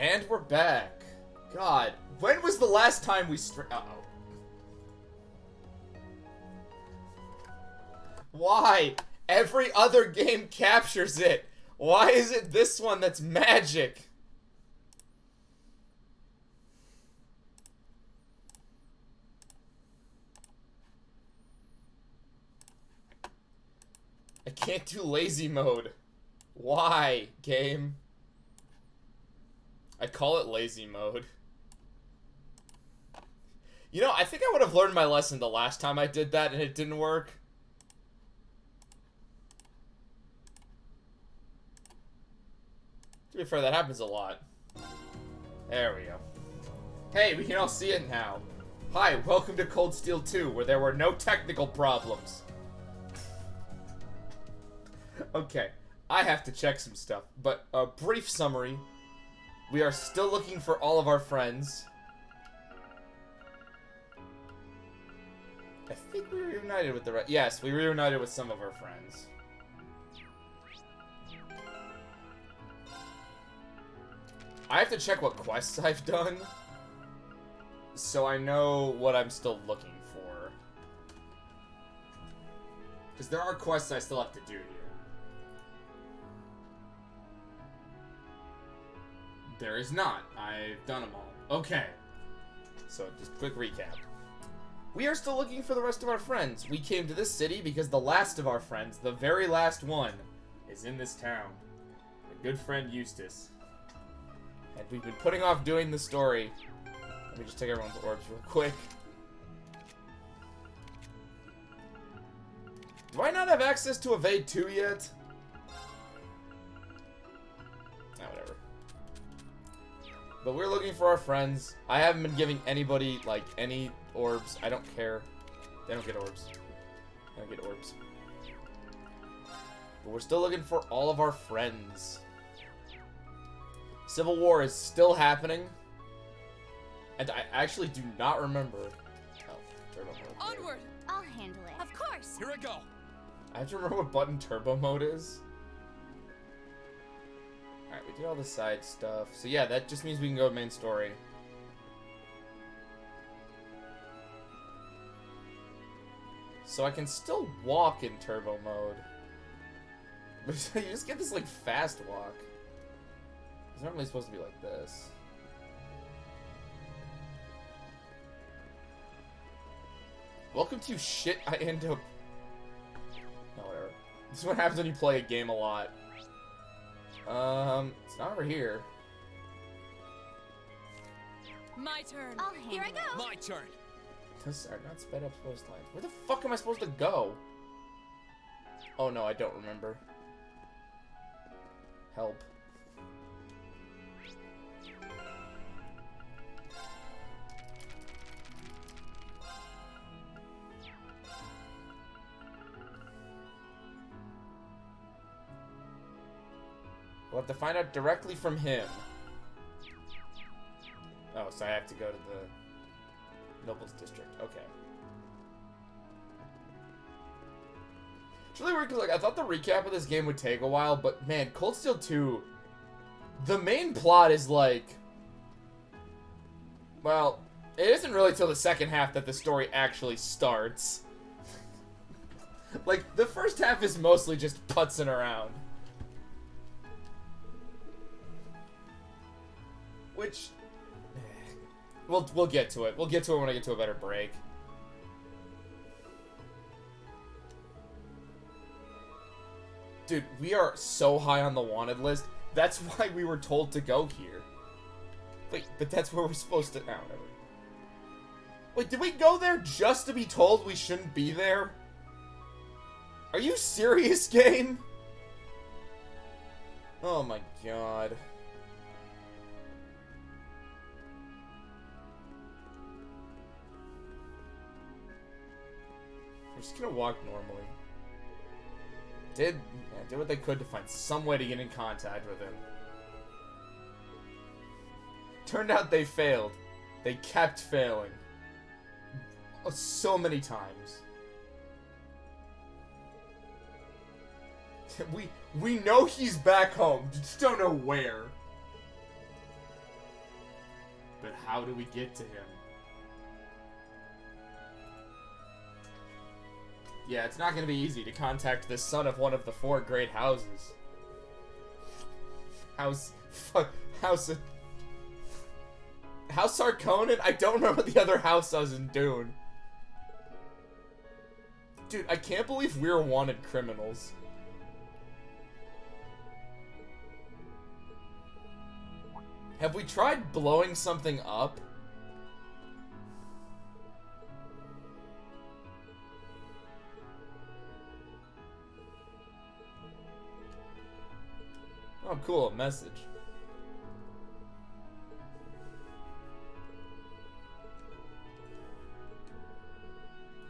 And we're back. God, when was the last time we uh-oh. Why? Every other game captures it. Why is it this one that's magic? I can't do lazy mode. Why, game? I call it lazy mode. You know, I think I would have learned my lesson the last time I did that and it didn't work. To be fair, that happens a lot. There we go. Hey, we can all see it now. Hi, welcome to Cold Steel 2, where there were no technical problems. Okay, I have to check some stuff, but a brief summary. We are still looking for all of our friends. I think we reunited with the rest. Yes, we reunited with some of our friends. I have to check what quests I've done, so I know what I'm still looking for. Because there are quests I still have to do here. There is not. I've done them all. Okay. So, just quick recap. We are still looking for the rest of our friends. We came to this city because the last of our friends, the very last one, is in this town. My good friend Eustace. And we've been putting off doing the story. Let me just take everyone's orbs real quick. Do I not have access to Evade 2 yet? Ah, whatever. But we're looking for our friends. I haven't been giving anybody, like, any orbs. I don't care. They don't get orbs. They don't get orbs. But we're still looking for all of our friends. Civil War is still happening. And I actually do not remember. Oh, turbo mode. Onward! I'll handle it. Of course! Here I go! I have to remember what button turbo mode is. Alright, we did all the side stuff. So yeah, that just means we can go to main story. So I can still walk in turbo mode. But you just get this, like, fast walk. It's normally supposed to be like this. Welcome to shit I end up... Oh, whatever. This is what happens when you play a game a lot. It's not over here. My turn. I'll handle Here I go. My turn! Those are not sped up coastlines. Where the fuck am I supposed to go? Oh no, I don't remember. Help. We'll have to find out directly from him. Oh, so I have to go to the Nobles District. Okay. It's really weird because, like, I thought the recap of this game would take a while, but man, Cold Steel 2, the main plot is like, well, it isn't really till the second half that the story actually starts. Like, the first half is mostly just putzing around. Which, we'll get to it. We'll get to it when I get to a better break. Dude, we are so high on the wanted list. That's why we were told to go here. Wait, but that's where we're supposed to... Oh, whatever. Wait, did we go there just to be told we shouldn't be there? Are you serious, game? Oh my god. We're just gonna walk normally. Did what they could to find some way to get in contact with him. Turned out they failed. They kept failing. So many times. We know he's back home. Just don't know where. But how do we get to him? Yeah, it's not going to be easy to contact the son of one of the 4 great houses. House Harkonnen? I don't remember what the other house does in Dune. Dude, I can't believe we're wanted criminals. Have we tried blowing something up? Oh, cool, a message.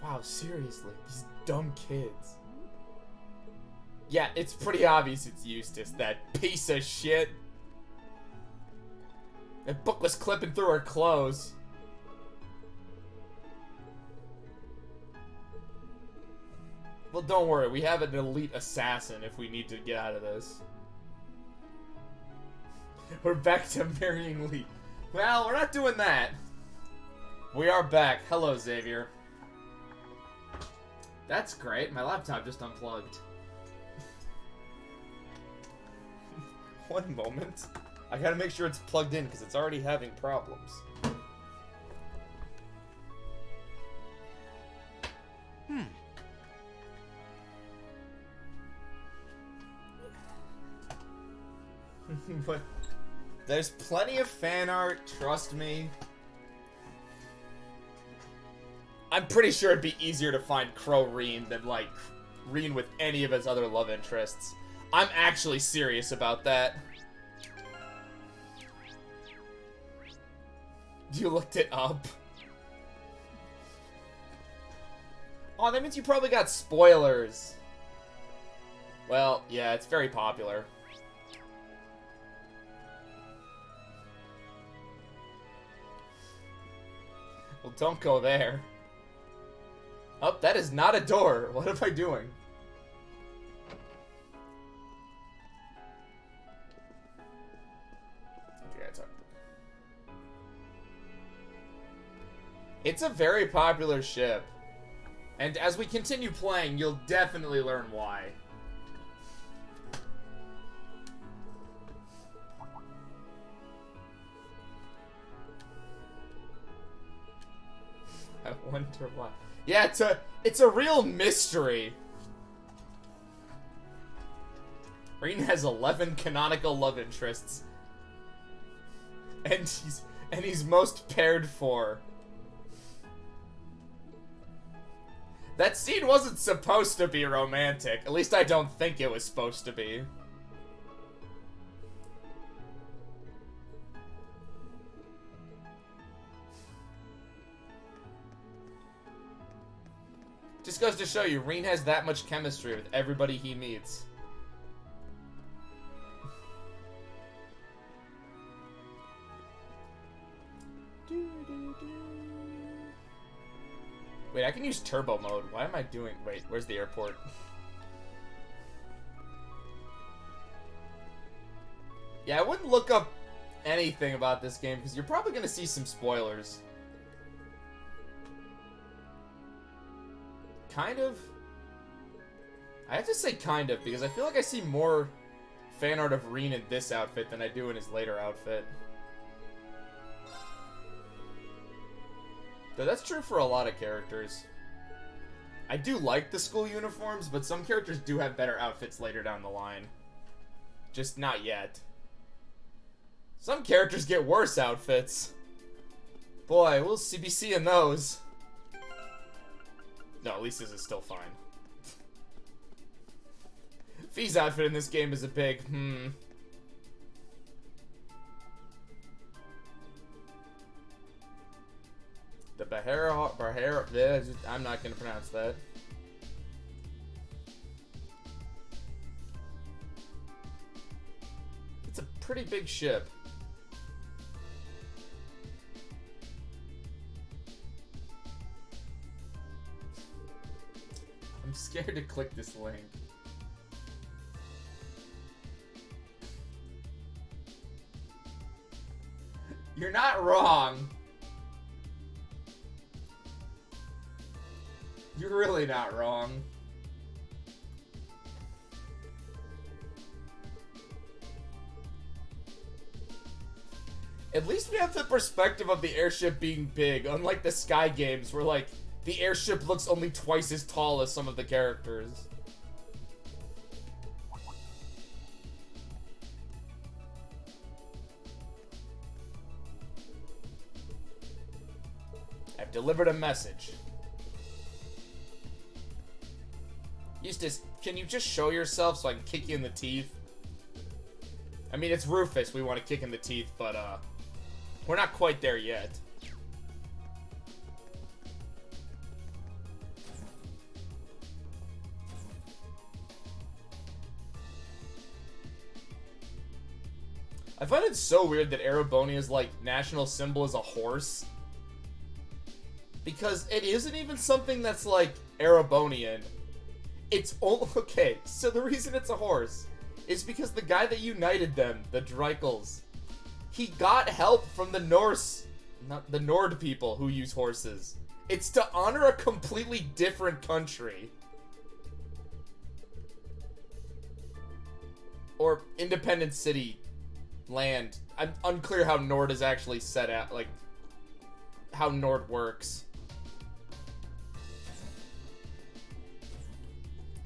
Wow, seriously, these dumb kids. Yeah, it's pretty obvious it's Eustace, that piece of shit. That book was clipping through her clothes. Well, don't worry, we have an elite assassin if we need to get out of this. We're back to marrying Lee. Well, we're not doing that. We are back. Hello, Xavier. That's great. My laptop just unplugged. One moment. I gotta make sure it's plugged in because it's already having problems. But there's plenty of fan art, trust me. I'm pretty sure it'd be easier to find Crow Reen than, like, Reen with any of his other love interests. I'm actually serious about that. You looked it up? Oh, that means you probably got spoilers. Well, yeah, it's very popular. Well, don't go there. Oh, that is not a door. What am I doing? Okay, it's a very popular ship. And as we continue playing, you'll definitely learn why. I wonder why. Yeah, it's a real mystery. Reen has 11 canonical love interests. And he's most paired for. That scene wasn't supposed to be romantic. At least I don't think it was supposed to be. Just goes to show you, Reen has that much chemistry with everybody he meets. Wait, I can use turbo mode. Why am I doing... Wait, where's the airport? Yeah, I wouldn't look up anything about this game, because you're probably going to see some spoilers. Kind of. I have to say kind of, because I feel like I see more fan art of Reen in this outfit than I do in his later outfit. Though that's true for a lot of characters. I do like the school uniforms, but some characters do have better outfits later down the line. Just not yet. Some characters get worse outfits. Boy, we'll be seeing those. No, at least this is still fine. Fee's outfit in this game is a big, The Bahara, I'm not gonna pronounce that. It's a pretty big ship. I'm scared to click this link. You're not wrong. You're really not wrong. At least we have the perspective of the airship being big, unlike the Sky games where, like, the airship looks only twice as tall as some of the characters. I've delivered a message. Eustace, can you just show yourself so I can kick you in the teeth? I mean, it's Rufus we want to kick in the teeth, but, we're not quite there yet. I find it so weird that Erebonia's, like, national symbol is a horse. Because it isn't even something that's, like, Erebonian. It's all okay, so the reason it's a horse is because the guy that united them, the Dreikels, he got help from the Norse, not the Nord people who use horses. It's to honor a completely different country. Or independent city, land. I'm unclear how Nord is actually set out, like, how Nord works.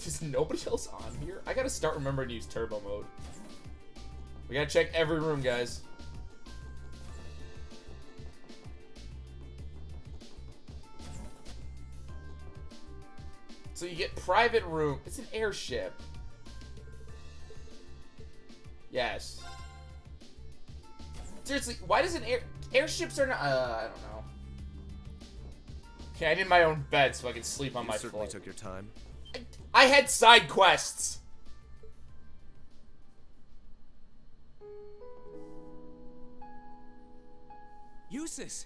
Is nobody else on here? I gotta start remembering to use turbo mode. We gotta check every room, guys. So you get private room. It's an airship. Yes. Seriously, why does an airships are not? I don't know. Okay, I need my own bed so I can sleep on my floor. You certainly took your time. I had side quests. Eustace!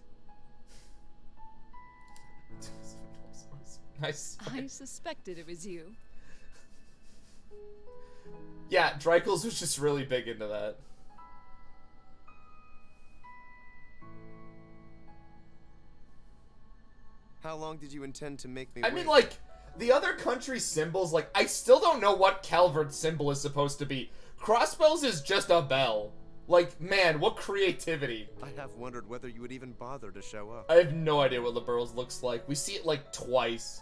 Nice. I suspected it was you. Yeah, Dreikels was just really big into that. How long did you intend to make me I wait? mean, like, the other country symbols, like, I still don't know what Calvert's symbol is supposed to be. Crossbows is just a bell. Like, man, what creativity. I have wondered whether you would even bother to show up. I have no idea what Liberals looks like. We see it, like, twice.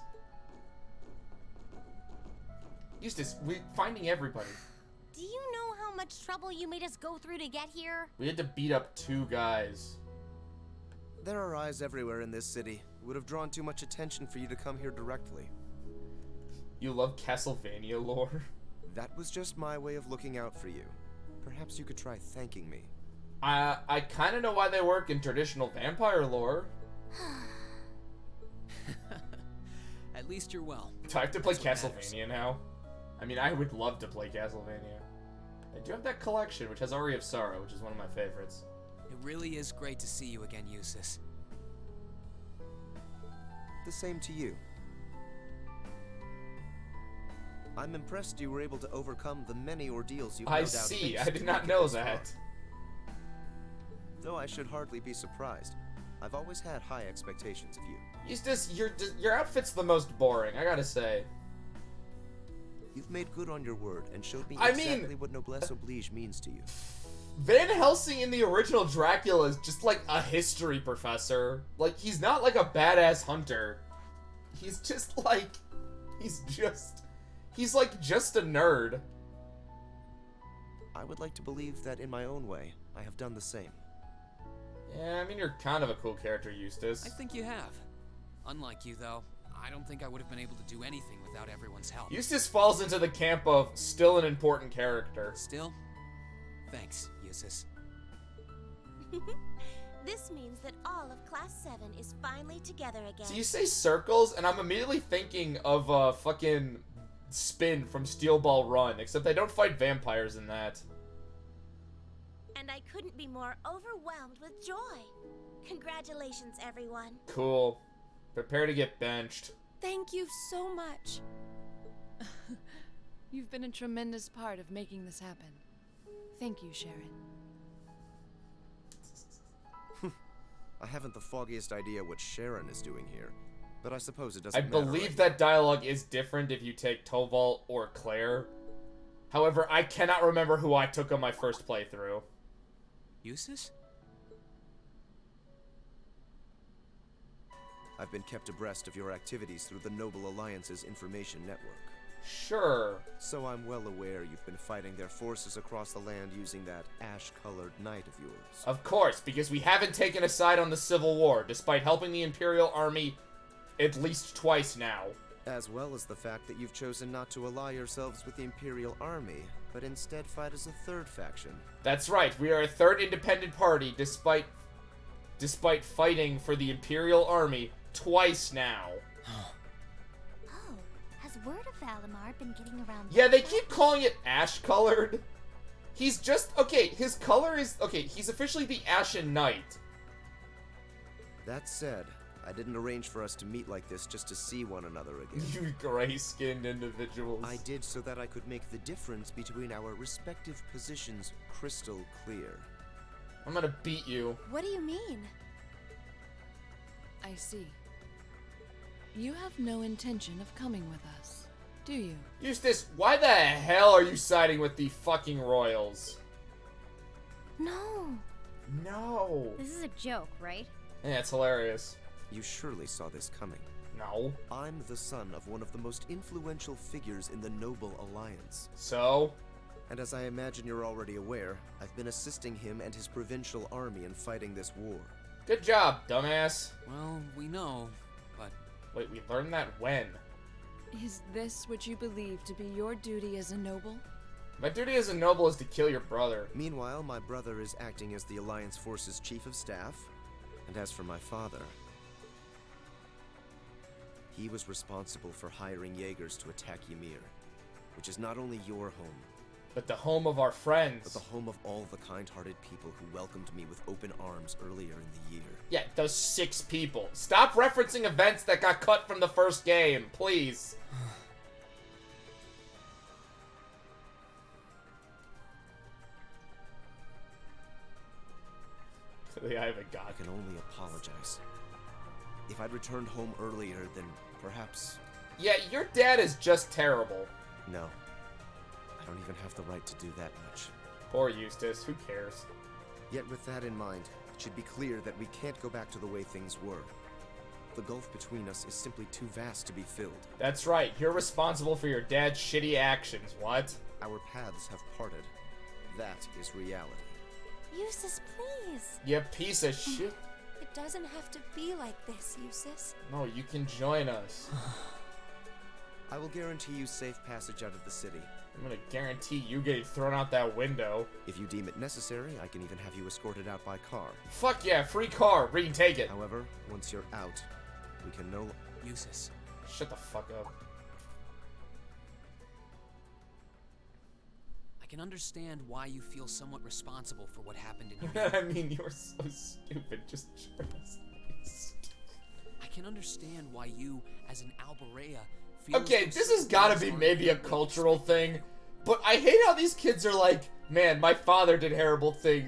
Eustace, we're finding everybody. Do you know how much trouble you made us go through to get here? We had to beat up 2 guys. There are eyes everywhere in this city. It would have drawn too much attention for you to come here directly. You love Castlevania lore? That was just my way of looking out for you. Perhaps you could try thanking me. I kind of know why they work in traditional vampire lore. At least you're well. Do I have to play That's what matters. Castlevania now? I mean, I would love to play Castlevania. I do have that collection, which has Aria of Sorrow, which is one of my favorites. It really is great to see you again, Eustace. The same to you. I'm impressed you were able to overcome the many ordeals you've no I doubt see. faced I to did make not it know this that. far. Though I should hardly be surprised. I've always had high expectations of you. Eustace, your outfit's the most boring, I gotta say. You've made good on your word and showed me I mean- exactly what noblesse oblige means to you. Van Helsing in the original Dracula is just like a history professor. Like, he's not like a badass hunter. He's just like, he's like just a nerd. I would like to believe that in my own way, I have done the same. Yeah, I mean, you're kind of a cool character, Eustace. I think you have. Unlike you, though, I don't think I would have been able to do anything without everyone's help. Eustace falls into the camp of still an important character. Still, thanks, Eustace. This means that all of Class 7 is finally together again. So you say circles, and I'm immediately thinking of fucking Spin from Steel Ball Run, except they don't fight vampires in that. And I couldn't be more overwhelmed with joy. Congratulations, everyone. Cool. Prepare to get benched. Thank you so much. You've been a tremendous part of making this happen. Thank you, Sharon. I haven't the foggiest idea what Sharon is doing here, but I suppose it I doesn't matter. believe that dialogue is different if you take Toval or Claire. However, I cannot remember who I took on my first playthrough. Eustace? I've been kept abreast of your activities through the Noble Alliance's information network. Sure. So I'm well aware you've been fighting their forces across the land using that ash-colored knight of yours. Of course, because we haven't taken a side on the Civil War, despite helping the Imperial Army at least twice now. As well as the fact that you've chosen not to ally yourselves with the Imperial Army, but instead fight as a third faction. That's right, we are a third independent party, despite fighting for the Imperial Army twice now. Oh, has word of Valimar been getting around? Yeah, they keep calling it ash-colored. He's just, okay, his color is, okay, he's officially the Ashen Knight. That said, I didn't arrange for us to meet like this just to see one another again. You gray-skinned individuals. I did so that I could make the difference between our respective positions crystal clear. I'm gonna beat you. What do you mean? I see. You have no intention of coming with us, do you? Eustace, why the hell are you siding with the fucking Royals? No. No. This is a joke, right? Yeah, it's hilarious. You surely saw this coming. No. I'm the son of one of the most influential figures in the Noble Alliance. So? And as I imagine you're already aware, I've been assisting him and his provincial army in fighting this war. Good job, dumbass. Well, we know, but... Wait, we learned that when? Is this what you believe to be your duty as a noble? My duty as a noble is to kill your brother. Meanwhile, my brother is acting as the Alliance Force's chief of staff. And as for my father, he was responsible for hiring Jaegers to attack Ymir, which is not only your home, But the home of our friends. but the home of all the kind-hearted people who welcomed me with open arms earlier in the year. Yeah, those 6 people. Stop referencing events that got cut from the first game, please. I haven't I got. can only apologize. If I'd returned home earlier, then perhaps... Yeah, your dad is just terrible. No. I don't even have the right to do that much. Poor Eustace, who cares? Yet with that in mind, it should be clear that we can't go back to the way things were. The gulf between us is simply too vast to be filled. That's right, you're responsible for your dad's shitty actions, what? Our paths have parted. That is reality. Eustace, please. You piece of shit. It doesn't have to be like this, Eustace. No, you can join us. I will guarantee you safe passage out of the city. I'm gonna guarantee you getting thrown out that window. If you deem it necessary, I can even have you escorted out by car. Fuck yeah, free car, Reed, take it. However, once you're out, we can no... Eustace, Shut the fuck up. I can understand why you feel somewhat responsible for what happened in your I mean, you're so stupid, just trust me. I can understand why you, as an Alberea, feel Okay, as though this has gotta be certain maybe a things cultural aren't being thing, but I hate how these kids are like, man, my father did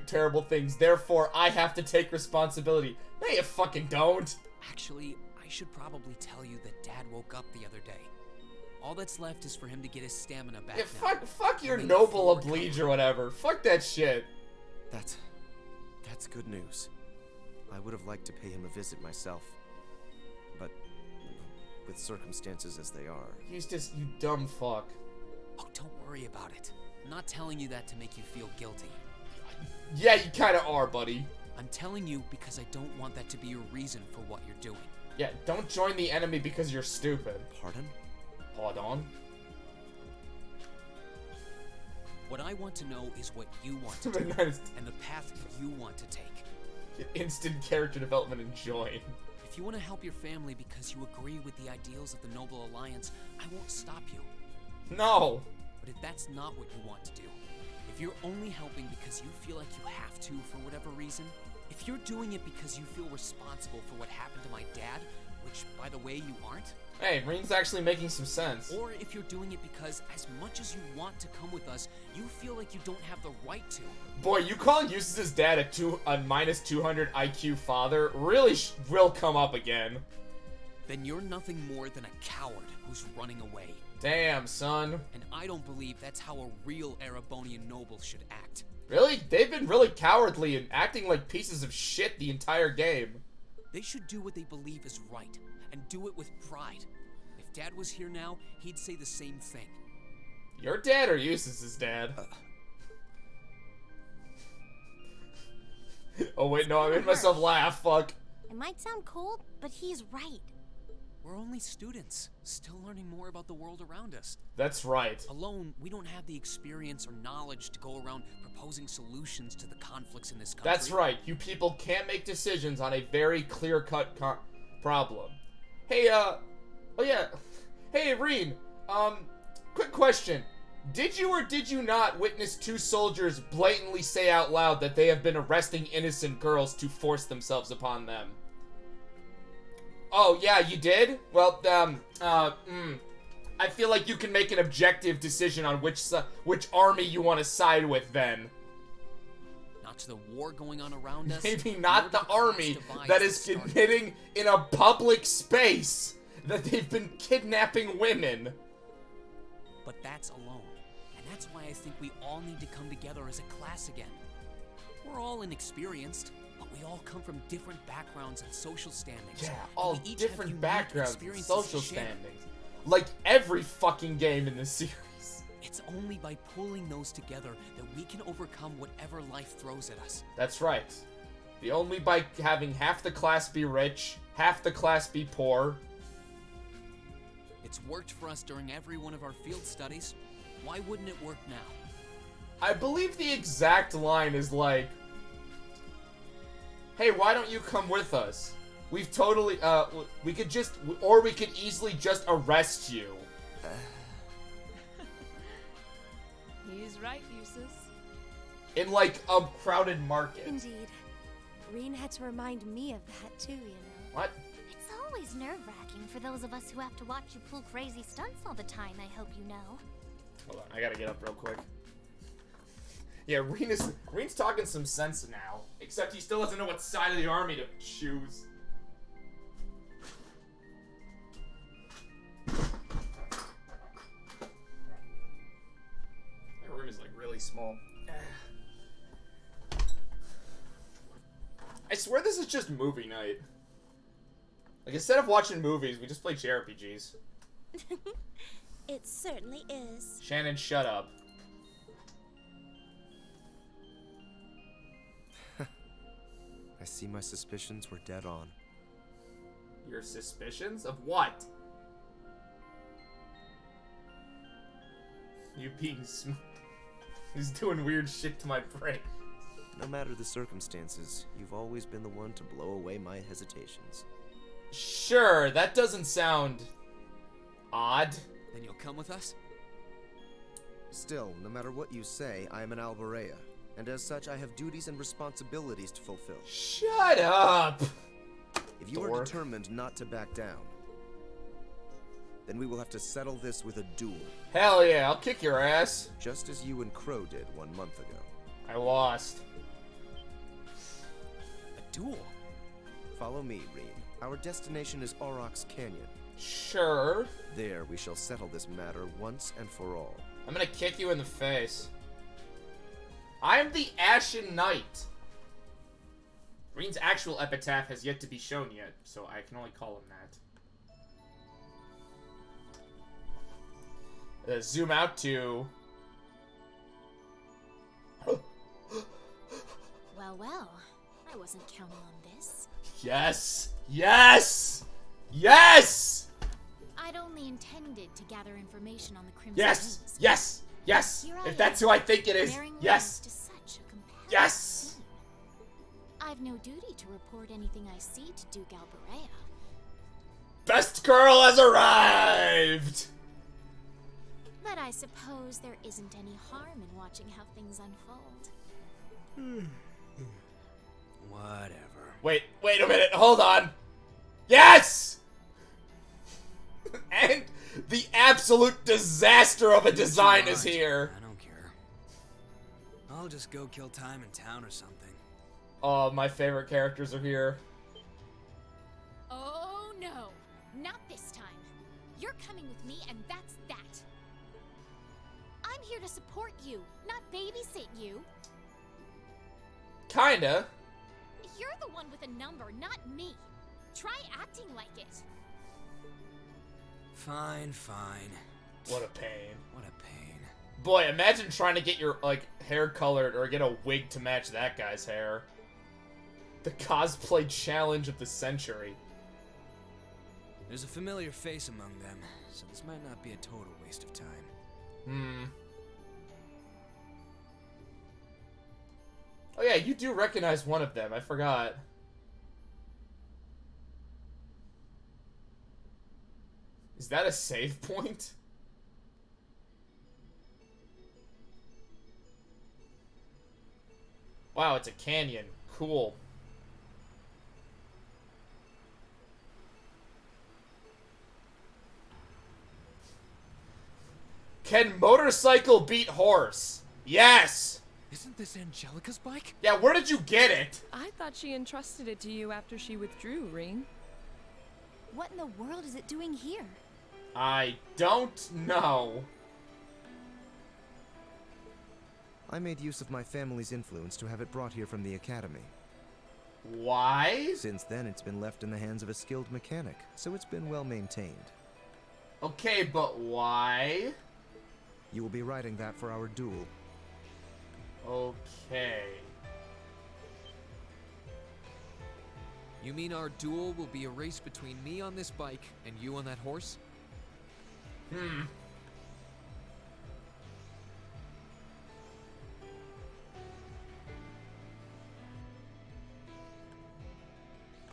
terrible things, therefore I have to take responsibility. No, you fucking don't. Actually, I should probably tell you that Dad woke up the other day. All that's left is for him to get his stamina back Yeah, now. fuck your And noble full oblige recovery. or whatever. Fuck that shit. That's good news. I would have liked to pay him a visit myself. But with circumstances as they are... Eustace, you dumb fuck. Oh, don't worry about it. I'm not telling you that to make you feel guilty. Yeah, you kinda are, buddy. I'm telling you because I don't want that to be your reason for what you're doing. Yeah, don't join the enemy because you're stupid. Pardon? Pardon? What I want to know is what you want to The do, nice- and the path you want to take. Instant character development and join. If you want to help your family because you agree with the ideals of the Noble Alliance, I won't stop you. No. But if that's not what you want to do, if you're only helping because you feel like you have to for whatever reason, if you're doing it because you feel responsible for what happened to my dad, which, by the way, you aren't. Hey, Reen's actually making some sense. Or if you're doing it because, as much as you want to come with us, you feel like you don't have the right to. Boy, you calling Eustace's dad a minus 200 IQ father really will come up again. Then you're nothing more than a coward who's running away. Damn, son. And I don't believe that's how a real Erebonian noble should act. Really? They've been really cowardly and acting like pieces of shit the entire game. They should do what they believe is right, and do it with pride. If Dad was here now, he'd say the same thing. Your dad or Eustace's dad? Oh wait, no, I made myself laugh, fuck. It might sound cold, but he's right. We're only students, still learning more about the world around us. That's right. Alone, we don't have the experience or knowledge to go around proposing solutions to the conflicts in this country. That's right. You people can't make decisions on a very clear-cut problem. Hey, oh yeah. Hey, Reen, quick question. Did you or did you not witness two soldiers blatantly say out loud that they have been arresting innocent girls to force themselves upon them? Oh, yeah, you did? Well, I feel like you can make an objective decision on which army you want to side with then. Not to the war going on around us. Maybe not the army that is admitting in a public space that they've been kidnapping women. But that's alone. And that's why I think we all need to come together as a class again. We're all inexperienced, but we all come from different backgrounds and social standings. Yeah, all we each have different unique backgrounds and experiences social to share. standings. Like every fucking game in this series. It's only by pulling those together that we can overcome whatever life throws at us. That's right. The only by having half the class be rich, half the class be poor. It's worked for us during every one of our field studies. Why wouldn't it work now? I believe the exact line is like, hey, why don't you come with us? We've totally, we could just, or we could easily just arrest you. He's right, Eustace. In, like, a crowded market. Indeed. Reen had to remind me of that too, you know. What? It's always nerve-wracking for those of us who have to watch you pull crazy stunts all the time, I hope you know. Hold on, I gotta get up real quick. Yeah, Reen's talking some sense now. Except he still doesn't know what side of the army to choose. My room is like really small. I swear this is just movie night. Like, instead of watching movies, we just play JRPGs. It certainly is. Shannon, shut up. I see my suspicions were dead on. Your suspicions? Of what? You being He's doing weird shit to my brain. No matter the circumstances, you've always been the one to blow away my hesitations. Sure, that doesn't sound odd. Then you'll come with us? Still, no matter what you say, I am an Alborea, and as such I have duties and responsibilities to fulfill. Shut up! If you are determined not to back down, then we will have to settle this with a duel. Hell yeah, I'll kick your ass. Just as you and Crow did 1 month ago. I lost. A duel? Follow me, Reen. Our destination is Aurochs Canyon. Sure. There we shall settle this matter once and for all. I'm gonna kick you in the face. I'm the Ashen Knight. Reen's actual epitaph has yet to be shown yet, so I can only call him that. Zoom out to... Well, I wasn't counting on this. Yes! Yes! Yes! I'd only intended to gather information on the Crimson Yes! Wings. Yes! Yes! Here I If that's am, who I think it is, bearing yes! witness to such a compelling Yes! scene. I've no duty to report anything I see to Duke Alborea. Best girl has arrived! But I suppose there isn't any harm in watching how things unfold. Whatever. Wait a minute, hold on. Yes! The absolute disaster of a design is here. I don't care. I'll just go kill time in town or something. Oh, my favorite characters are here. Oh no, not this time. You're coming with me and that's that. I'm here to support you, not babysit you. Kinda. You're the one with a number, not me. Try acting like it. Fine, fine. What a pain. What a pain. Boy, imagine trying to get your, like, hair colored or get a wig to match that guy's hair. The cosplay challenge of the century. There's a familiar face among them, so this might not be a total waste of time. Oh yeah, you do recognize one of them. I forgot. Is that a save point? Wow, it's a canyon. Cool. Can motorcycle beat horse? Yes! Isn't this Angelica's bike? Yeah, where did you get it? I thought she entrusted it to you after she withdrew, Ring. What in the world is it doing here? I don't know. I made use of my family's influence to have it brought here from the academy. Why? Since then, it's been left in the hands of a skilled mechanic, so it's been well maintained. Okay, but why? You will be riding that for our duel. Okay. You mean our duel will be a race between me on this bike and you on that horse?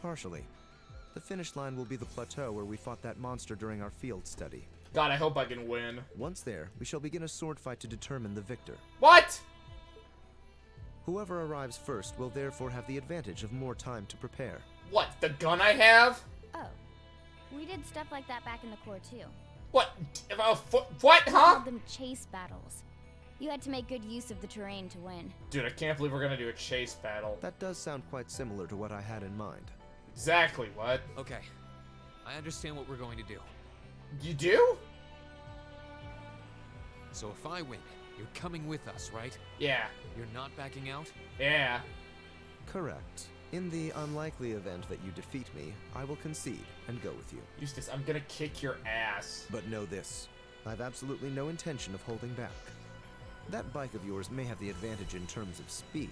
Partially. The finish line will be the plateau where we fought that monster during our field study. God, I hope I can win. Once there, we shall begin a sword fight to determine the victor. What? Whoever arrives first will therefore have the advantage of more time to prepare. What, the gun I have? Oh. We did stuff like that back in the Corps, too. What? What, We huh? called them chase battles. You had to make good use of the terrain to win. Dude, I can't believe we're gonna do a chase battle. That does sound quite similar to what I had in mind. Exactly, what? Okay, I understand what we're going to do. You do? So if I win, you're coming with us, right? Yeah. You're not backing out? Yeah. Correct. In the unlikely event that you defeat me, I will concede and go with you. Eustace, I'm gonna kick your ass. But know this, I've absolutely no intention of holding back. That bike of yours may have the advantage in terms of speed,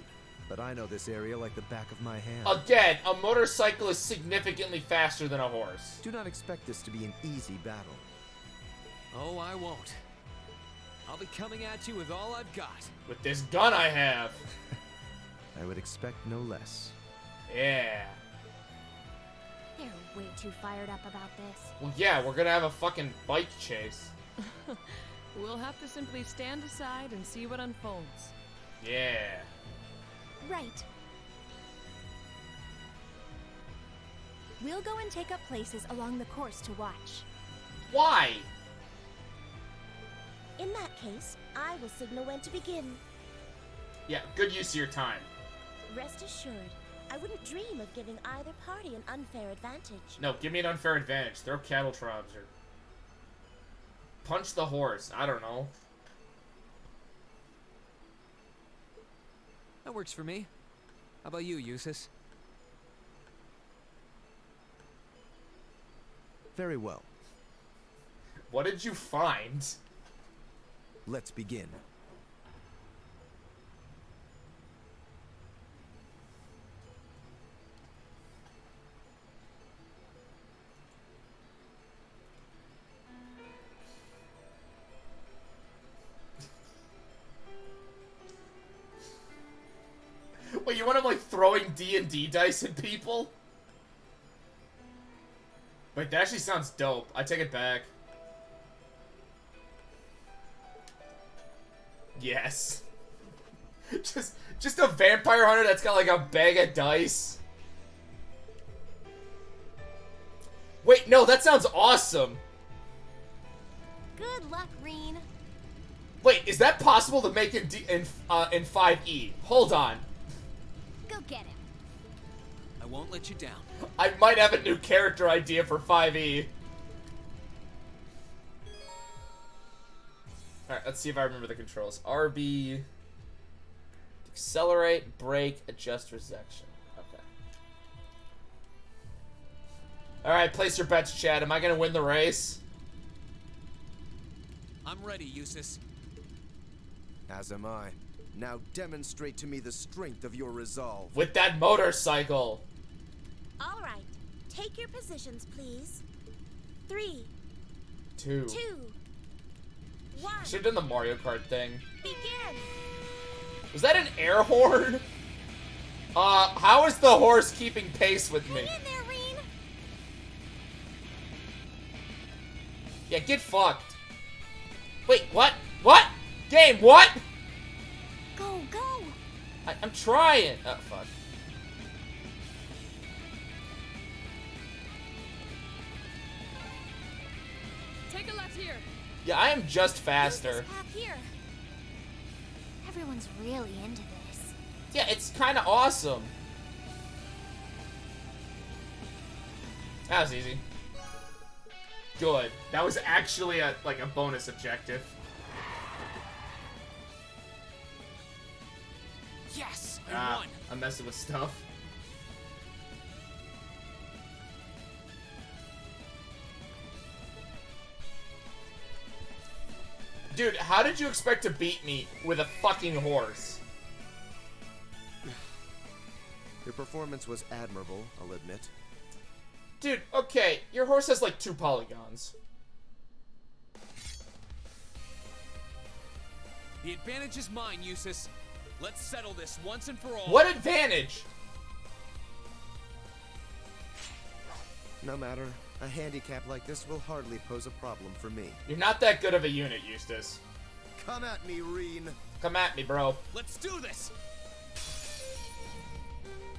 but I know this area like the back of my hand. Again, a motorcycle is significantly faster than a horse. Do not expect this to be an easy battle. Oh, I won't. I'll be coming at you with all I've got. With this gun I have. I would expect no less. Yeah. They're way too fired up about this. Well, yeah, we're gonna have a fucking bike chase. We'll have to simply stand aside and see what unfolds. Yeah. Right. We'll go and take up places along the course to watch. Why? In that case, I will signal when to begin. Yeah, good use of your time. Rest assured, I wouldn't dream of giving either party an unfair advantage. No, give me an unfair advantage. Throw cattle trobs or punch the horse. I don't know. That works for me. How about you, Eustace? Very well. What did you find? Let's begin. Wait, you want him like throwing D&D dice at people? Wait, that actually sounds dope. I take it back. Yes. just a vampire hunter that's got like a bag of dice. Wait, no, that sounds awesome. Good luck, Reen. Wait, is that possible to make in 5e? Hold on. Go get him. I won't let you down. I might have a new character idea for 5e. Alright, let's see if I remember the controls. RB... Accelerate, brake, adjust resection. Okay. Alright, place your bets, Chad. Am I gonna win the race? I'm ready, Eustace. As am I. Now demonstrate to me the strength of your resolve. With that motorcycle! All right. Take your positions, please. 3, 2. 2, 1. Should've done the Mario Kart thing. Begin. Was that an air horn? How is the horse keeping pace with me? Hang in there, Reen. Yeah, get fucked. Wait, what? What? Game, what? Go, go. I'm trying. Oh, fuck. Take a left here. Yeah, I am just Use faster. this path here. Everyone's really into this. Yeah, it's kind of awesome. That was easy. Good. That was actually a bonus objective. Yes, I won. I'm messing with stuff. Dude, how did you expect to beat me with a fucking horse? Your performance was admirable, I'll admit. Dude, okay, your horse has like 2 polygons. The advantage is mine, Eustace. Let's settle this once and for all. What advantage? No matter. A handicap like this will hardly pose a problem for me. You're not that good of a unit, Eustace. Come at me, Reen. Come at me, bro. Let's do this.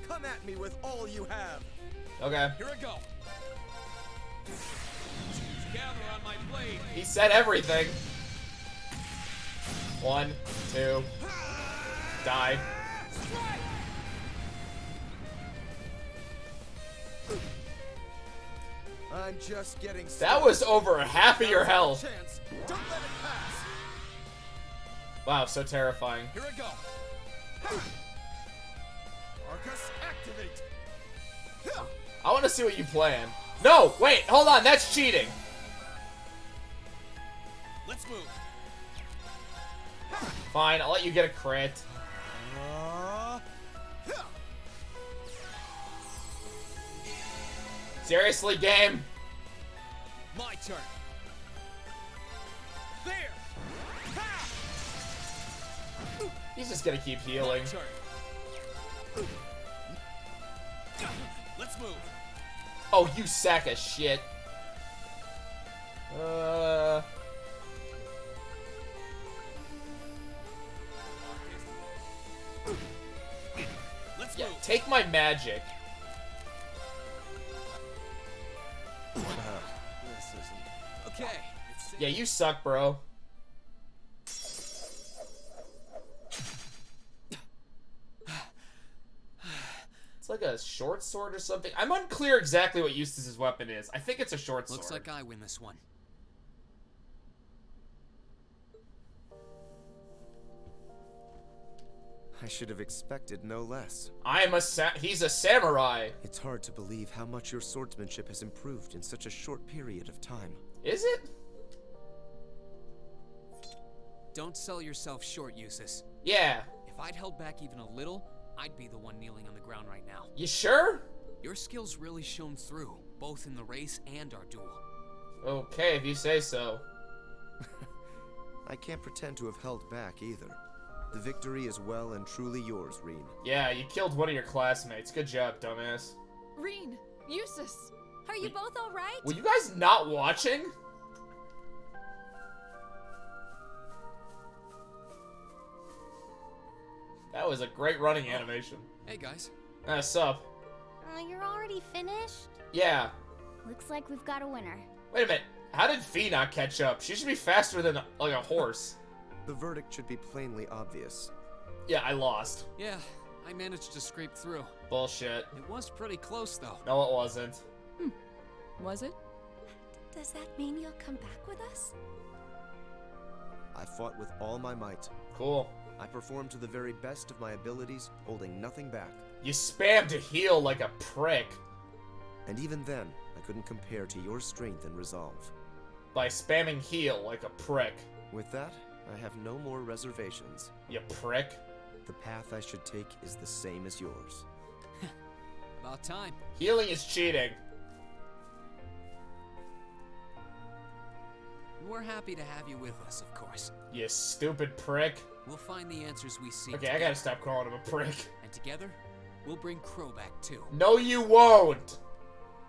Come at me with all you have. Okay. Here I go. Gather on my blade. He said everything. 1, 2. Die. I'm just getting That started. was over half of your health. Chance. Don't let it pass. Wow, so terrifying. Here I go. Arcus, activate. I want to see what you plan. No, wait, hold on, that's cheating. Let's move. Fine, I'll let you get a crit. Seriously, game? My turn. There. Ha! He's just gonna keep healing. My turn. Let's move. Oh, you sack of shit. Let's Yeah, move. take my magic. This isn't. Okay. It's Yeah, you suck, bro. It's like a short sword or something. I'm unclear exactly what Eustace's weapon is. I think it's a short sword. Looks like I win this one. I should have expected no less. He's a samurai. It's hard to believe how much your swordsmanship has improved in such a short period of time. Is it? Don't sell yourself short, Eustace. Yeah. If I'd held back even a little, I'd be the one kneeling on the ground right now. You sure? Your skills really shone through, both in the race and our duel. Okay, if you say so. I can't pretend to have held back either. The victory is well and truly yours, Reen. Yeah, you killed one of your classmates. Good job, dumbass. Reen, Eustace. Are you both all right? Were you guys not watching? That was a great running animation. Hey, guys. Sup? You're already finished? Yeah. Looks like we've got a winner. Wait a minute. How did Fee not catch up? She should be faster than, like, a horse. The verdict should be plainly obvious. Yeah, I lost. Yeah, I managed to scrape through. Bullshit. It was pretty close, though. No, it wasn't. Was it? Does that mean you'll come back with us? I fought with all my might. Cool. I performed to the very best of my abilities, holding nothing back. You spammed to heal like a prick. And even then, I couldn't compare to your strength and resolve. By spamming heal like a prick. With that, I have no more reservations. You prick. The path I should take is the same as yours. About time. Healing is cheating. We're happy to have you with us, of course. You stupid prick. We'll find the answers we seek. Okay, I gotta stop calling him a prick. And together, we'll bring Crow back too. No, you won't.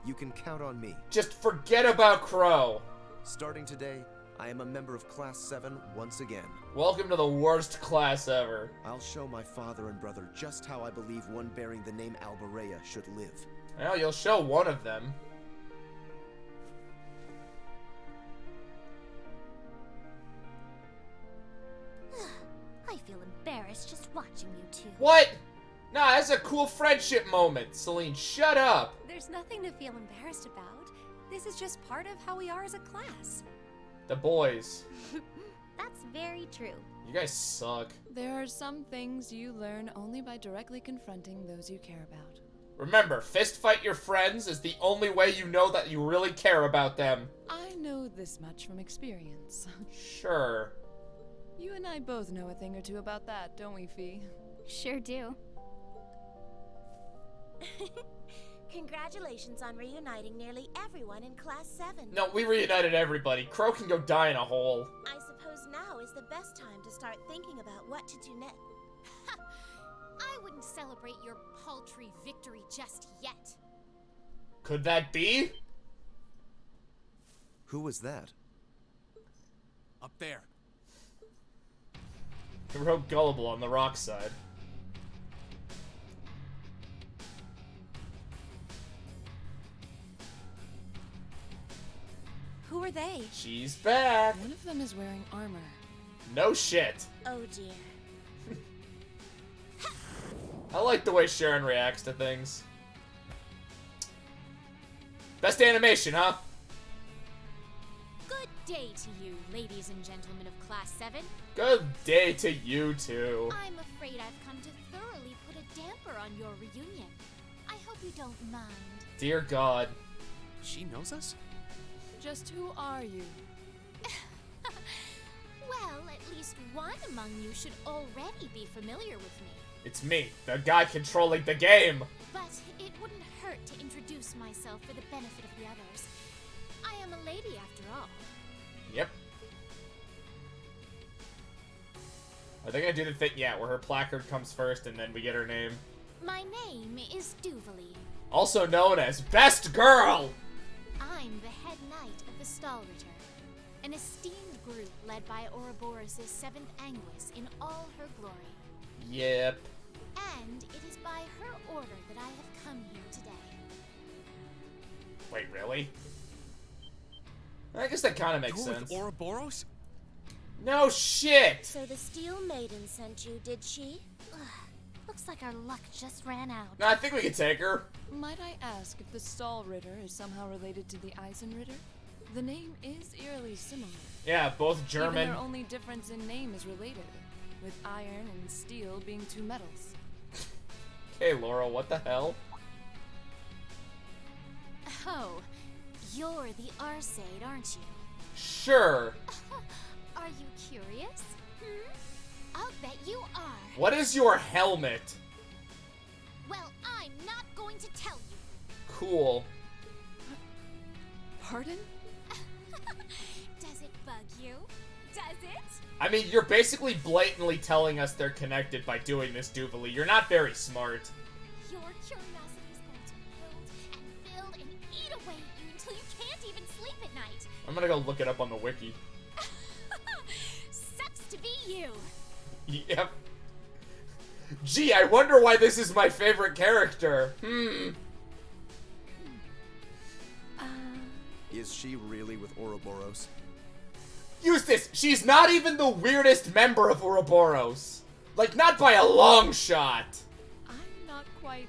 You can count on me. Just forget about Crow. Starting today, I am a member of Class 7 once again. Welcome to the worst class ever. I'll show my father and brother just how I believe one bearing the name Alberea should live. Well, you'll show one of them. I feel embarrassed just watching you two. What? Nah, that's a cool friendship moment. Celine, shut up. There's nothing to feel embarrassed about. This is just part of how we are as a class. The boys. That's very true. You guys suck. There are some things you learn only by directly confronting those you care about. Remember, fist fight your friends is the only way you know that you really care about them. I know this much from experience. Sure. You and I both know a thing or two about that, don't we, Fee? Sure do. Congratulations on reuniting nearly everyone in Class 7. No, we reunited everybody. Crow can go die in a hole. I suppose now is the best time to start thinking about what to do next. I wouldn't celebrate your paltry victory just yet. Could that be? Who was that? Up there. He wrote Gullible on the rock side. Who are they? She's back. One of them is wearing armor. No shit. Oh dear. I like the way Sharon reacts to things. Best animation, huh? Good day to you, ladies and gentlemen of Class 7. Good day to you two. I'm afraid I've come to thoroughly put a damper on your reunion. I hope you don't mind. Dear God. She knows us? Just who are you? Well, at least one among you should already be familiar with me. It's me, the guy controlling the game. But it wouldn't hurt to introduce myself for the benefit of the others. I am a lady after all. Yep. Are they gonna do the thing? Yeah, where her placard comes first and then we get her name. My name is Duvalie. Also known as Best Girl! I'm the head knight of the Stallritter, an esteemed group led by Ouroboros' 7th Anguis in all her glory. Yep. And it is by her order that I have come here today. Wait, really? I guess that kind of makes You're sense. with Ouroboros? No shit! So the Steel Maiden sent you, did she? Ugh, looks like our luck just ran out. No, I think we can take her. Might I ask if the Stallritter is somehow related to the Eisenritter? The name is eerily similar. Yeah, both Even German. their only difference in name is related, with iron and steel being two metals. Hey, Laurel, what the hell? Oh, you're the Arseid, aren't you? Sure. Are you curious? I'll bet you are. What is your helmet? Well, I'm not going to tell you. Cool. Pardon? Does it bug you? Does it? I mean, you're basically blatantly telling us they're connected by doing this, Duvalie. You're not very smart. Your curiosity is going to build and eat away at you until you can't even sleep at night. I'm gonna go look it up on the wiki. Sucks to be you. Yep. Gee, I wonder why this is my favorite character. Is she really with Ouroboros? Eustace, she's not even the weirdest member of Ouroboros. Like, not by a long shot. I'm not quite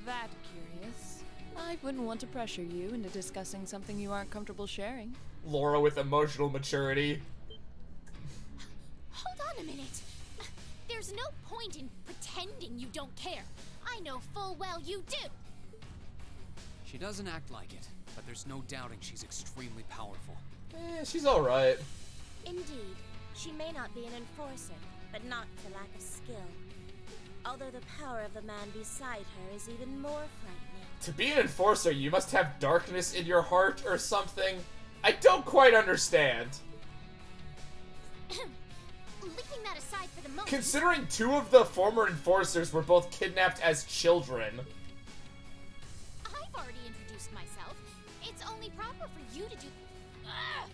that curious. I wouldn't want to pressure you into discussing something you aren't comfortable sharing. Laura with emotional maturity. Hold on a minute. There's no point in pretending you don't care. I know full well you do. She doesn't act like it, but there's no doubting she's extremely powerful. She's alright. Indeed, she may not be an enforcer, but not for lack of skill. Although the power of the man beside her is even more frightening. To be an enforcer, you must have darkness in your heart or something. I don't quite understand. Leaving that aside for the moment. Considering 2 of the former enforcers were both kidnapped as children. I've already introduced myself. It's only proper for you to do. Ugh!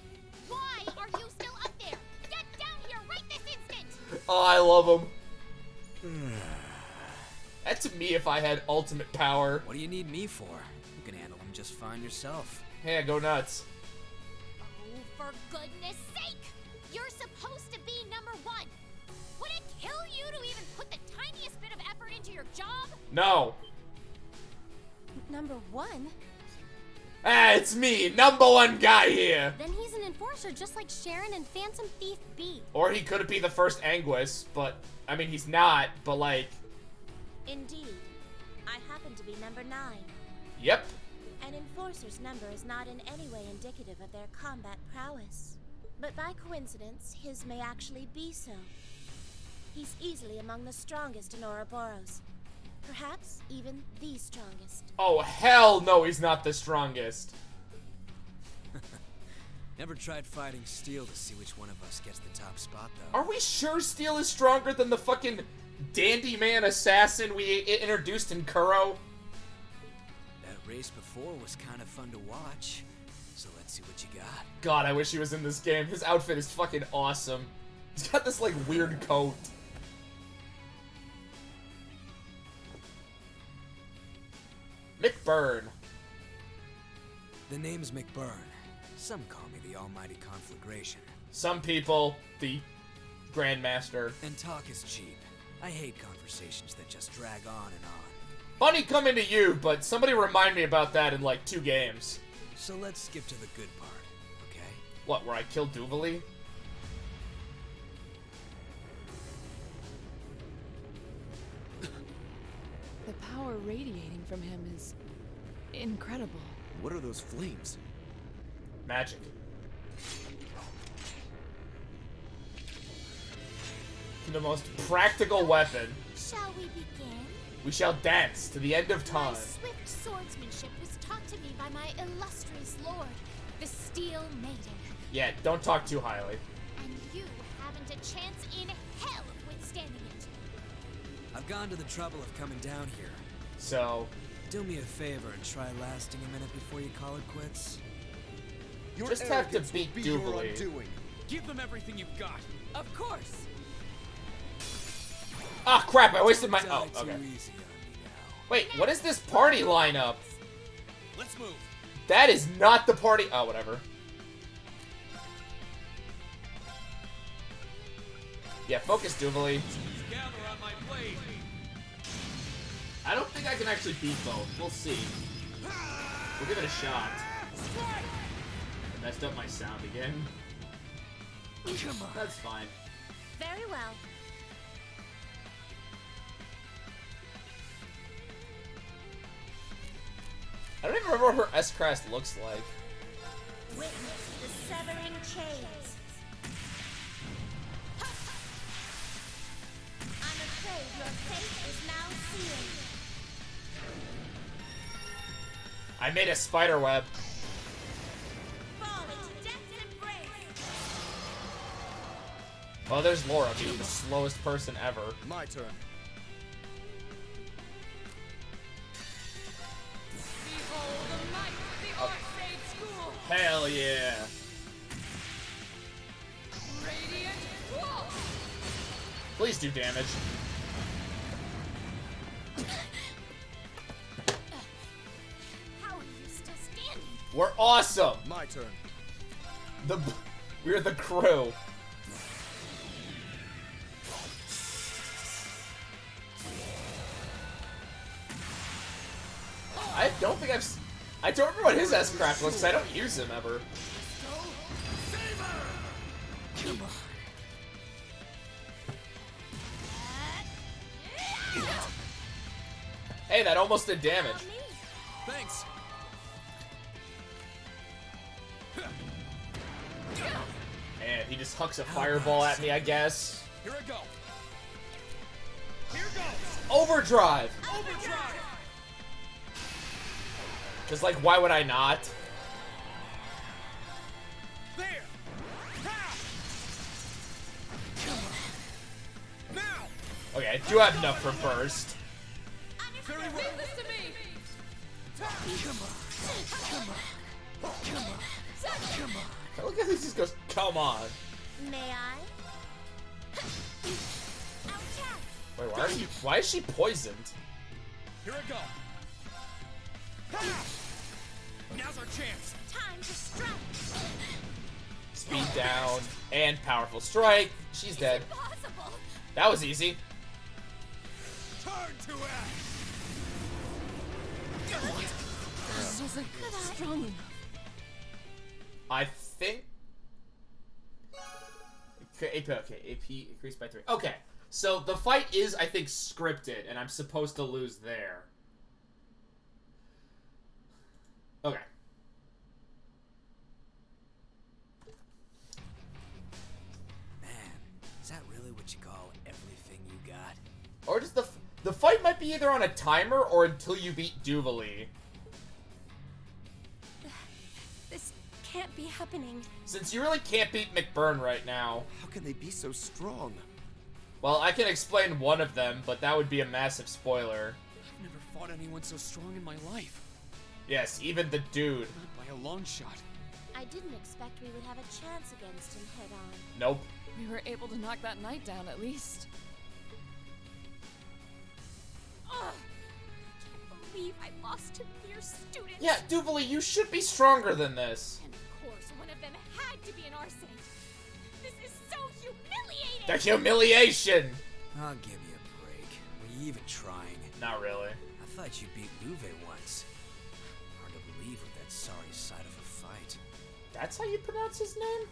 Why are you still up there? Get down here right this instant! Oh, I love him. That's me if I had ultimate power. What do you need me for? You can handle them just fine yourself. Hey, go nuts. Oh, for goodness sake! You're supposed to be number 1. Would it kill you to even put the tiniest bit of effort into your job? No. Number 1? Ah, it's me, number 1 guy here. Then he's an enforcer just like Sharon and Phantom Thief B. Or he could be the first Anguis, but, I mean, he's not, but like... Indeed, I happen to be number 9. Yep. An enforcer's number is not in any way indicative of their combat prowess. But by coincidence, his may actually be so. He's easily among the strongest in Ouroboros. Perhaps even the strongest. Oh, hell no, he's not the strongest. Never tried fighting Steel to see which one of us gets the top spot, though. Are we sure Steel is stronger than the fucking dandy man assassin we introduced in Kuro? That race before was kind of fun to watch, so let's see what you got. God, I wish he was in this game. His outfit is fucking awesome. He's got this, like, weird coat. McBurn. The name's McBurn. Some call me the Almighty Conflagration. Some people, the Grandmaster. And talk is cheap. I hate conversations that just drag on and on. Funny coming to you, but somebody remind me about that in, like, 2 games. So let's skip to the good part, okay? What, where I killed Duvali? The power radiating from him is incredible. What are those flames? Magic. The most practical weapon. Shall we begin? We shall dance to the end of time. My swift swordsmanship was taught to me by my illustrious lord, the Steel Maiden. Yeah, don't talk too highly. And you haven't a chance in hell of withstanding it. I've gone to the trouble of coming down here. So, Do me a favor and try lasting a minute before you call it quits. Your just have to arrogance will beat be your Duvali. undoing. Give them everything you've got. Of course! Ah, crap, I wasted my... Die Oh, too okay. easy on me now. Wait, what is this party lineup? Let's move. That is not the party... Oh, whatever. Yeah, focus, Duvali. Gather on my blade. I don't think I can actually beat both. We'll see. We'll give it a shot. I messed up my sound again. Come on. That's fine. Very well. I don't even remember what her S-Crest looks like. Witness the severing chains. I'm afraid your fate is now sealed. I made a spider web. Fall into death's embrace. Oh, there's Laura, being the slowest person ever. My turn. Behold the might of the Arcade School! Hell yeah. Radiant Wolf! Please do damage. How are you still standing? We're awesome. My turn. We're the crew. I don't think I don't remember what his S-Craft looks. I don't use him ever. Hey, that almost did damage. Thanks. And he just hucks a fireball at me, I guess. Here I go. Here goes. Overdrive. Overdrive. Cause like, why would I not? There. Ha! Now. Okay, I do have enough for burst. Very well. Leave this to me. I look at this, he just goes, come on. May I? Wait, why is she poisoned? Here I go. Ha! Now's our chance. Time to strike. Speed down and powerful strike. She's dead. Impossible. That was easy. Turn to act. This wasn't strong enough. I think. Okay, AP increased by 3. Okay, so the fight is, I think, scripted, and I'm supposed to lose there. Okay. Man, is that really what you call everything you got? Or does the fight might be either on a timer or until you beat Duvalie. This can't be happening. Since you really can't beat McBurn right now. How can they be so strong? Well, I can explain one of them, but that would be a massive spoiler. I've never fought anyone so strong in my life. Yes, even the dude. Not by a long shot. I didn't expect we would have a chance against him head on. Nope. We were able to knock that knight down at least. Ugh. I can't believe I lost to mere students. Yeah, Duvalie, you should be stronger than this. And of course, one of them had to be an Arsate. This is so humiliating. The humiliation! I'll give you a break. Were you even trying? Not really. I thought you beat Luve once. Hard to believe with that sorry side of a fight. That's how you pronounce his name?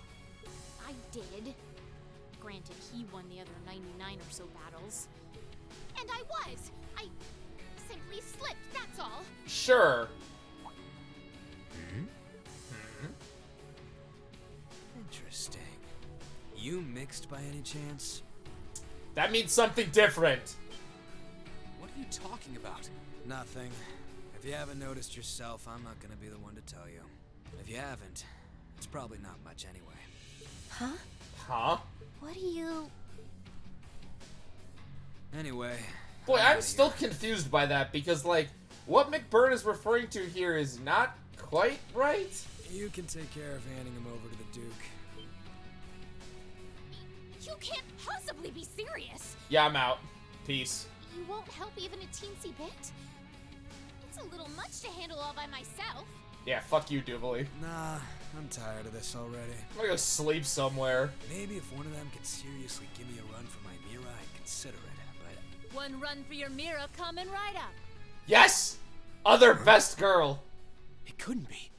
I did. Granted, he won the other 99 or so battles. And I was. I simply slipped, that's all. Sure. Interesting. You mixed by any chance? That means something different. What are you talking about? Nothing. If you haven't noticed yourself, I'm not gonna be the one to tell you. If you haven't, it's probably not much anyway. Huh? Huh? What do you... Anyway. Boy, I'm I'm outta still here. confused by that because, like, what McBurn is referring to here is not quite right. You can take care of handing him over to the Duke. You can't possibly be serious. Yeah, I'm out. Peace. You won't help even a teensy bit? It's a little much to handle all by myself. Yeah, fuck you, Duvalie. Nah, I'm tired of this already. I'm gonna go sleep somewhere. Maybe if one of them could seriously give me a run for my Mira, I'd consider it, but... One run for your Mira coming right up. Yes! Other best girl. It couldn't be.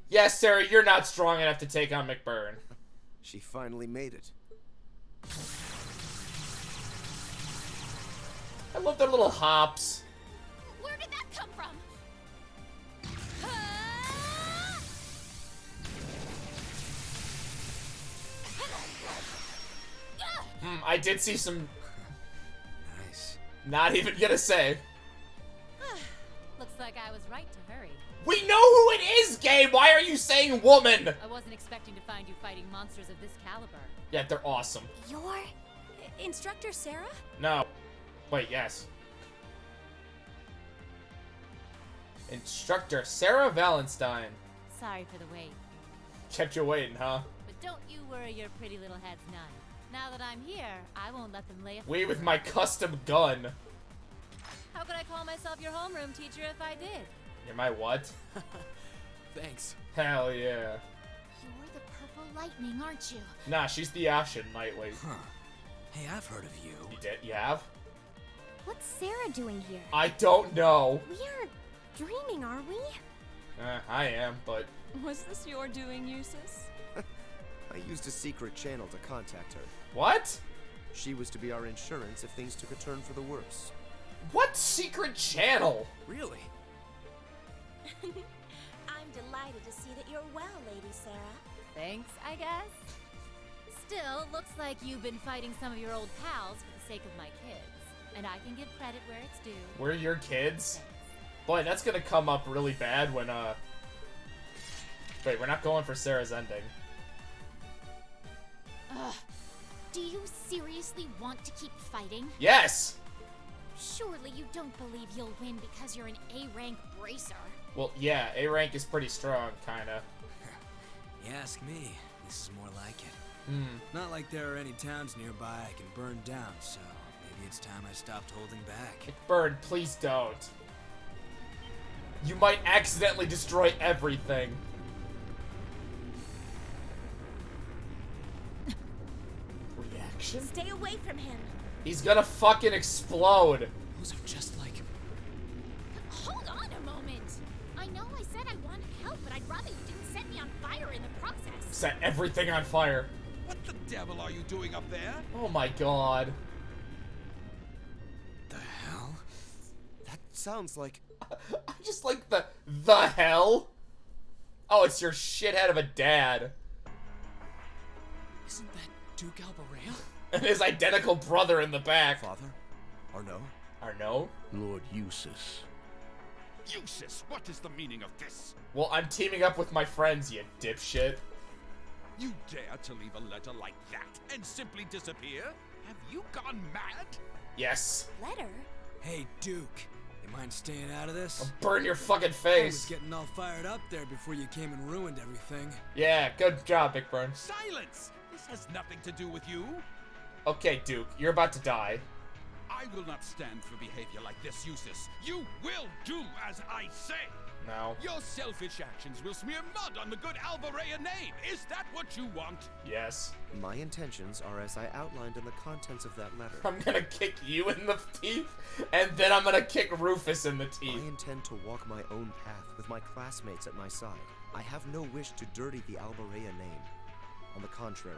Yes, Sarah, you're not strong enough to take on McBurn. She finally made it. I love their little hops. Where did that come from? I did see some... Nice. Not even gonna say. Looks like I was right to hurry. We know who it is, Gabe! Why are you saying woman? I wasn't expecting to find you fighting monsters of this caliber. Yeah, they're awesome. Your... Instructor Sarah? No. Wait, yes. Instructor Sarah Valenstein. Sorry for the wait. Kept you waiting, huh? But don't you worry your pretty little heads none. Now that I'm here, I won't let them lay a We with finger my on you. custom gun. How could I call myself your homeroom teacher if I did? You're my what? Thanks. Hell yeah. You're the purple lightning, aren't you? Nah, she's the Ashen Nightwing. Huh. Hey, I've heard of you. You did? You have? What's Sarah doing here? I don't know. We aren't dreaming, are we? I am, but... Was this your doing, Eustace? I used a secret channel to contact her. What? She was to be our insurance if things took a turn for the worse. What secret channel? Really? I'm delighted to see that you're well, Lady Sarah. Thanks, I guess. Still, looks like you've been fighting some of your old pals for the sake of my kids. And I can give credit where it's due. We're your kids? Thanks. Boy, that's gonna come up really bad when, Wait, we're not going for Sarah's ending. Ugh. Do you seriously want to keep fighting? Yes! Surely you don't believe you'll win because you're an A-rank bracer. Well, yeah, A rank is pretty strong, kinda. You ask me, this is more like it. Hmm. Not like there are any towns nearby I can burn down, so maybe it's time I stopped holding back. Bird, please don't. You might accidentally destroy everything. Reaction? Stay away from him. He's gonna fucking explode. Those are just like... Hold on a moment. I know I said I wanted help, but I'd rather you didn't set me on fire in the process. Set everything on fire. What the devil are you doing up there? Oh my god. The hell? That sounds like... I just like the hell? Oh, it's your shithead of a dad. Isn't that Duke Albareo? And his identical brother in the back. Father? Arno? Arno? Lord Eustace. Eustace, what is the meaning of this? Well, I'm teaming up with my friends, you dipshit. You dare to leave a letter like that and simply disappear? Have you gone mad? Yes. Letter? Hey, Duke. You mind staying out of this? I'll burn your fucking I was face. getting all fired up there before you came and ruined everything. Yeah, good job, Big Burn. Silence! This has nothing to do with you. Okay, Duke, you're about to die. I will not stand for behavior like this, Eustace. You will do as I say. No. Your selfish actions will smear mud on the good Albarea name. Is that what you want? Yes. My intentions are as I outlined in the contents of that letter. I'm gonna kick you in the teeth, and then I'm gonna kick Rufus in the teeth. I intend to walk my own path with my classmates at my side. I have no wish to dirty the Albarea name. On the contrary,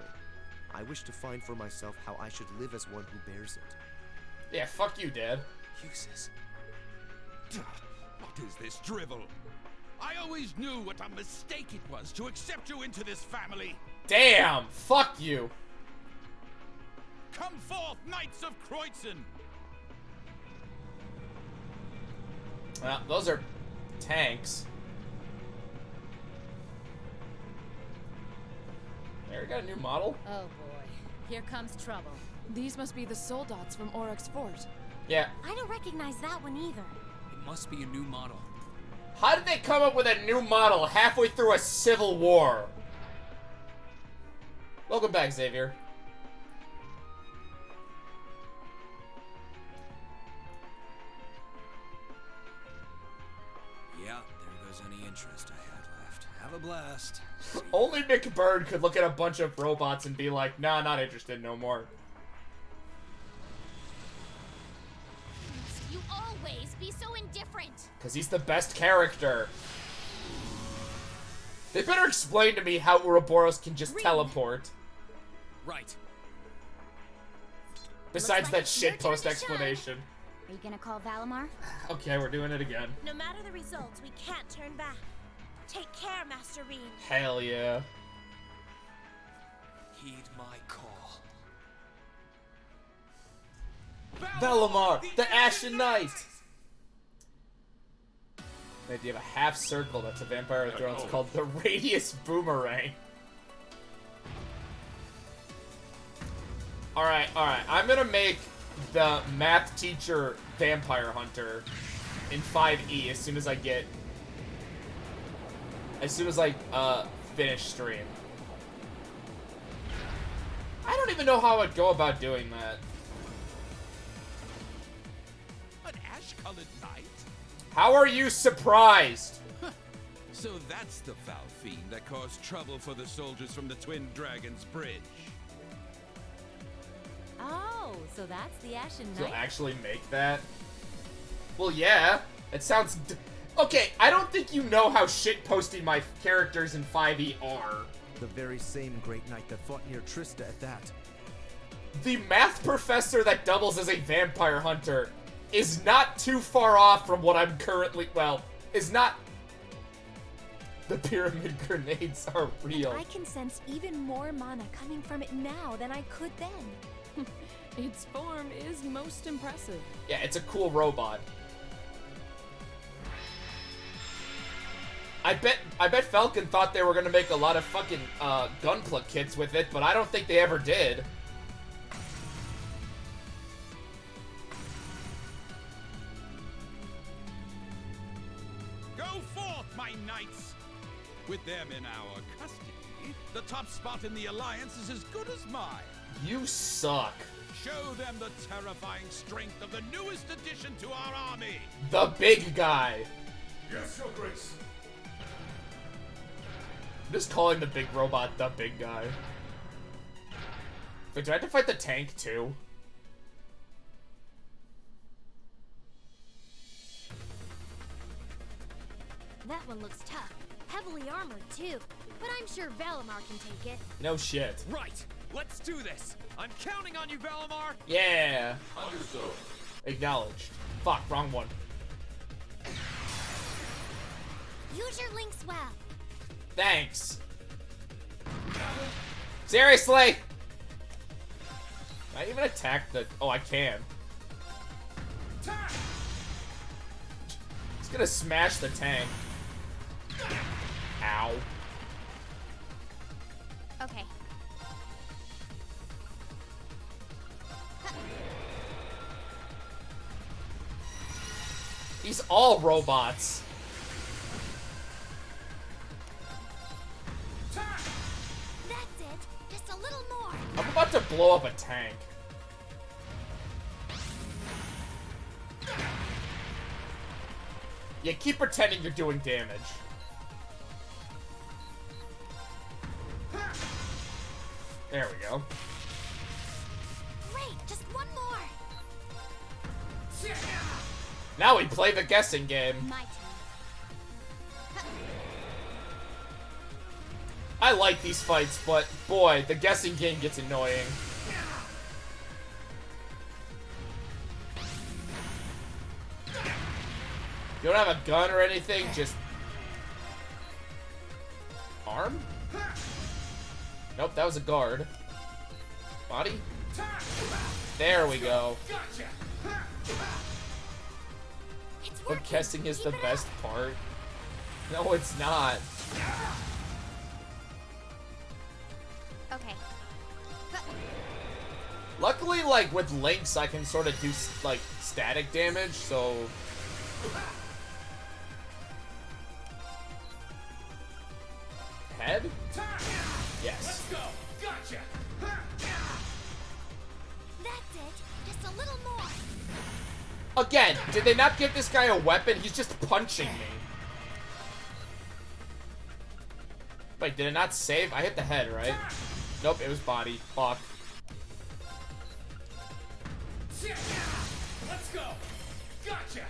I wish to find for myself how I should live as one who bears it. Yeah, fuck you, Dad. Eustace. What is this drivel? I always knew what a mistake it was to accept you into this family. Damn! Fuck you! Come forth, Knights of Kreutzen! Well, those are tanks. There, we got a new model. Oh boy, here comes trouble. These must be the soldats from Oryx Fort. Yeah. I don't recognize that one either. It must be a new model. How did they come up with a new model halfway through a civil war? Welcome back, Xavier. Yeah, there goes any interest I had left. Have a blast. Only McBird could look at a bunch of robots and be like, nah, not interested no more. You always be so indifferent. Because he's the best character. They better explain to me how Ouroboros can just teleport. Right. Besides like that it's your turn shitpost to explanation. Are you gonna call Valimar? Okay, we're doing it again. No matter the results, we can't turn back. Take care, Master Rean. Hell yeah. Heed my call. Valimar, the Ashen Knight! The idea of a half circle that's a Vampire Thrones called the Radius Boomerang. Alright, I'm gonna make the math teacher Vampire Hunter in 5e as soon as I finish stream. I don't even know how I'd go about doing that. An ash-colored knight? How are you surprised? So that's the foul fiend that caused trouble for the soldiers from the Twin Dragons Bridge. Oh, so that's the Ashen Knight? You'll actually make that? Well, yeah. It sounds... Okay, I don't think you know how shit-posting my characters in 5e are. The very same Great Knight that fought near Trista at that. The math professor that doubles as a vampire hunter is not too far off from what I'm currently... Well, is not... The pyramid grenades are real. I can sense even more mana coming from it now than I could then. Its form is most impressive. Yeah, it's a cool robot. I bet Falcon thought they were gonna make a lot of fucking gunpla kits with it, but I don't think they ever did. Go forth, my knights! With them in our custody, the top spot in the Alliance is as good as mine. You suck. Show them the terrifying strength of the newest addition to our army. The big guy. Yes, Your Grace. I'm just calling the big robot the big guy. Wait, do I have to fight the tank too? That one looks tough. Heavily armored, too. But I'm sure Valimar can take it. No shit. Right. Let's do this. I'm counting on you, Valimar. Yeah. Understood. Acknowledged. Fuck, wrong one. Use your link swell. Thanks. Seriously? Can I even attack the... Oh, I can. It's gonna smash the tank. Ow. Okay. These all robots. That's it. Just a little more. I'm about to blow up a tank. Yeah, keep pretending you're doing damage. There we go. Great, just one more. Now we play the guessing game. My turn. I like these fights, but boy, the guessing game gets annoying. You don't have a gun or anything, just... Arm? Nope, that was a guard. Body? There we go. But guessing is the best part. No, it's not. Okay. Luckily, like, with links, I can sort of do, like, static damage, so... Head? Yes. Let's go. Gotcha. That's it. Just a little more. Again, did they not give this guy a weapon? He's just punching me. Wait, did it not save? I hit the head, right? Nope, it was body. Fuck. Let's go. Gotcha.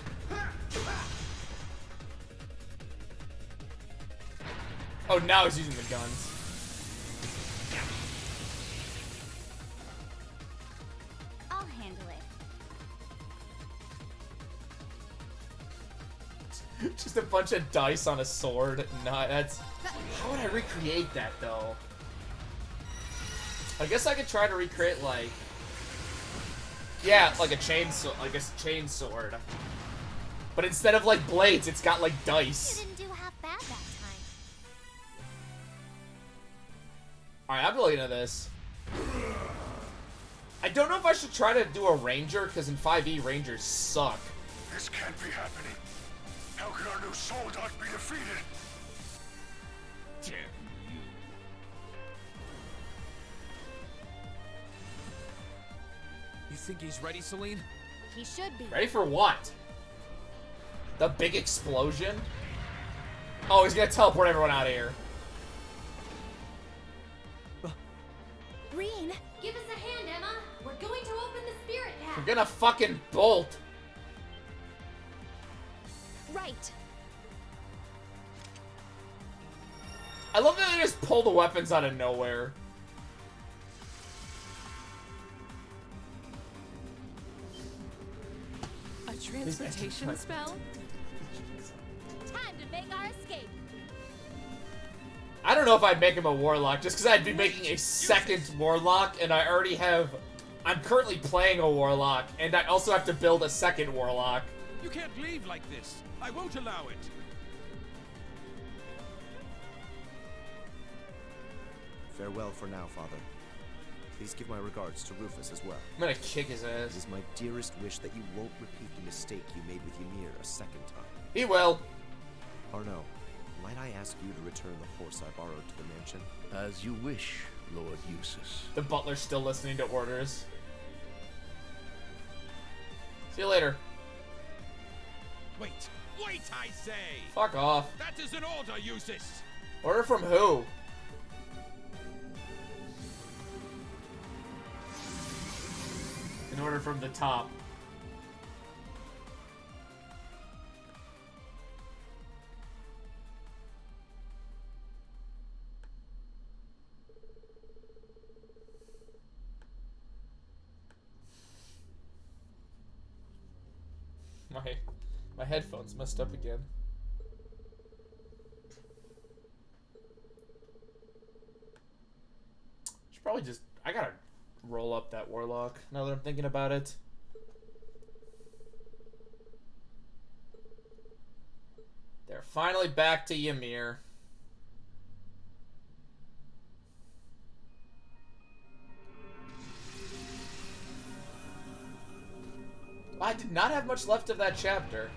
Oh, now he's using the guns. I'll handle it. Just a bunch of dice on a sword. Nah, that's... How would I recreate that, though? I guess I could try to recreate, like... Yeah, like a chainsaw, like a chain sword. But instead of, like, blades, it's got, like, dice. You didn't do half bad that time. Alright, I'm looking at this. I don't know if I should try to do a ranger, because in 5e, rangers suck. This can't be happening. How can our new soldat be defeated? Damn you. You think he's ready, Celine? He should be. Ready for what? The big explosion? Oh, he's gonna teleport everyone out of here. Reen, Give us a hand, Emma. We're going to open the spirit path. We're gonna fucking bolt. right. I love that they just pull the weapons out of nowhere. A transportation spell? Time to make our escape. I don't know if I'd make him a warlock, just because I'd be making a second warlock, and I already have... I'm currently playing a warlock, and I also have to build a second warlock. You can't leave like this. I won't allow it. Farewell for now, Father. Please give my regards to Rufus as well. I'm gonna kick his It ass. is my dearest wish that you won't repeat the mistake you made with Ymir a second time. He will. Arno, might I ask you to return the horse I borrowed to the mansion? As you wish, Lord Eustace. The butler's still listening to orders. See you later. Wait, I say! Fuck off. That is an order, Eustace! Order from who? An order from the top. My headphones messed up again. Should probably just... I gotta roll up that warlock now that I'm thinking about it. They're finally back to Ymir. I did not have much left of that chapter.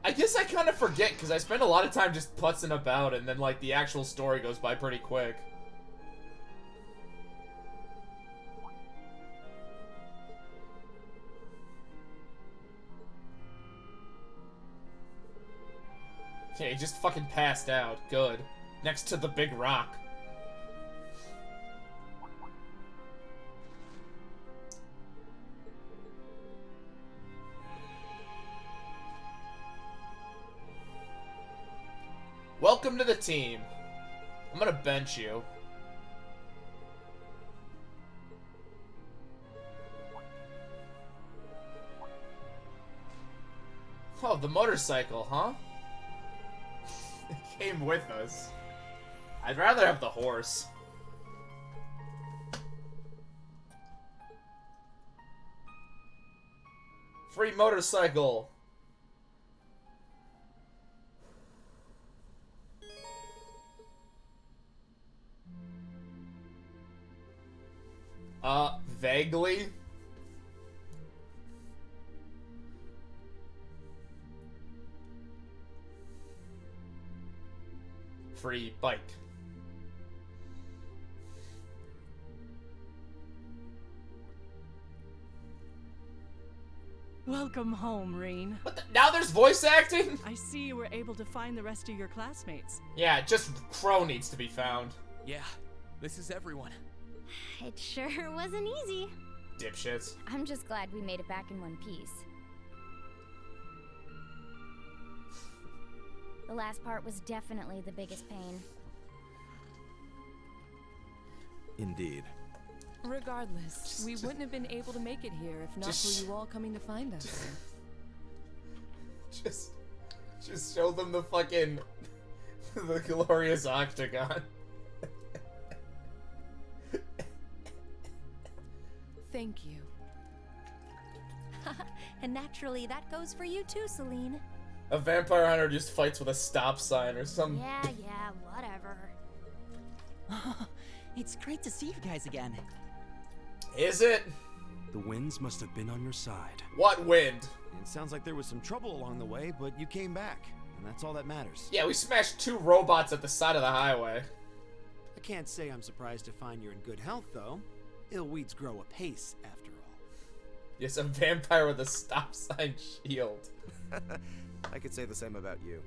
I guess I kind of forget because I spend a lot of time just putzing about and then like the actual story goes by pretty quick. Okay, he just fucking passed out. Good. Next to the big rock. Welcome to the team. I'm gonna bench you. Oh, the motorcycle, huh? It came with us. I'd rather have the horse. Free motorcycle. Vaguely. Free bike. Welcome home, Reen. What the? Now there's voice acting? I see you were able to find the rest of your classmates. Yeah, just Crow needs to be found. Yeah, this is everyone. It sure wasn't easy. Dipshits. I'm just glad we made it back in one piece. The last part was definitely the biggest pain. Indeed. Regardless, we wouldn't have been able to make it here if not for you all coming to find us. Just show them the fucking the glorious octagon. Thank you. And naturally, that goes for you too, Celine. A vampire hunter just fights with a stop sign or something. Yeah, whatever. It's great to see you guys again. Is it? The winds must have been on your side. What wind? It sounds like there was some trouble along the way, but you came back, and that's all that matters. Yeah, we smashed 2 robots at the side of the highway. I can't say I'm surprised to find you're in good health, though. Ill weeds grow apace, after all. Yes, a vampire with a stop sign shield. I could say the same about you.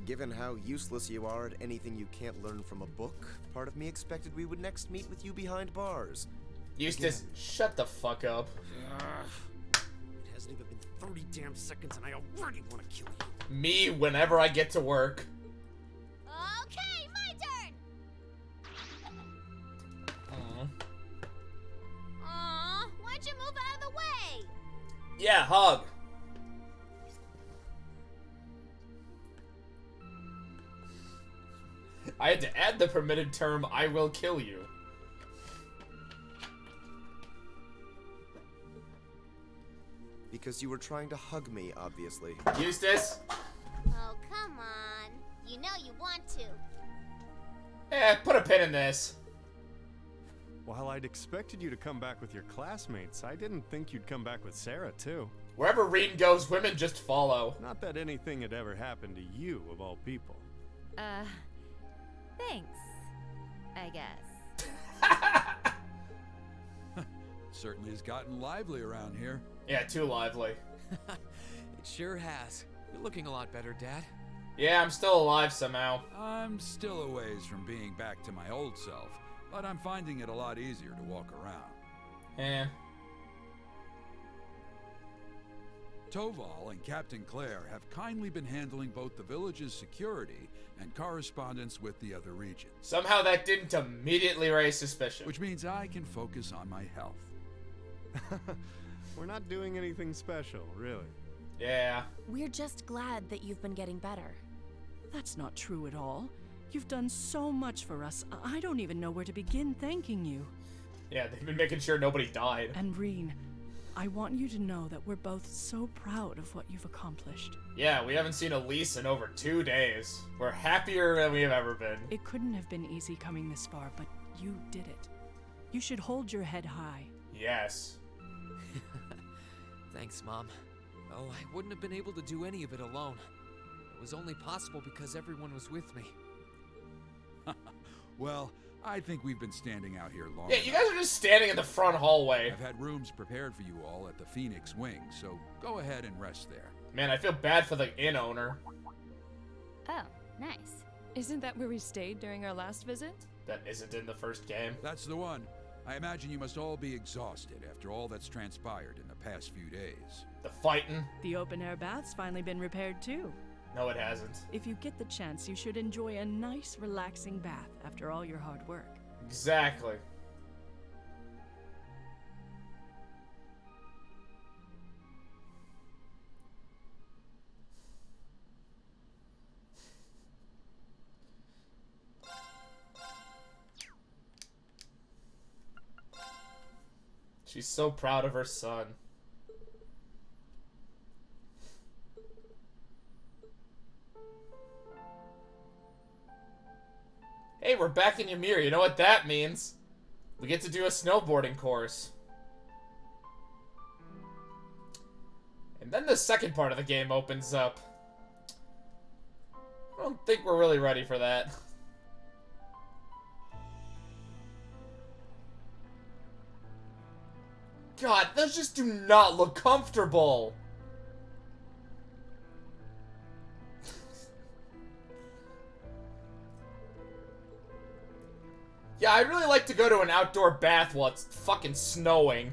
Given how useless you are at anything you can't learn from a book, part of me expected we would next meet with you behind bars. Eustace, shut the fuck up. It hasn't even been 30 damn seconds and I already want to kill you. Me, whenever I get to work. Okay, my turn! Aw, why'd you move out of the way? Yeah, hug. I had to add the permitted term, I will kill you. Because you were trying to hug me, obviously. Eustace? Oh, come on. You know you want to. Put a pin in this. While I'd expected you to come back with your classmates, I didn't think you'd come back with Sarah, too. Wherever Rean goes, women just follow. Not that anything had ever happened to you, of all people. Thanks, I guess. Certainly has gotten lively around here. Yeah, too lively. It sure has. You're looking a lot better, Dad. Yeah, I'm still alive somehow. I'm still a ways from being back to my old self, but I'm finding it a lot easier to walk around. Eh. Toval and Captain Claire have kindly been handling both the village's security and correspondence with the other regions. Somehow that didn't immediately raise suspicion. Which means I can focus on my health. We're not doing anything special, really. Yeah. We're just glad that you've been getting better. That's not true at all. You've done so much for us. I don't even know where to begin thanking you. Yeah, they've been making sure nobody died. And Rean, I want you to know that we're both so proud of what you've accomplished. Yeah, we haven't seen Elise in over 2 days. We're happier than we have ever been. It couldn't have been easy coming this far, but you did it. You should hold your head high. Yes. Thanks, Mom. Oh, I wouldn't have been able to do any of it alone. It was only possible because everyone was with me. Well, I think we've been standing out here long Yeah, you guys are just standing in the front hallway. I've had rooms prepared for you all at the Phoenix Wing, so go ahead and rest there. Man, I feel bad for the inn owner. Oh, nice. Isn't that where we stayed during our last visit? That isn't in the first game. That's the one. I imagine you must all be exhausted after all that's transpired in the past few days. The fighting. The open-air bath's finally been repaired, too. No, it hasn't. If you get the chance, you should enjoy a nice, relaxing bath after all your hard work. Exactly. She's so proud of her son. Hey, we're back in Ymir. You know what that means? We get to do a snowboarding course. And then the second part of the game opens up. I don't think we're really ready for that. God, those just do not look comfortable. Yeah, I'd really like to go to an outdoor bath while it's fucking snowing.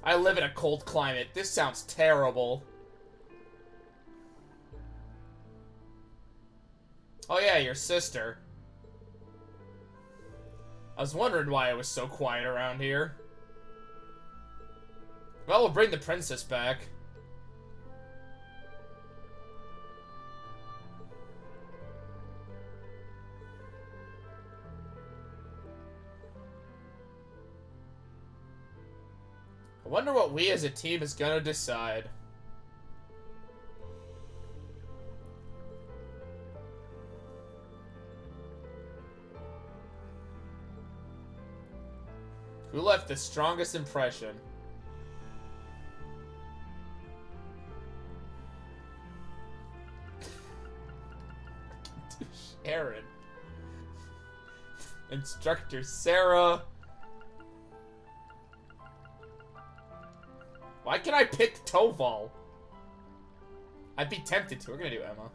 I live in a cold climate. This sounds terrible. Oh yeah, your sister. I was wondering why it was so quiet around here. Well, we'll bring the princess back. I wonder what we as a team is gonna decide. Who left the strongest impression? Sharon. Instructor Sarah. Why can I pick Toval? I'd be tempted to. We're gonna do Emma.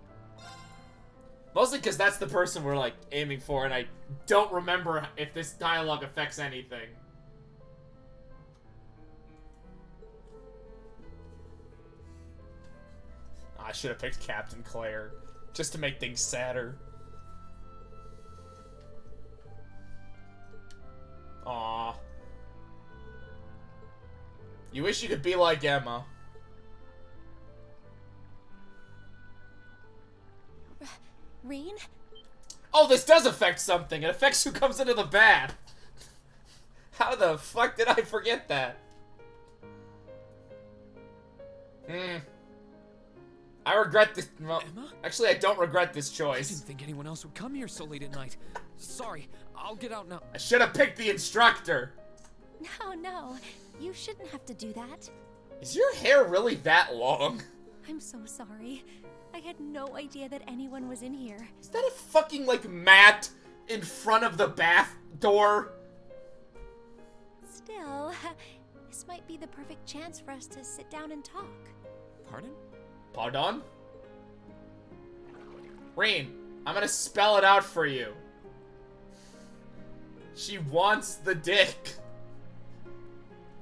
Mostly because that's the person we're, like, aiming for, and I don't remember if this dialogue affects anything. I should have picked Captain Claire, just to make things sadder. Aw. You wish you could be like Emma. Reen? Oh, this does affect something. It affects who comes into the bath. How the fuck did I forget that? I regret this. Well, Emma? Actually, I don't regret this I choice. didn't think anyone else would come here so late at night. Sorry, I'll get out now. I should have picked the instructor. No. You shouldn't have to do that. Is your hair really that long? I'm so sorry. I had no idea that anyone was in here. Is that a fucking, like, mat in front of the bath door? Still, this might be the perfect chance for us to sit down and talk. Pardon? Pardon? Reen, I'm gonna spell it out for you. She wants the dick.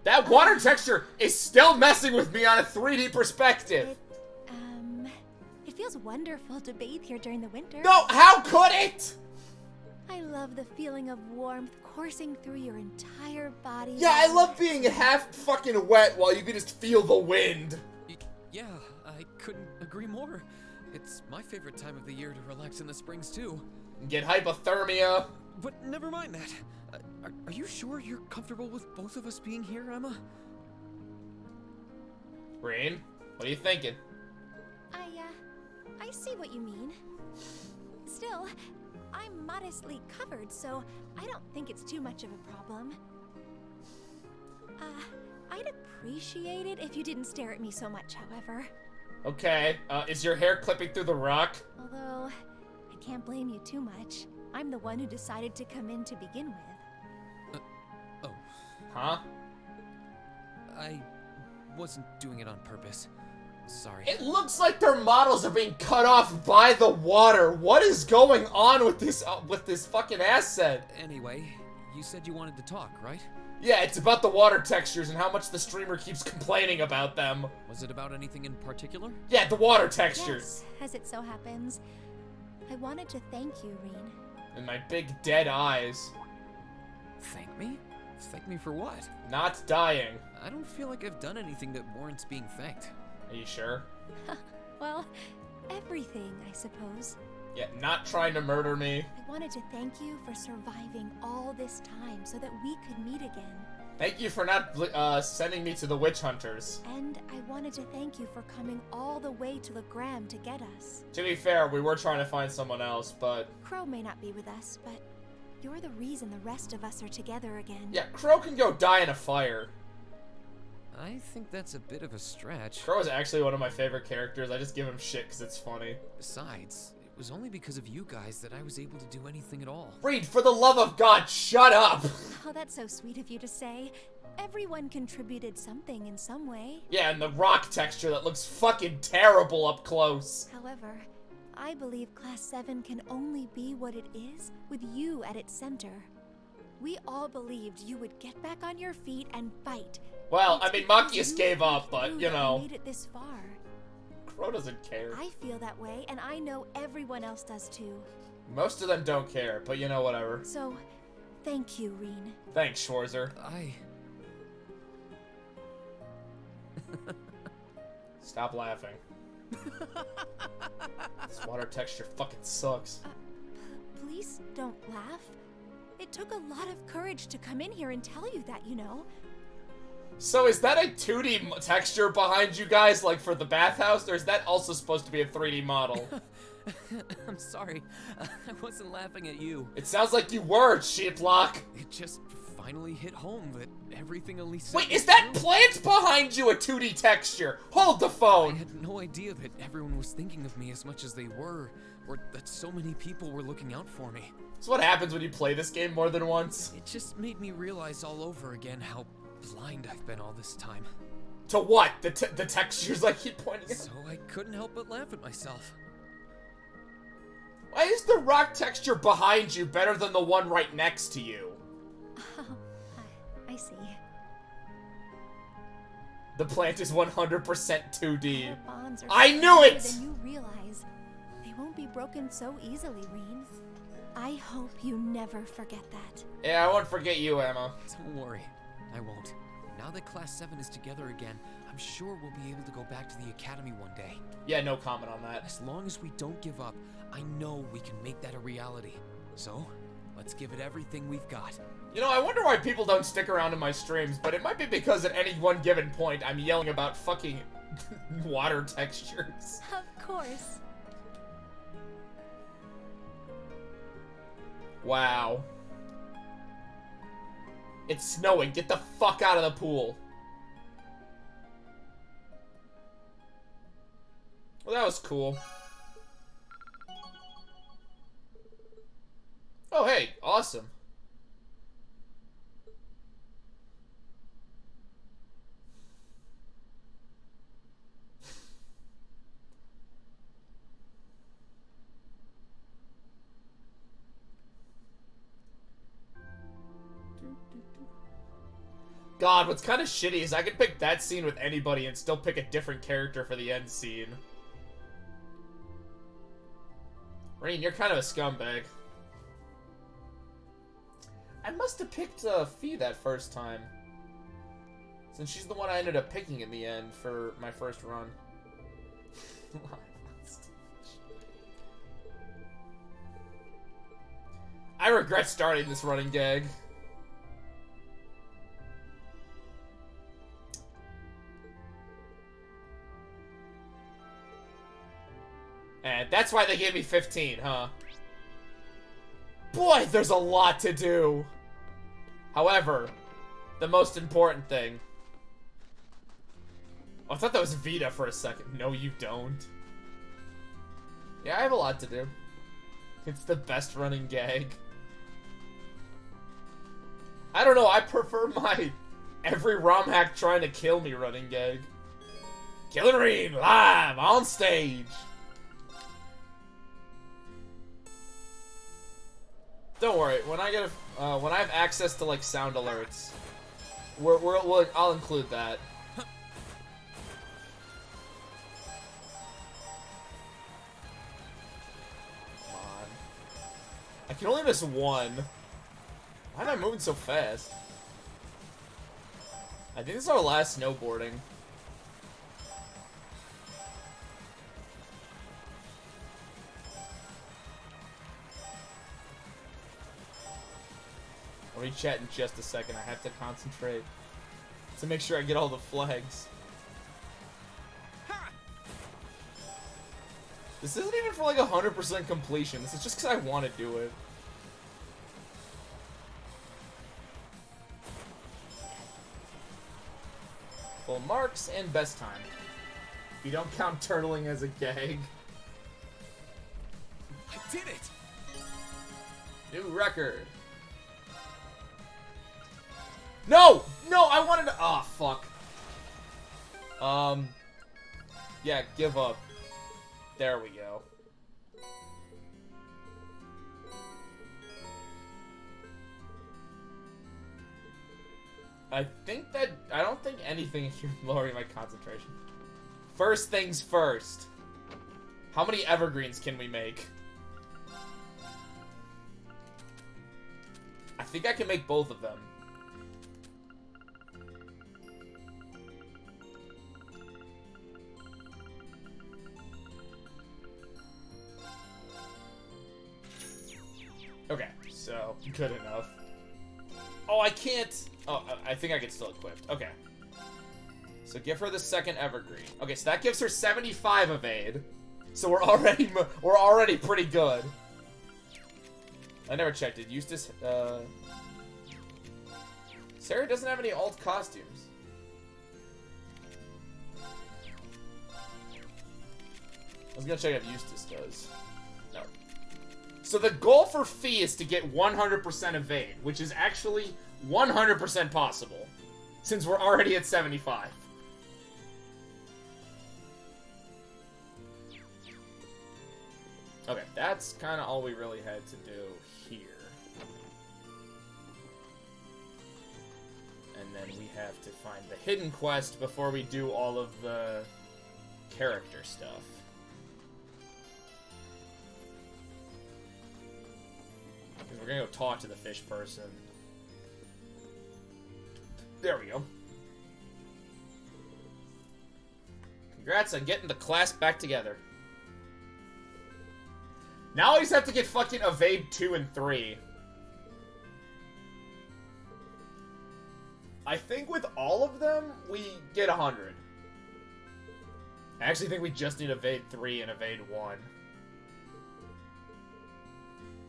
That water texture is still messing with me on a 3D perspective. It feels wonderful to bathe here during the winter. No, how could it? I love the feeling of warmth coursing through your entire body. Yeah, I love being half fucking wet while you can just feel the wind. Yeah, I couldn't agree more. It's my favorite time of the year to relax in the springs, too. Get hypothermia. But never mind that. Are you sure you're comfortable with both of us being here, Emma? Reen, what are you thinking? I see what you mean. Still, I'm modestly covered, so I don't think it's too much of a problem. I'd appreciate it if you didn't stare at me so much, however. Okay, is your hair clipping through the rock? Although, I can't blame you too much. I'm the one who decided to come in to begin with. Oh. Huh? I wasn't doing it on purpose. Sorry. It looks like their models are being cut off by the water. What is going on with this fucking asset? Anyway, you said you wanted to talk, right? Yeah, it's about the water textures and how much the streamer keeps complaining about them. Was it about anything in particular? Yeah, the water textures. Yes, as it so happens. I wanted to thank you, Reen. And my big dead eyes. Thank me? Thank me for what? Not dying. I don't feel like I've done anything that warrants being thanked. Are you sure? Well, everything, I suppose. Yeah, not trying to murder me. I wanted to thank you for surviving all this time so that we could meet again. Thank you for not sending me to the witch hunters. And I wanted to thank you for coming all the way to Legram to get us. To be fair, we were trying to find someone else, but... Crow may not be with us, but you're the reason the rest of us are together again. Yeah, Crow can go die in a fire. I think that's a bit of a stretch. Crow is actually one of my favorite characters. I just give him shit because it's funny. Besides, it was only because of you guys that I was able to do anything at all. Reed, for the love of God, shut up! Oh, that's so sweet of you to say. Everyone contributed something in some way. Yeah, and the rock texture that looks fucking terrible up close. However, I believe Class 7 can only be what it is with you at its center. We all believed you would get back on your feet and fight. Well, I mean, Machias gave up, but, you know. Made it this far. Crow doesn't care. I feel that way, and I know everyone else does too. Most of them don't care, but you know, whatever. So, thank you, Reen. Thanks, Schwarzer. Stop laughing. This water texture fucking sucks. Please don't laugh. It took a lot of courage to come in here and tell you that, you know. So is that a 2D texture behind you guys, like for the bathhouse, or is that also supposed to be a 3D model? I'm sorry. I wasn't laughing at you. It sounds like you were, Sheeplock. It just finally hit home that everything Elise said. Wait, is that plant behind you a 2D texture? Hold the phone. I had no idea that everyone was thinking of me as much as they were, or that so many people were looking out for me. That's what happens when you play this game more than once. It just made me realize all over again how blind I've been all this time. To what? The textures I keep pointing at? So I couldn't help but laugh at myself. Why is the rock texture behind you better than the one right next to you? Oh, I see. The plant is 100% 2D. Their bonds are I knew it! Than you realize. They won't be broken so easily, Rean. I hope you never forget that. Yeah, I won't forget you, Emma. Don't worry, I won't. Now that Class 7 is together again, I'm sure we'll be able to go back to the Academy one day. Yeah, no comment on that. As long as we don't give up, I know we can make that a reality. So, let's give it everything we've got. You know, I wonder why people don't stick around in my streams, but it might be because at any one given point, I'm yelling about fucking water textures. Of course. Wow. It's snowing. Get the fuck out of the pool. Well, that was cool. Oh, hey. Awesome. God, what's kind of shitty is I could pick that scene with anybody and still pick a different character for the end scene. Rain, you're kind of a scumbag. I must have picked Fee that first time, since she's the one I ended up picking in the end for my first run. I regret starting this running gag. And that's why they gave me 15, huh? Boy, there's a lot to do. However, the most important thing... Oh, I thought that was Vita for a second. No, you don't. Yeah, I have a lot to do. It's the best running gag. I don't know, I prefer my every ROM hack trying to kill me running gag. Killer Rean live on stage. Don't worry, when I get when I have access to like sound alerts, I'll include that. Come on. I can only miss one. Why am I moving so fast? I think this is our last snowboarding. I'll re-chat in just a second. I have to concentrate to make sure I get all the flags. This isn't even for like 100% completion. This is just because I want to do it. Full marks and best time. If you don't count turtling as a gag. I did it! New record. No! No, I wanted to... Oh, fuck. Yeah, give up. There we go. I don't think anything here lowering my concentration. First things first. How many evergreens can we make? I think I can make both of them. Okay, so good enough. Oh, I can't. Oh, I think I can still equip. Okay. So give her the second evergreen. Okay, so that gives her 75 evade. So we're already pretty good. I never checked it. Eustace, Sarah doesn't have any alt costumes. I was gonna check if Eustace does. No. So the goal for Fee is to get 100% evade, which is actually 100% possible, since we're already at 75. Okay, that's kind of all we really had to do here. And then we have to find the hidden quest before we do all of the character stuff. Because we're gonna go talk to the fish person. There we go. Congrats on getting the class back together. Now I just have to get fucking evade 2 and 3. I think with all of them, we get 100. I actually think we just need evade 3 and evade 1.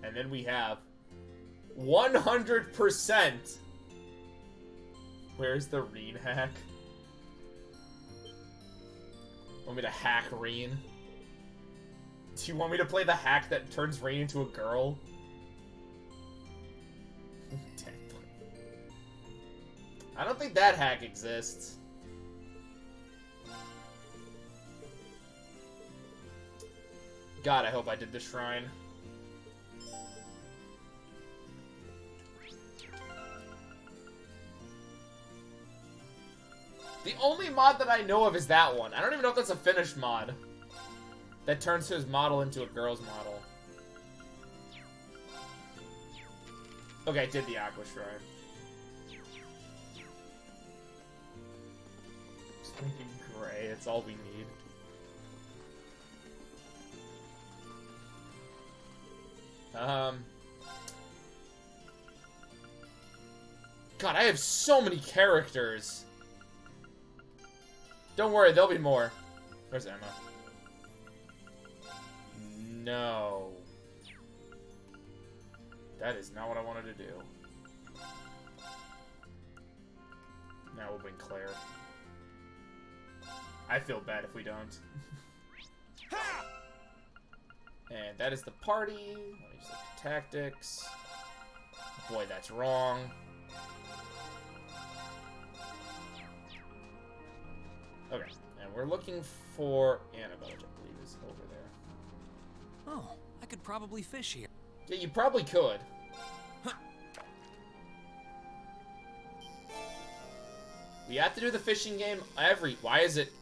And then we have 100%. Where's the Reen hack? Want me to hack Reen? Do you want me to play the hack that turns Reen into a girl? I don't think that hack exists. God, I hope I did the shrine. The only mod that I know of is that one. I don't even know if that's a finished mod. That turns his model into a girl's model. Okay, I did the Aqua Shrine. Stinking gray, it's all we need. God, I have so many characters. Don't worry, there'll be more. Where's Emma? No. That is not what I wanted to do. Now we'll bring Claire. I feel bad if we don't. And that is the party. Let me just look at tactics. Boy, that's wrong. Okay, and we're looking for Annabelle, which I believe is over there. Oh, I could probably fish here. Yeah, you probably could. We have to do the fishing game Why is it...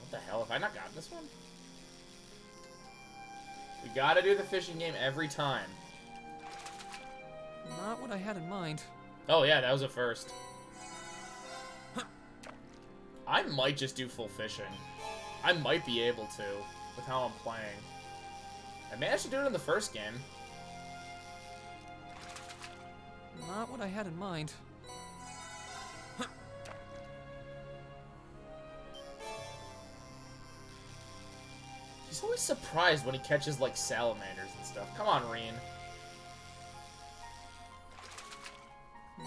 What the hell? Have I not gotten this one? We gotta do the fishing game every time. Not what I had in mind. Oh yeah, that was a first. I might just do full fishing. I might be able to, with how I'm playing. I managed to do it in the first game. Not what I had in mind. He's always surprised when he catches, like, salamanders and stuff. Come on, Reen.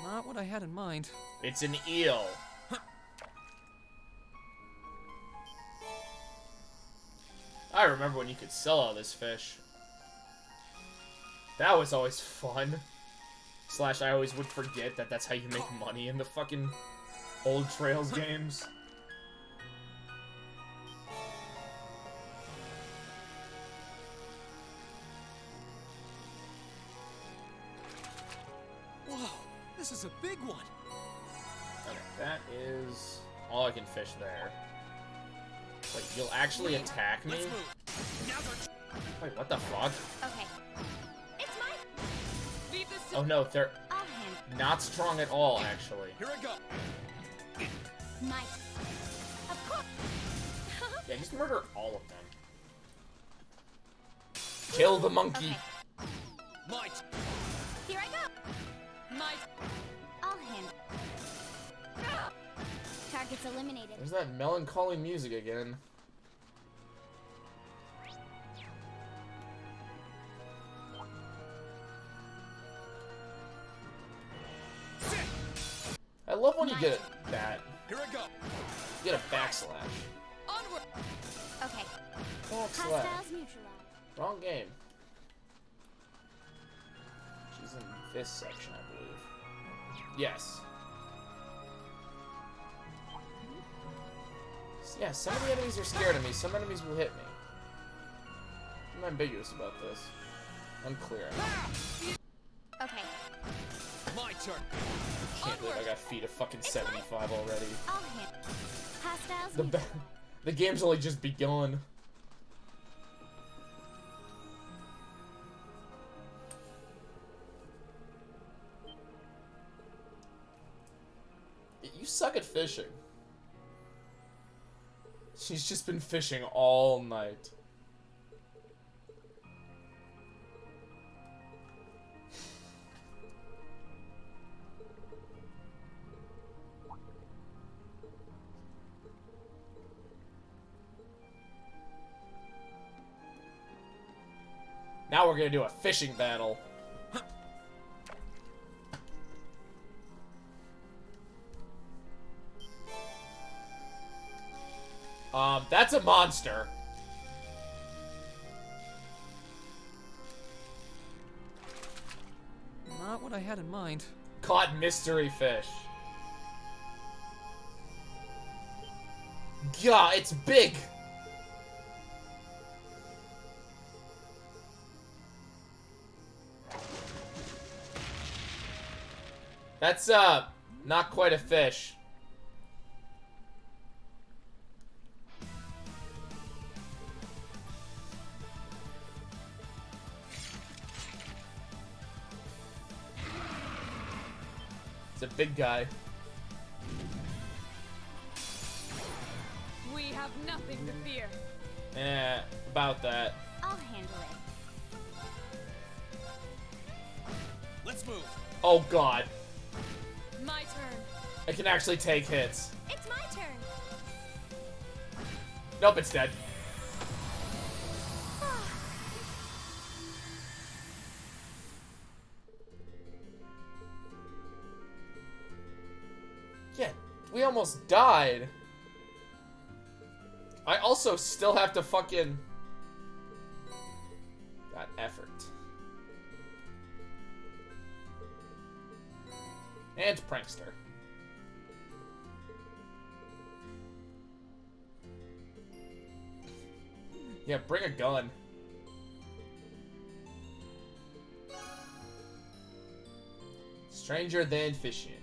Not what I had in mind. It's an eel. I remember when you could sell all this fish. That was always fun. Slash, I always would forget that that's how you make money in the fucking old Trails games. Whoa, this is a big one. Okay, that is all I can fish there. Wait, you'll actually attack me? Wait, what the fuck? Okay. It's mine. Oh no, they're I'll handle. not strong at all, actually. Here I go. Mine. Of course. Yeah, just murder all of them. Kill the monkey. Okay. Might. Here I go. Might. I'll handle. Target's eliminated. There's that melancholy music again. I love when you get that. Here I go. You get a backslash. Onward. Okay. Backslash. Hostiles neutralized. Wrong game. He's in this section, I believe. Yes. Yeah, some of the enemies are scared of me. Some enemies will hit me. I'm ambiguous about this. Unclear. Okay. My turn. Can't believe I got feet of fucking 75 already. I'll handle. Pastel's The game's only just begun. You suck at fishing. She's just been fishing all night. Now we're gonna do a fishing battle. That's a monster. Not what I had in mind. Caught mystery fish. Yeah, it's big. That's, not quite a fish. It's a big guy. We have nothing to fear. Eh, about that. I'll handle it. Let's move. Oh god. My turn. I can actually take hits. It's my turn. Nope, it's dead. Yeah, we almost died. I also still have to fucking... Got effort. And prankster. Yeah, bring a gun. Stranger than fishing.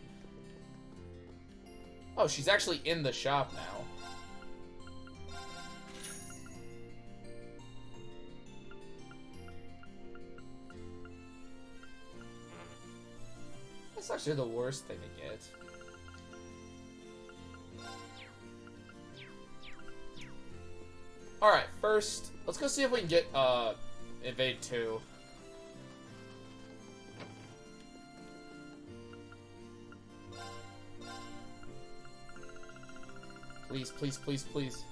Oh, she's actually in the shop now. That's actually the worst thing to get. Alright, first, let's go see if we can get, Evade 2. Please, please, please, please.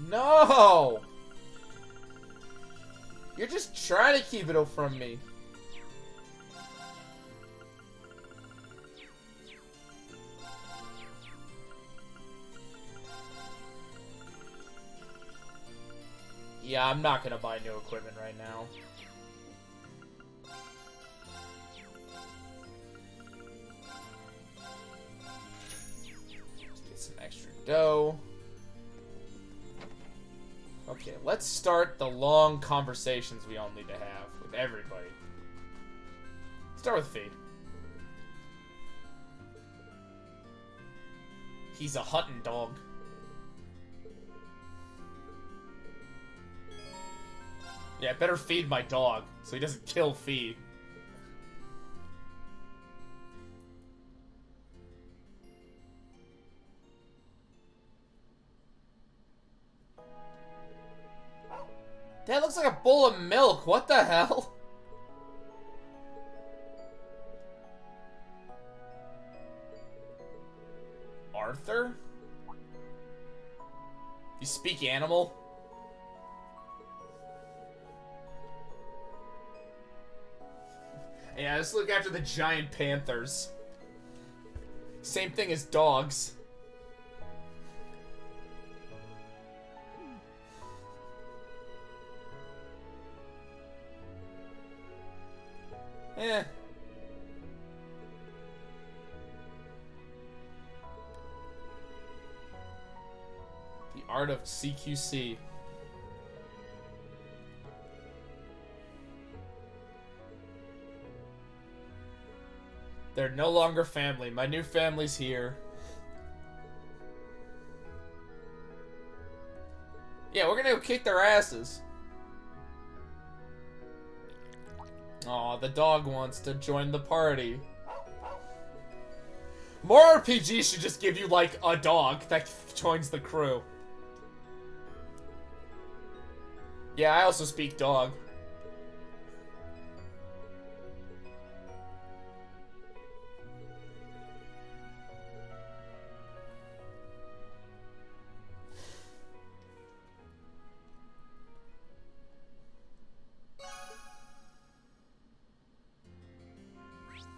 No! You're just trying to keep it from me. Yeah, I'm not gonna buy new equipment right now. Let's get some extra dough. Okay, let's start the long conversations we all need to have with everybody. Start with Fee. He's a hunting dog. Yeah, I better feed my dog so he doesn't kill Fee. That looks like a bowl of milk. What the hell? Arthur? You speak animal? Yeah, let's look after the giant panthers. Same thing as dogs. Eh. Art of CQC. They're no longer family. My new family's here. Yeah, we're gonna go kick their asses. Aw, the dog wants to join the party. More RPGs should just give you, like, a dog that joins the crew. Yeah, I also speak dog.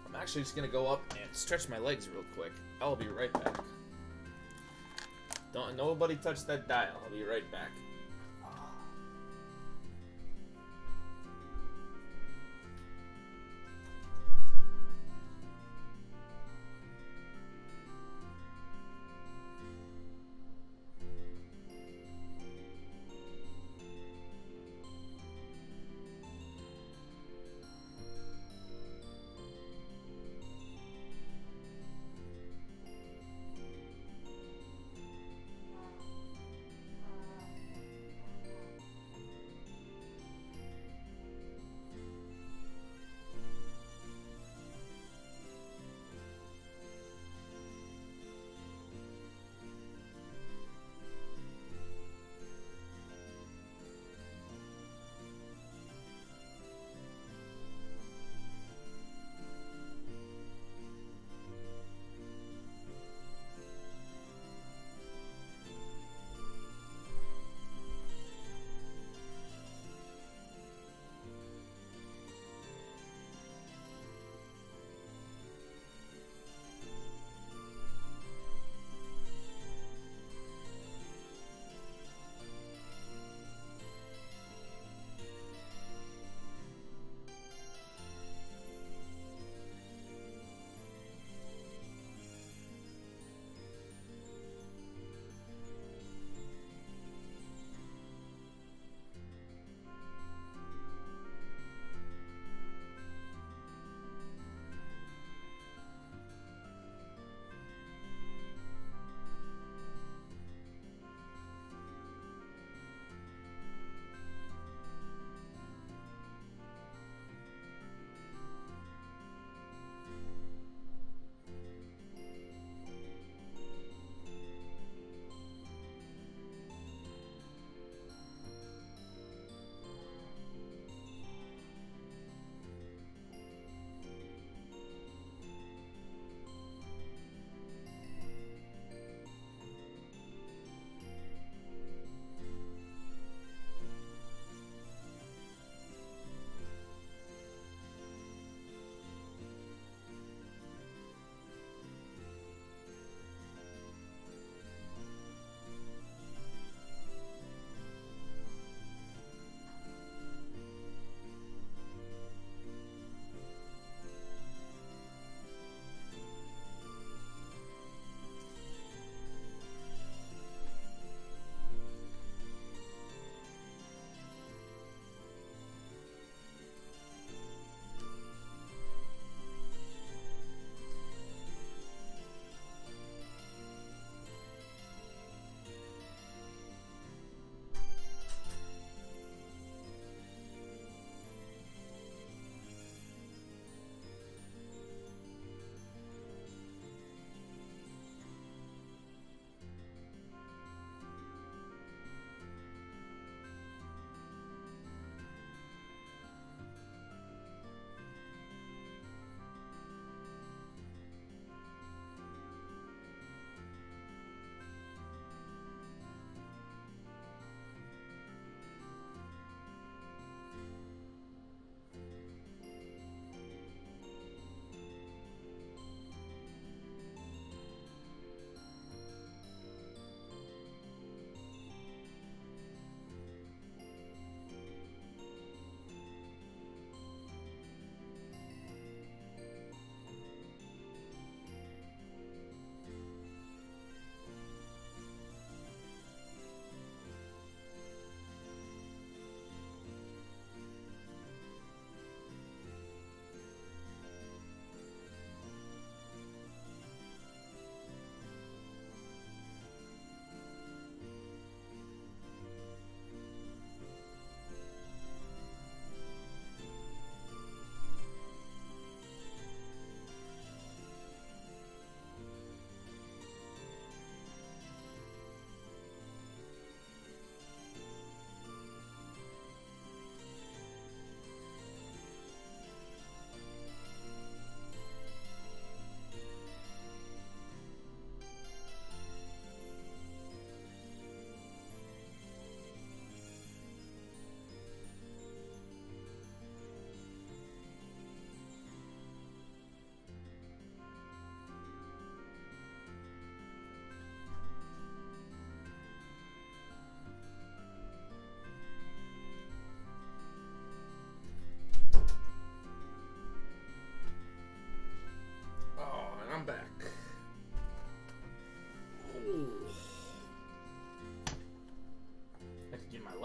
I'm actually just gonna go up and stretch my legs real quick. I'll be right back. Don't nobody touch that dial. I'll be right back.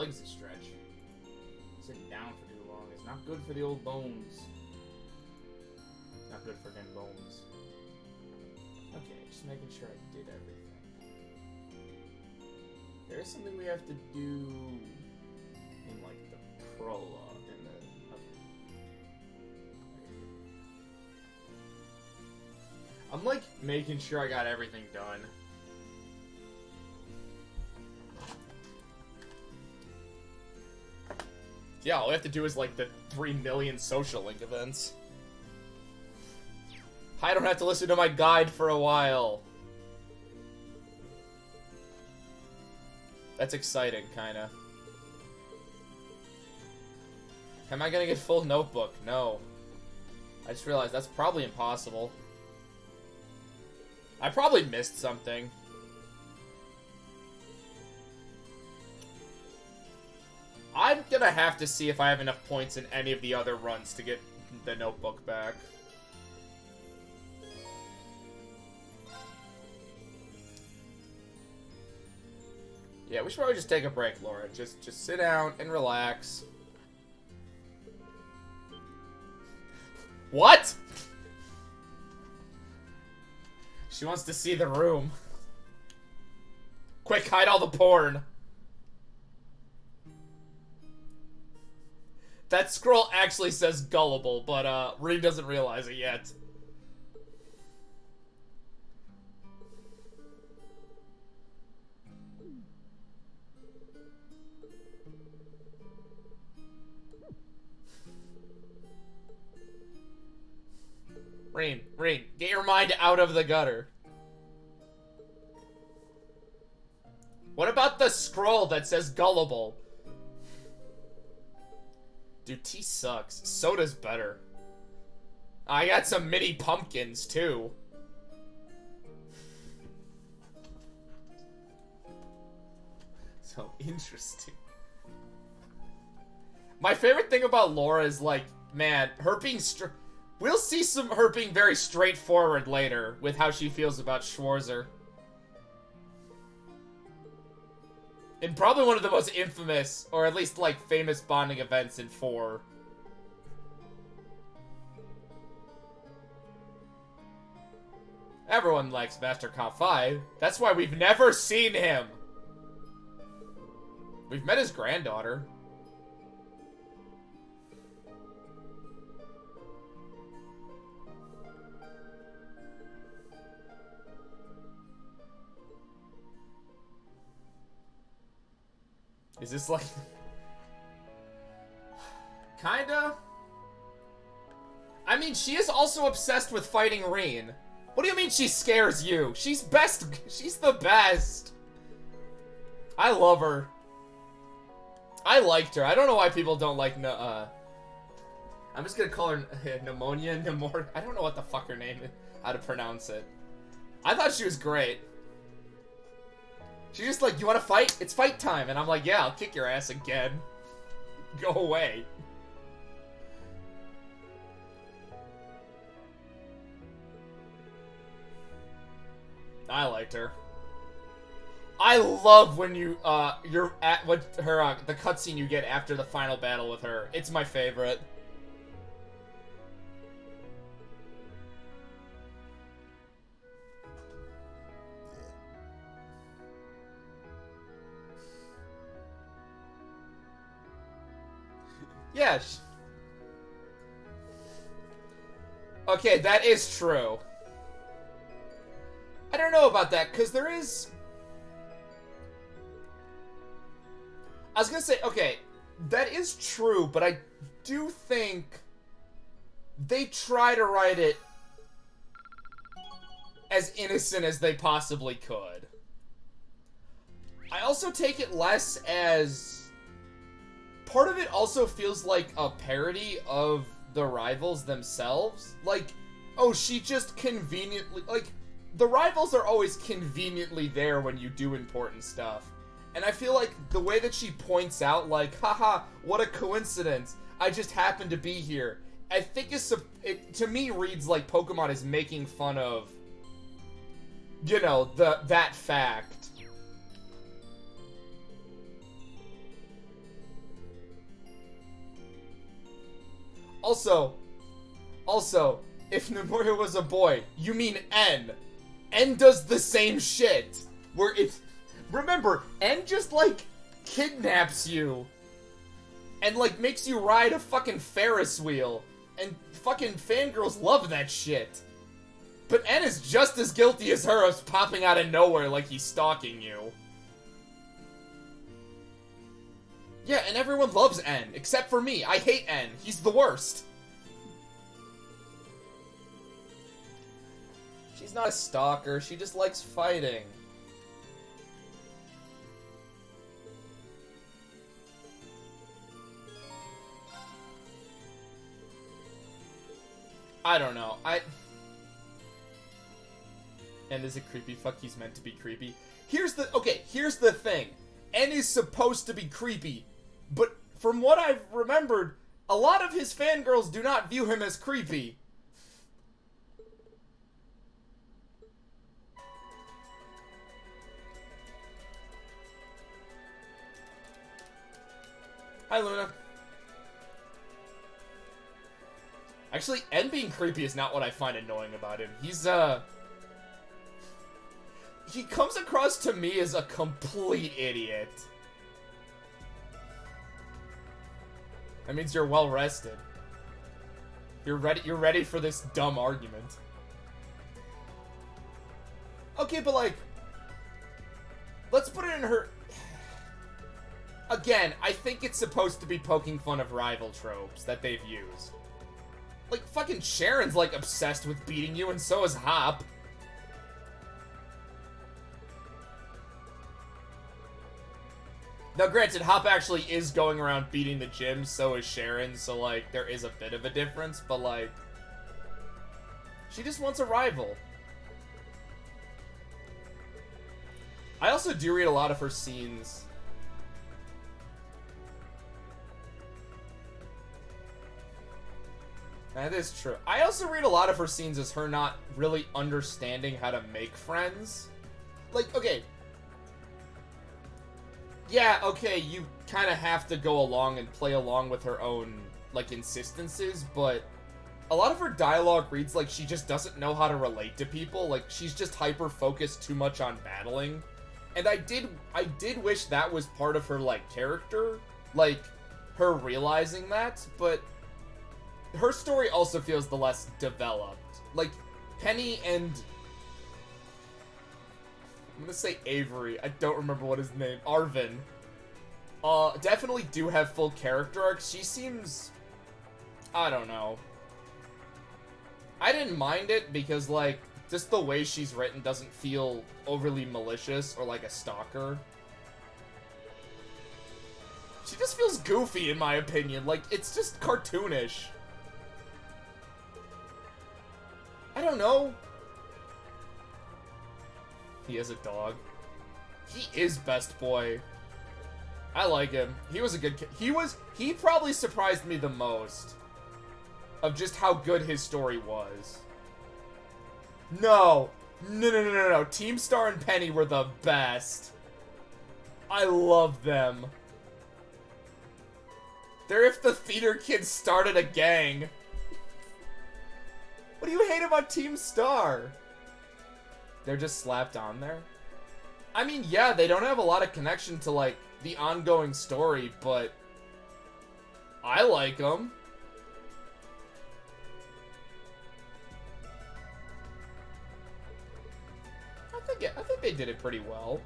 legs to stretch. Sitting down for too long is not good for the old bones. Not good for them bones. Okay, just making sure I did everything. There's something we have to do in, like, the prologue. I'm, like, making sure I got everything done. Yeah, all we have to do is, like, the 3 million social link events. I don't have to listen to my guide for a while. That's exciting, kinda. Am I gonna get full notebook? No. I just realized that's probably impossible. I probably missed something. I'm gonna have to see if I have enough points in any of the other runs to get the notebook back. Yeah, we should probably just take a break, Laura. Just sit down and relax. What? She wants to see the room. Quick, hide all the porn. That scroll actually says gullible, but Reed doesn't realize it yet. Reed, get your mind out of the gutter. What about the scroll that says gullible? Dude, tea sucks. Soda's better. I got some mini pumpkins, too. So interesting. My favorite thing about Laura is, like, man, her being we'll see her being very straightforward later with how she feels about Schwarzer. In probably one of the most infamous, or at least, like, famous bonding events in 4. Everyone likes Master Comp 5. That's why we've never seen him. We've met his granddaughter. Is this like... Kinda? I mean, she is also obsessed with fighting Rean. What do you mean she scares you? She's best. She's the best. I love her. I liked her. I don't know why people don't like I'm just gonna call her Pneumonia. I don't know what the fuck her name is. How to pronounce it. I thought she was great. She's just like, you want to fight? It's fight time. And I'm like, yeah, I'll kick your ass again. Go away. I liked her. I love when you're at the cutscene you get after the final battle with her. It's my favorite. Yes. Okay, that is true. I don't know about that, because there is... I was gonna say, okay, that is true, but I do think they try to write it as innocent as they possibly could. I also take it less as... Part of it also feels like a parody of the rivals themselves. Like, oh, she just conveniently... Like, the rivals are always conveniently there when you do important stuff. And I feel like the way that she points out, like, haha, what a coincidence. I just happened to be here. I think it to me reads like Pokemon is making fun of, you know, that fact. Also, if Nomura was a boy, you mean N. N does the same shit. Where it's... Remember, N just, like, kidnaps you. And, like, makes you ride a fucking Ferris wheel. And fucking fangirls love that shit. But N is just as guilty as her of popping out of nowhere like he's stalking you. Yeah, and everyone loves N, except for me. I hate N. He's the worst. She's not a stalker. She just likes fighting. I don't know. N is a creepy fuck. He's meant to be creepy. Here's the thing. N is supposed to be creepy. But from what I've remembered, a lot of his fangirls do not view him as creepy. Hi, Luna. Actually, N being creepy is not what I find annoying about him. He comes across to me as a complete idiot. That means you're well rested. You're ready for this dumb argument. Okay, but like, let's put it in her... Again, I think it's supposed to be poking fun of rival tropes that they've used. Like, fucking Sharon's, like, obsessed with beating you, and so is Hop. Now, granted, Hop actually is going around beating the gym, so is Sharon, so, like, there is a bit of a difference, but, like, she just wants a rival. I also do read a lot of her scenes. That is true. I also read a lot of her scenes as her not really understanding how to make friends. Like, okay. Yeah, okay, you kind of have to go along and play along with her own, like, insistences, but a lot of her dialogue reads like she just doesn't know how to relate to people. Like, she's just hyper-focused too much on battling. And I did wish that was part of her, like, character. Like, her realizing that, but her story also feels the less developed. Like, Penny and... I'm gonna say Avery. I don't remember what his name... Arvin. Definitely do have full character arcs. She seems... I don't know. I didn't mind it because, like, just the way she's written doesn't feel overly malicious or like a stalker. She just feels goofy, in my opinion. Like, it's just cartoonish. I don't know. He has a dog. He is best boy. I like him. He was a good kid. He probably surprised me the most of just how good his story was. No. No. Team Star and Penny were the best. I love them. They're if the theater kids started a gang. What do you hate about Team Star? They're just slapped on there? I mean, yeah, they don't have a lot of connection to, like, the ongoing story, but I like them. I think they did it pretty well.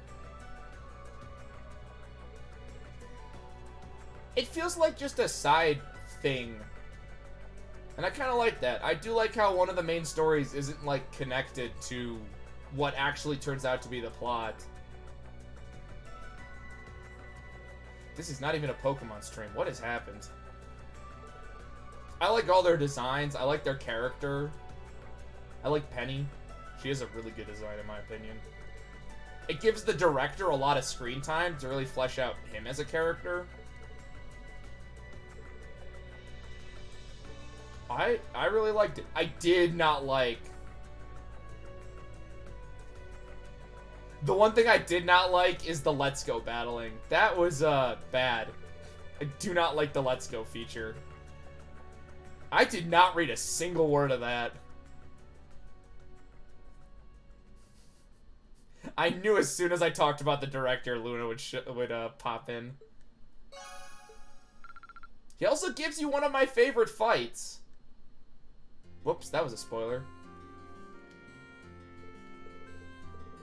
It feels like just a side thing. And I kind of like that. I do like how one of the main stories isn't, like, connected to what actually turns out to be the plot. This is not even a Pokemon stream. What has happened? I like all their designs. I like their character. I like Penny. She has a really good design, in my opinion. It gives the director a lot of screen time to really flesh out him as a character. I really liked it. I did not like... The one thing I did not like is the Let's Go battling. That was, bad. I do not like the Let's Go feature. I did not read a single word of that. I knew as soon as I talked about the director, Luna would pop in. He also gives you one of my favorite fights. Whoops, that was a spoiler.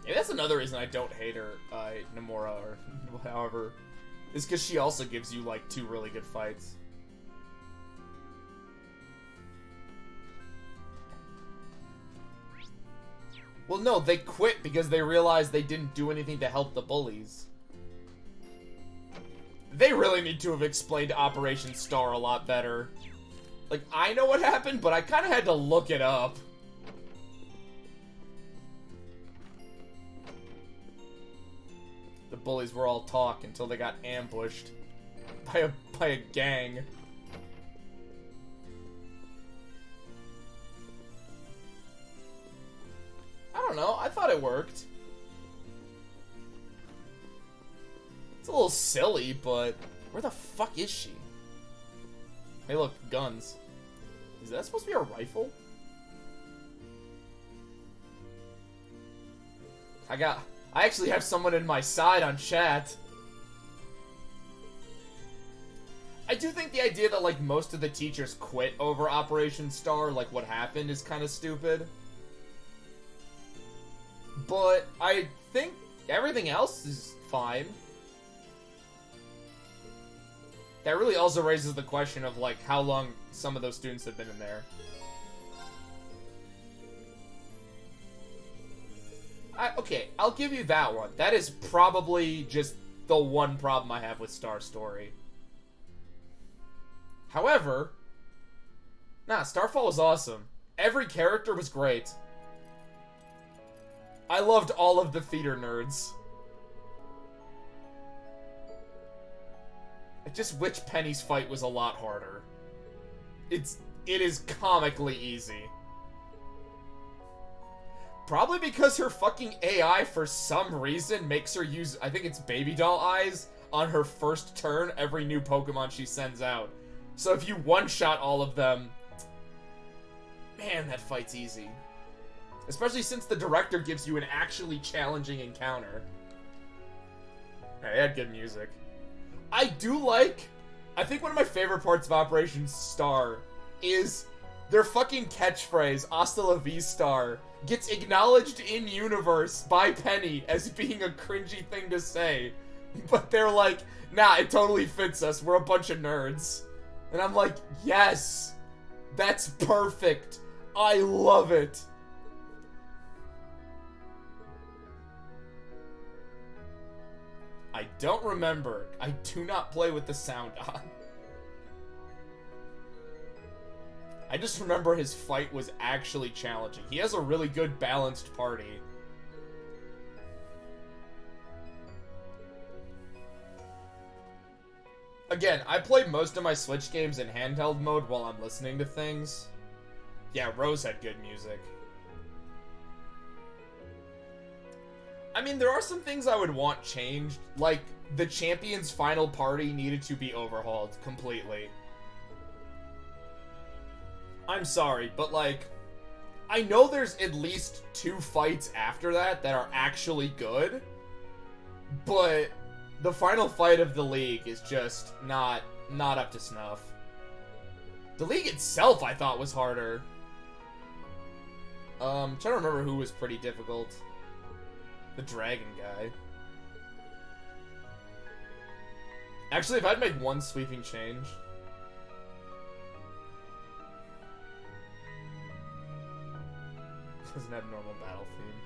Yeah, that's another reason I don't hate her, Nomura, or however. Is because she also gives you, like, 2 really good fights. Well, no, they quit because they realized they didn't do anything to help the bullies. They really need to have explained Operation Star a lot better. Like, I know what happened, but I kind of had to look it up. The bullies were all talk until they got ambushed by a gang. I don't know, I thought it worked. It's a little silly, but where the fuck is she? Hey look, guns. Is that supposed to be a rifle? I actually have someone in my side on chat. I do think the idea that, like, most of the teachers quit over Operation Star, like what happened, is kind of stupid. But I think everything else is fine. That really also raises the question of, like, how long some of those students have been in there. Okay, I'll give you that one. That is probably just the one problem I have with Star Story. However, Starfall was awesome. Every character was great. I loved all of the theater nerds. I just wish Penny's fight was a lot harder. It is comically easy. Probably because her fucking AI, for some reason, makes her use, I think it's baby doll eyes, on her first turn every new Pokemon she sends out. So if you one-shot all of them, man, that fight's easy. Especially since the director gives you an actually challenging encounter. Hey, it had good music. I think one of my favorite parts of Operation Star is their fucking catchphrase, Hasta la Vista, gets acknowledged in universe by Penny as being a cringy thing to say. But they're like, nah, it totally fits us. We're a bunch of nerds. And I'm like, yes, that's perfect. I love it. I don't remember. I do not play with the sound on. I just remember his fight was actually challenging. He has a really good balanced party. Again, I play most of my Switch games in handheld mode while I'm listening to things. Yeah, Rose had good music. I mean, there are some things I would want changed. Like, the Champions Final Party needed to be overhauled completely. I'm sorry, but like, I know there's at least 2 fights after that are actually good, but the final fight of the League is just not up to snuff. The League itself, I thought, was harder. Trying to remember who was pretty difficult. The dragon guy. Actually, if I'd make one sweeping change... Doesn't have normal battle theme.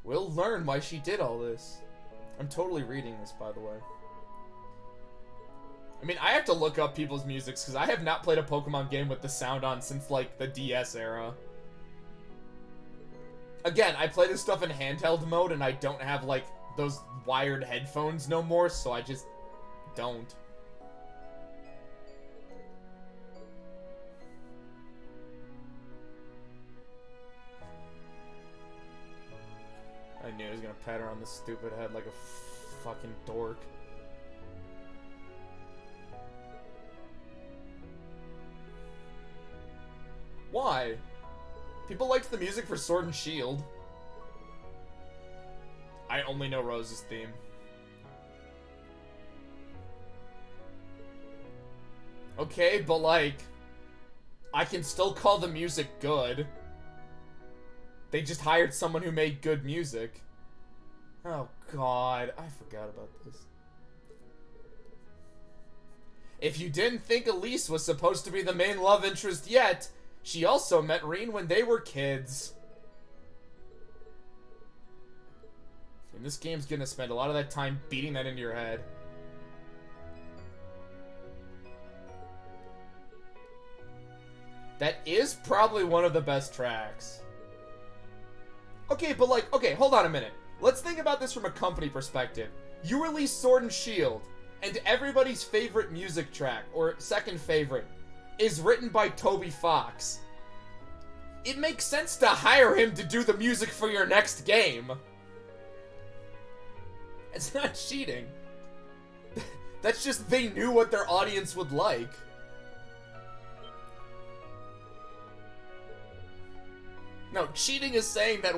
We'll learn why she did all this. I'm totally reading this, by the way. I mean, I have to look up people's musics, because I have not played a Pokemon game with the sound on since, like, the DS era. Again, I play this stuff in handheld mode, and I don't have, like, those wired headphones no more, so I just don't. I knew he was gonna pat her on the stupid head like a fucking dork. Why? People liked the music for Sword and Shield. I only know Rose's theme. Okay, but like, I can still call the music good. They just hired someone who made good music. Oh god, I forgot about this. If you didn't think Elise was supposed to be the main love interest yet, she also met Rean when they were kids. And this game's gonna spend a lot of that time beating that into your head. That is probably one of the best tracks. Okay, but like, okay, hold on a minute. Let's think about this from a company perspective. You release Sword and Shield, and everybody's favorite music track, or second favorite, is written by Toby Fox. It makes sense to hire him to do the music for your next game. It's not cheating. That's just they knew what their audience would like. No, cheating is saying that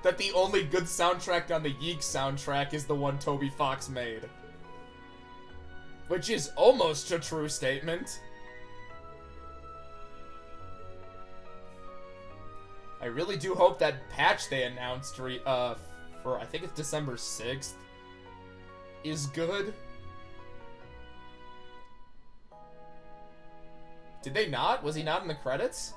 that the only good soundtrack on the Yeek soundtrack is the one Toby Fox made. Which is almost a true statement. I really do hope that patch they announced for I think it's December 6th is good. Did they not? Was he not in the credits?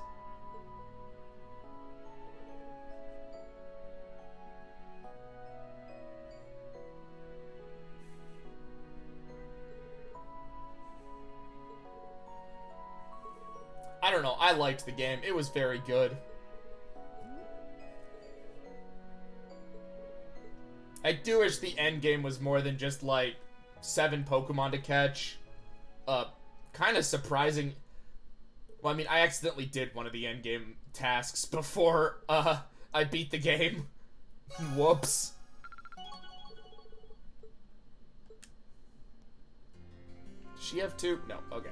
I don't know, I liked the game. It was very good. I do wish the end game was more than just, like, 7 Pokemon to catch. Kind of surprising. Well, I mean, I accidentally did one of the end game tasks before, I beat the game. Whoops. Does she have 2? No, okay.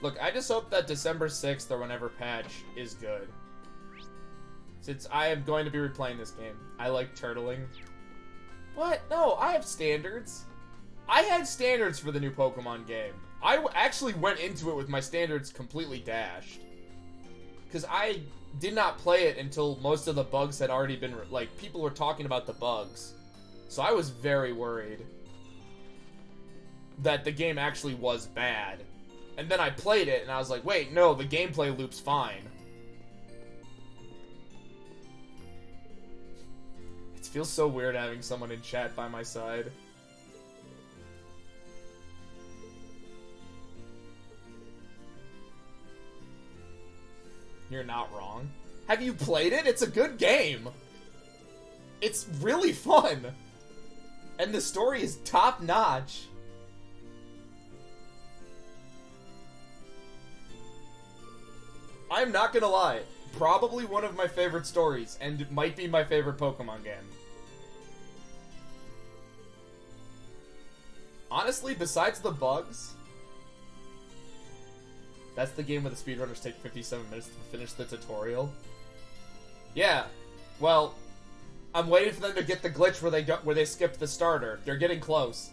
Look, I just hope that December 6th or whenever patch is good. Since I am going to be replaying this game. I like turtling. What? No, I have standards. I had standards for the new Pokemon game. I actually went into it with my standards completely dashed. Because I did not play it until most of the bugs had already been... Like, people were talking about the bugs. So I was very worried that the game actually was bad. And then I played it, and I was like, wait, no, the gameplay loop's fine. It feels so weird having someone in chat by my side. You're not wrong. Have you played it? It's a good game. It's really fun. And the story is top-notch. I'm not gonna lie, probably one of my favorite stories, and it might be my favorite Pokemon game. Honestly, besides the bugs, that's the game where the speedrunners take 57 minutes to finish the tutorial. Yeah, well, I'm waiting for them to get the glitch where they skipped the starter. They're getting close.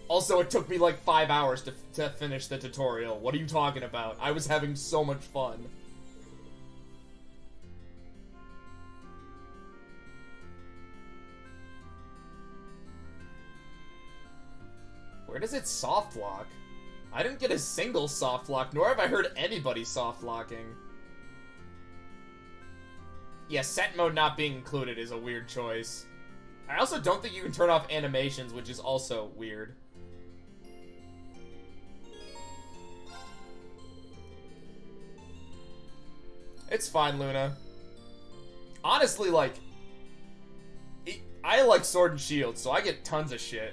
Also, it took me like 5 hours to finish the tutorial. What are you talking about? I was having so much fun. Where does it soft lock? I didn't get a single soft lock, nor have I heard anybody soft locking. Yeah, set mode not being included is a weird choice. I also don't think you can turn off animations, which is also weird. It's fine, Luna. Honestly, like, I like Sword and Shield, so I get tons of shit.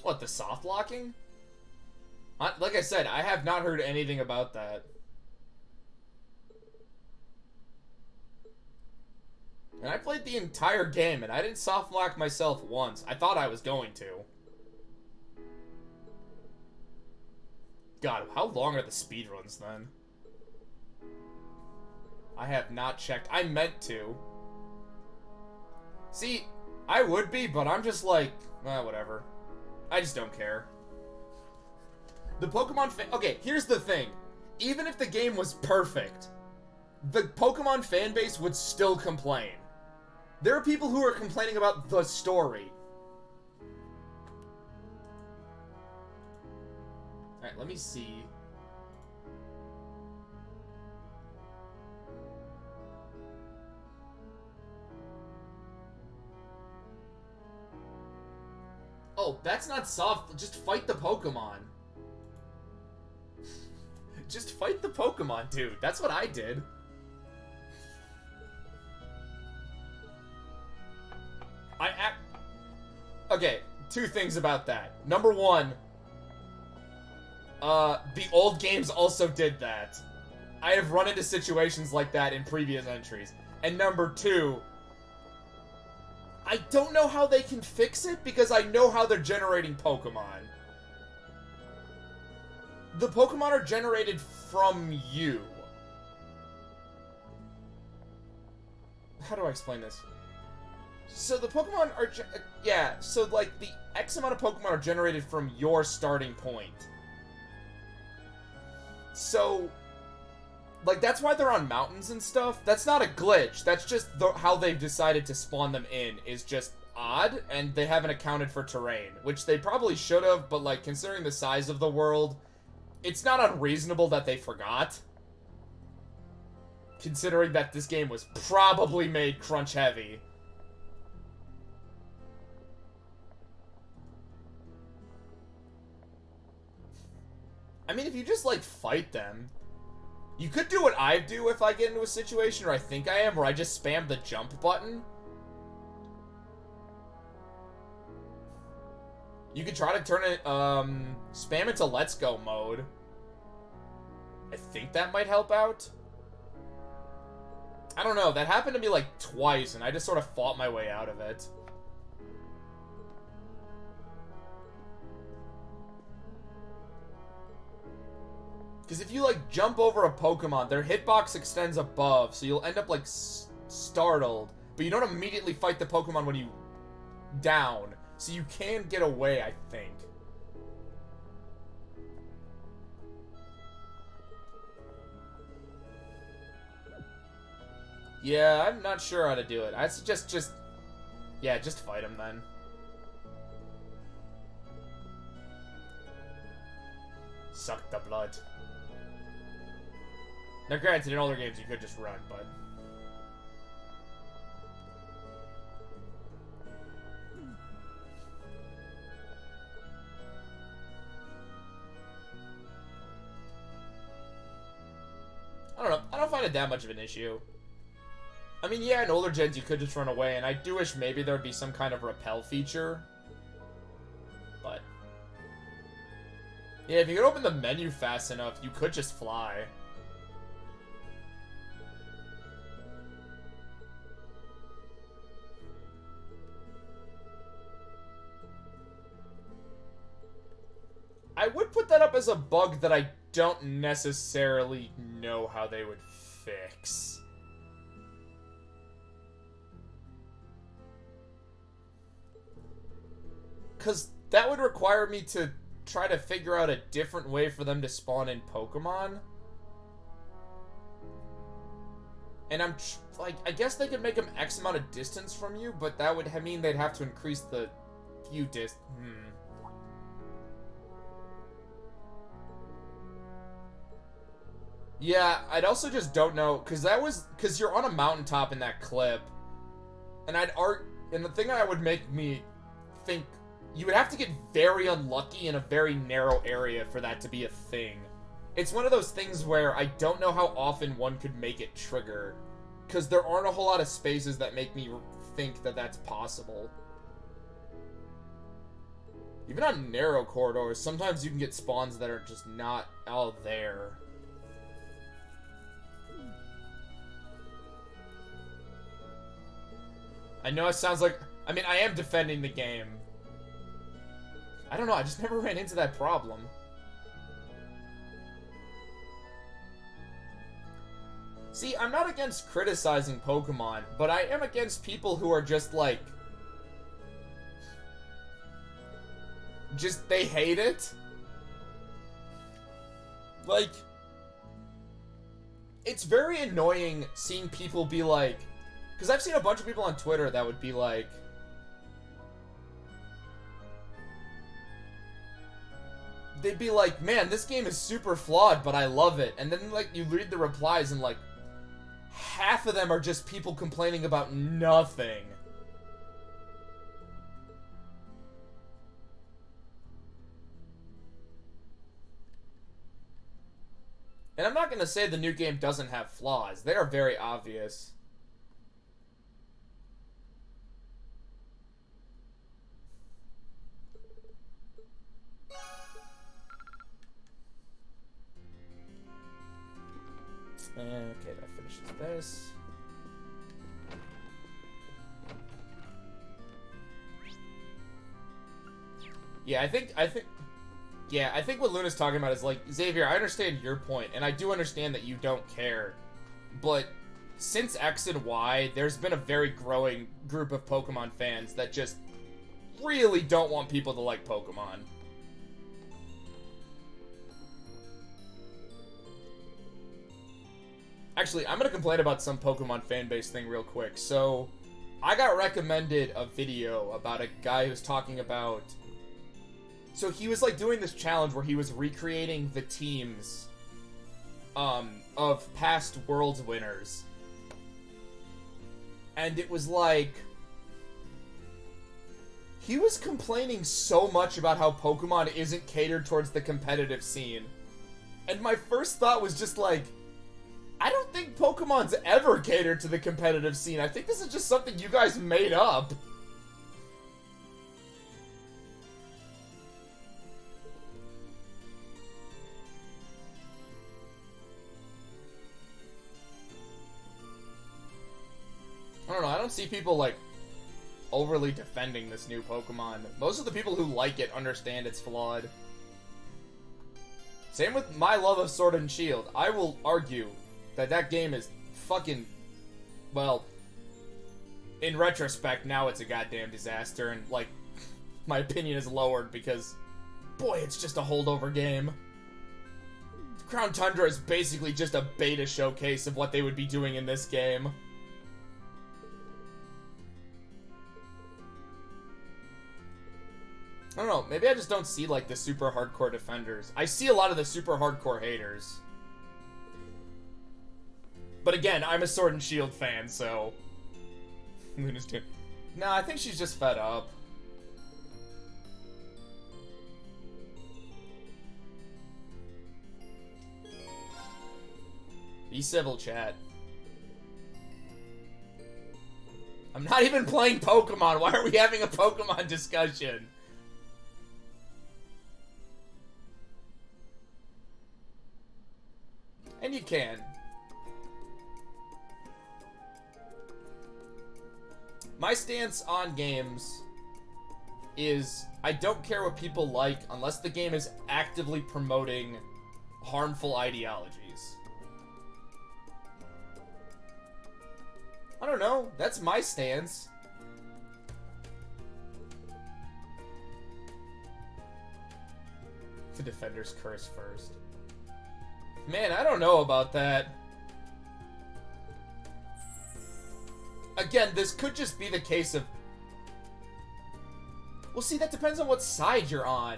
What, the soft locking? Like I said, I have not heard anything about that. And I played the entire game, and I didn't softlock myself once. I thought I was going to. God, how long are the speedruns then? I have not checked. I meant to. See, I would be, but I'm just like, whatever. I just don't care. The Pokemon okay, here's the thing. Even if the game was perfect, the Pokemon fan base would still complain. There are people who are complaining about the story. Alright, let me see. Oh, that's not soft. Just fight the Pokemon. Just fight the Pokemon, dude. That's what I did. Okay, two things about that. Number one, the old games also did that. I have run into situations like that in previous entries. And number two, I don't know how they can fix it because I know how they're generating Pokemon. The Pokemon are generated from you. How do I explain this? So the Pokemon are, yeah, so like the X amount of Pokemon are generated from your starting point. So, like, that's why they're on mountains and stuff. That's not a glitch. That's just how they've decided to spawn them in is just odd, and they haven't accounted for terrain, which they probably should have, but, like, considering the size of the world, it's not unreasonable that they forgot. Considering that this game was probably made crunch heavy. I mean, if you just, like, fight them, you could do what I do if I get into a situation, or I think I am, where I just spam the jump button. You could try to turn it, spam it to Let's Go mode. I think that might help out. I don't know, that happened to me, like, twice, and I just sort of fought my way out of it. Because if you, like, jump over a Pokemon, their hitbox extends above, so you'll end up, like, startled. But you don't immediately fight the Pokemon when you down. So you can get away, I think. Yeah, I'm not sure how to do it. I'd suggest just fight him then. Suck the blood. Now, granted, in older games you could just run, but... I don't know. I don't find it that much of an issue. I mean, yeah, in older gens you could just run away, and I do wish maybe there would be some kind of repel feature. But... yeah, if you could open the menu fast enough, you could just fly. I would put that up as a bug that I don't necessarily know how they would fix. Because that would require me to try to figure out a different way for them to spawn in Pokemon. And I'm, like, I guess they could make them X amount of distance from you, but that would mean they'd have to increase the few Yeah, I'd also just don't know, because you're on a mountaintop in that clip, and and the thing that would make me think, you would have to get very unlucky in a very narrow area for that to be a thing. It's one of those things where I don't know how often one could make it trigger, because there aren't a whole lot of spaces that make me think that that's possible. Even on narrow corridors, sometimes you can get spawns that are just not all there. I know it sounds like... I mean, I am defending the game. I don't know, I just never ran into that problem. See, I'm not against criticizing Pokemon, but I am against people who are just like... Just, they hate it. Like... It's very annoying seeing people be like... Because I've seen a bunch of people on Twitter that would be like... They'd be like, man, this game is super flawed, but I love it. And then, like, you read the replies and, like, half of them are just people complaining about nothing. And I'm not going to say the new game doesn't have flaws. They are very obvious. Okay, that finishes this. Yeah, I think what Luna's talking about is like, Xavier, I understand your point, and I do understand that you don't care, but since X and Y, there's been a very growing group of Pokemon fans that just really don't want people to like Pokemon. Actually, I'm gonna complain about some Pokemon fanbase thing real quick. So, I got recommended a video about a guy who's talking about... So he was like doing this challenge where he was recreating the teams of past Worlds winners. And it was like... He was complaining so much about how Pokemon isn't catered towards the competitive scene. And my first thought was just like... I don't think Pokemon's ever catered to the competitive scene. I think this is just something you guys made up. I don't know, I don't see people, like, overly defending this new Pokemon. Most of the people who like it understand it's flawed. Same with my love of Sword and Shield. I will argue that game is fucking, well, in retrospect, now it's a goddamn disaster, and, like, my opinion is lowered because, boy, it's just a holdover game. Crown Tundra is basically just a beta showcase of what they would be doing in this game. I don't know, maybe I just don't see, like, the super hardcore defenders. I see a lot of the super hardcore haters. But again, I'm a Sword and Shield fan, so... Luna's doing... Nah, I think she's just fed up. Be civil, chat. I'm not even playing Pokemon. Why are we having a Pokemon discussion? And you can. My stance on games is I don't care what people like unless the game is actively promoting harmful ideologies. I don't know. That's my stance. The defenders curse first. Man, I don't know about that. Again, this could just be the case of... Well, see, that depends on what side you're on.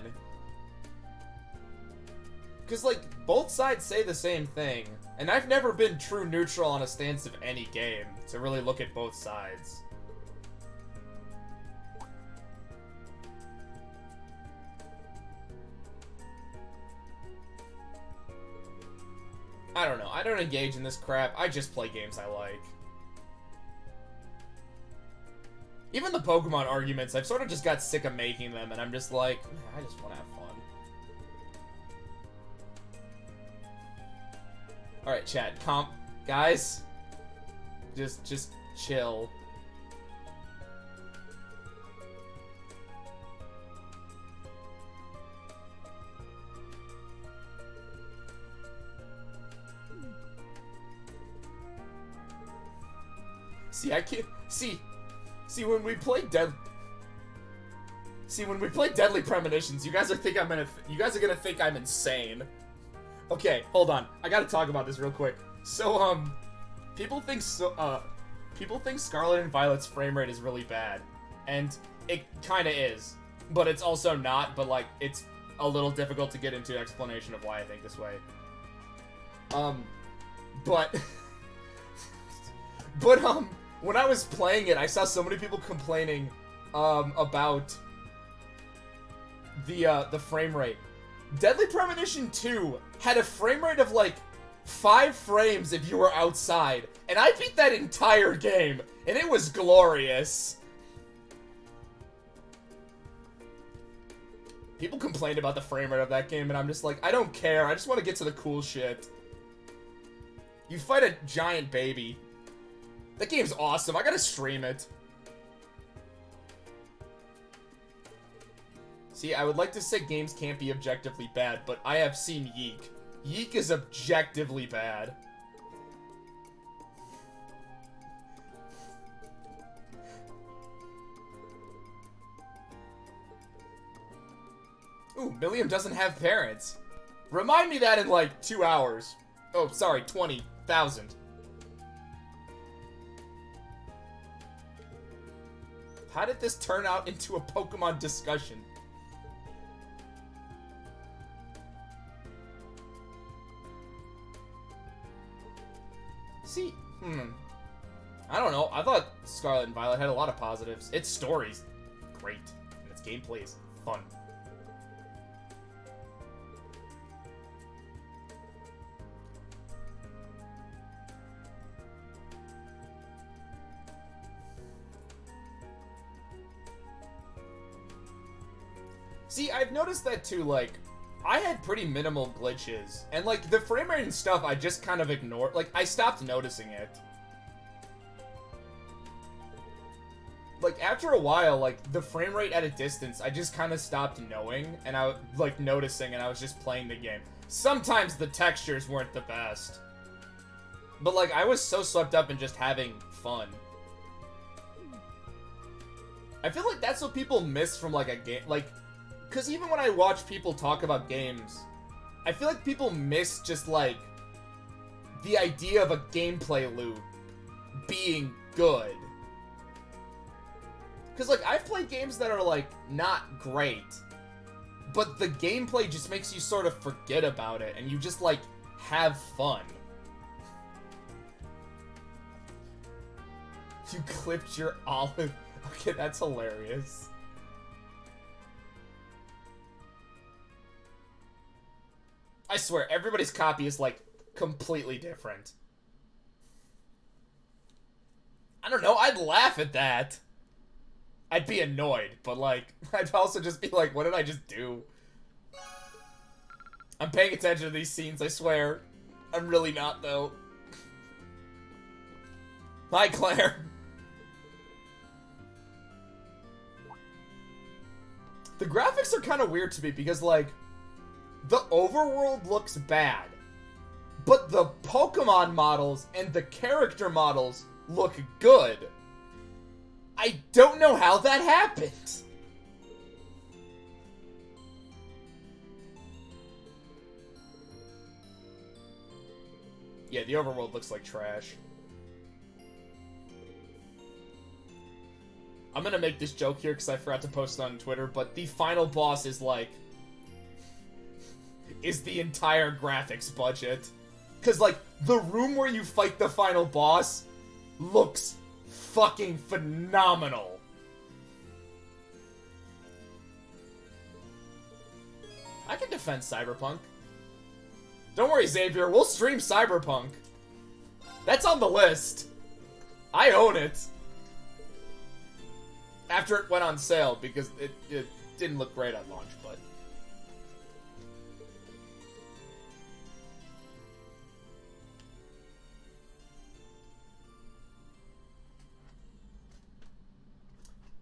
Because, like, both sides say the same thing. And I've never been true neutral on a stance of any game to really look at both sides. I don't know. I don't engage in this crap. I just play games I like. Even the Pokemon arguments, I've sort of just got sick of making them, and I'm just like, I just want to have fun. Alright, chat. Guys, just chill. See, I can't... See, when we play Deadly Premonitions, you guys are gonna think I'm insane. Okay, hold on. I gotta talk about this real quick. So, people think Scarlet and Violet's frame rate is really bad. And it kinda is. But it's also not, but, like, it's a little difficult to get into explanation of why I think this way. But... when I was playing it, I saw so many people complaining, about the frame rate. Deadly Premonition 2 had a frame rate of, like, 5 frames if you were outside. And I beat that entire game, and it was glorious. People complained about the frame rate of that game, and I'm just like, I don't care. I just want to get to the cool shit. You fight a giant baby. That game's awesome. I gotta stream it. See, I would like to say games can't be objectively bad, but I have seen Yeek. Yeek is objectively bad. Ooh, Milliam doesn't have parents. Remind me that in like 2 hours. Oh, sorry, 20,000. How did this turn out into a Pokemon discussion? See, I don't know. I thought Scarlet and Violet had a lot of positives. Its story's great, and its gameplay is fun. See, I've noticed that too, like, I had pretty minimal glitches, and, like, the frame rate and stuff I just kind of ignored. Like, I stopped noticing it. Like, after a while, like, the frame rate at a distance, I just kind of stopped knowing, and noticing, and I was just playing the game. Sometimes the textures weren't the best. But, like, I was so swept up in just having fun. I feel like that's what people miss from, like, a game, like... Because even when I watch people talk about games, I feel like people miss just, like, the idea of a gameplay loop being good. Because, like, I've played games that are, like, not great, but the gameplay just makes you sort of forget about it, and you just, like, have fun. You clipped your olive. Okay, that's hilarious. I swear, everybody's copy is, like, completely different. I don't know, I'd laugh at that. I'd be annoyed, but, like, I'd also just be like, what did I just do? I'm paying attention to these scenes, I swear. I'm really not, though. Hi, Claire. The graphics are kind of weird to me because, like, the overworld looks bad, but the Pokemon models and the character models look good. I don't know how that happened. Yeah, the overworld looks like trash. I'm gonna make this joke here because I forgot to post it on Twitter, but the final boss is like... is the entire graphics budget. Because, like, the room where you fight the final boss looks fucking phenomenal. I can defend Cyberpunk. Don't worry, Xavier, we'll stream Cyberpunk. That's on the list. I own it. After it went on sale, because it didn't look great at launch, but...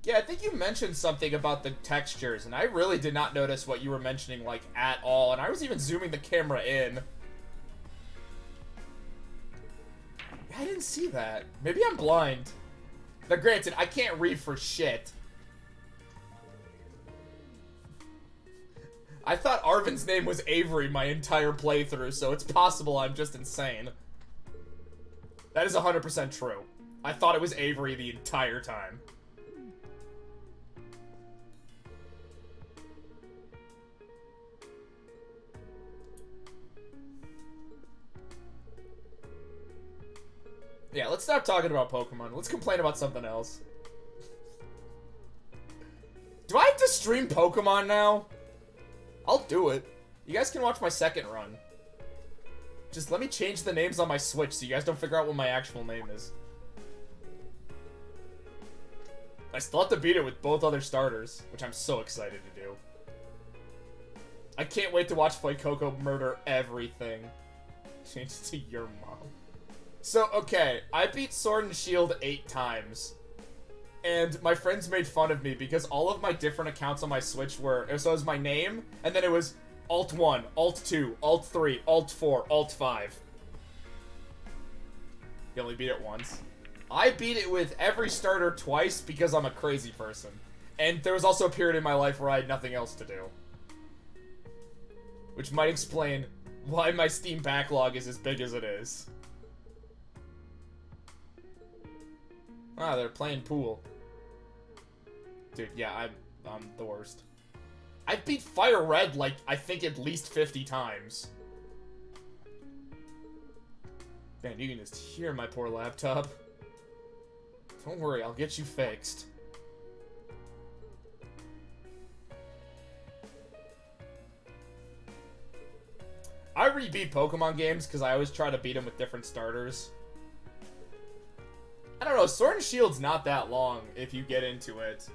Yeah, I think you mentioned something about the textures, and I really did not notice what you were mentioning, like, at all, and I was even zooming the camera in. I didn't see that. Maybe I'm blind. Now, granted, I can't read for shit. I thought Arvin's name was Avery my entire playthrough, so it's possible I'm just insane. That is 100% true. I thought it was Avery the entire time. Yeah, let's stop talking about Pokemon. Let's complain about something else. Do I have to stream Pokemon now? I'll do it. You guys can watch my second run. Just let me change the names on my Switch so you guys don't figure out what my actual name is. I still have to beat it with both other starters, which I'm so excited to do. I can't wait to watch Coco murder everything. Change it to your mom. So, okay, I beat Sword and Shield 8 times. And my friends made fun of me because all of my different accounts on my Switch were... So it was my name, and then it was Alt 1, Alt 2, Alt 3, Alt 4, Alt 5. You only beat it once. I beat it with every starter twice because I'm a crazy person. And there was also a period in my life where I had nothing else to do. Which might explain why my Steam backlog is as big as it is. Ah, they're playing pool. Dude, yeah, I'm the worst. I beat Fire Red, like, I think at least 50 times. Man, you can just hear my poor laptop. Don't worry, I'll get you fixed. I re-beat Pokemon games because I always try to beat them with different starters. I don't know, Sword and Shield's not that long if you get into it.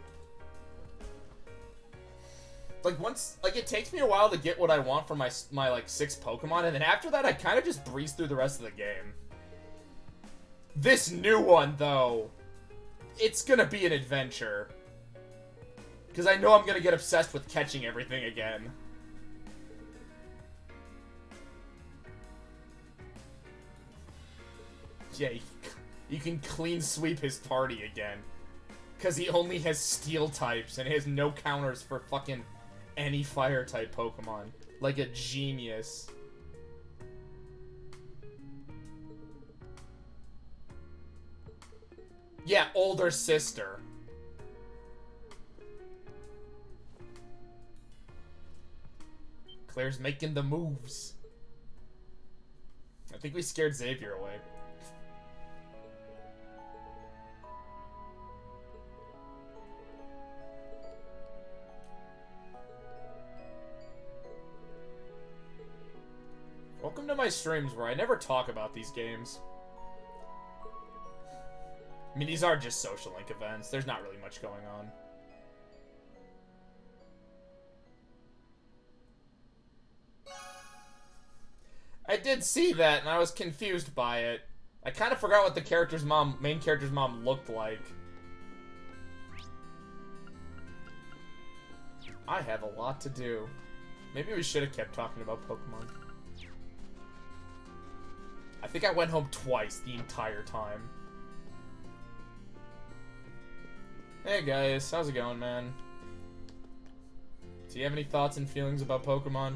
Like, it takes me a while to get what I want from my like, 6 Pokemon, and then after that, I kind of just breeze through the rest of the game. This new one, though, it's gonna be an adventure. Because I know I'm gonna get obsessed with catching everything again. Yeah, you can clean sweep his party again. Because he only has steel types and he has no counters for fucking any fire type Pokemon. Like a genius. Yeah, older sister. Claire's making the moves. I think we scared Xavier away. Welcome to my streams where I never talk about these games. I mean, these are just social link events. There's not really much going on. I did see that, and I was confused by it. I kind of forgot what the main character's mom looked like. I have a lot to do. Maybe we should have kept talking about Pokemon. I think I went home twice the entire time. Hey guys, how's it going, man? Do you have any thoughts and feelings about Pokemon?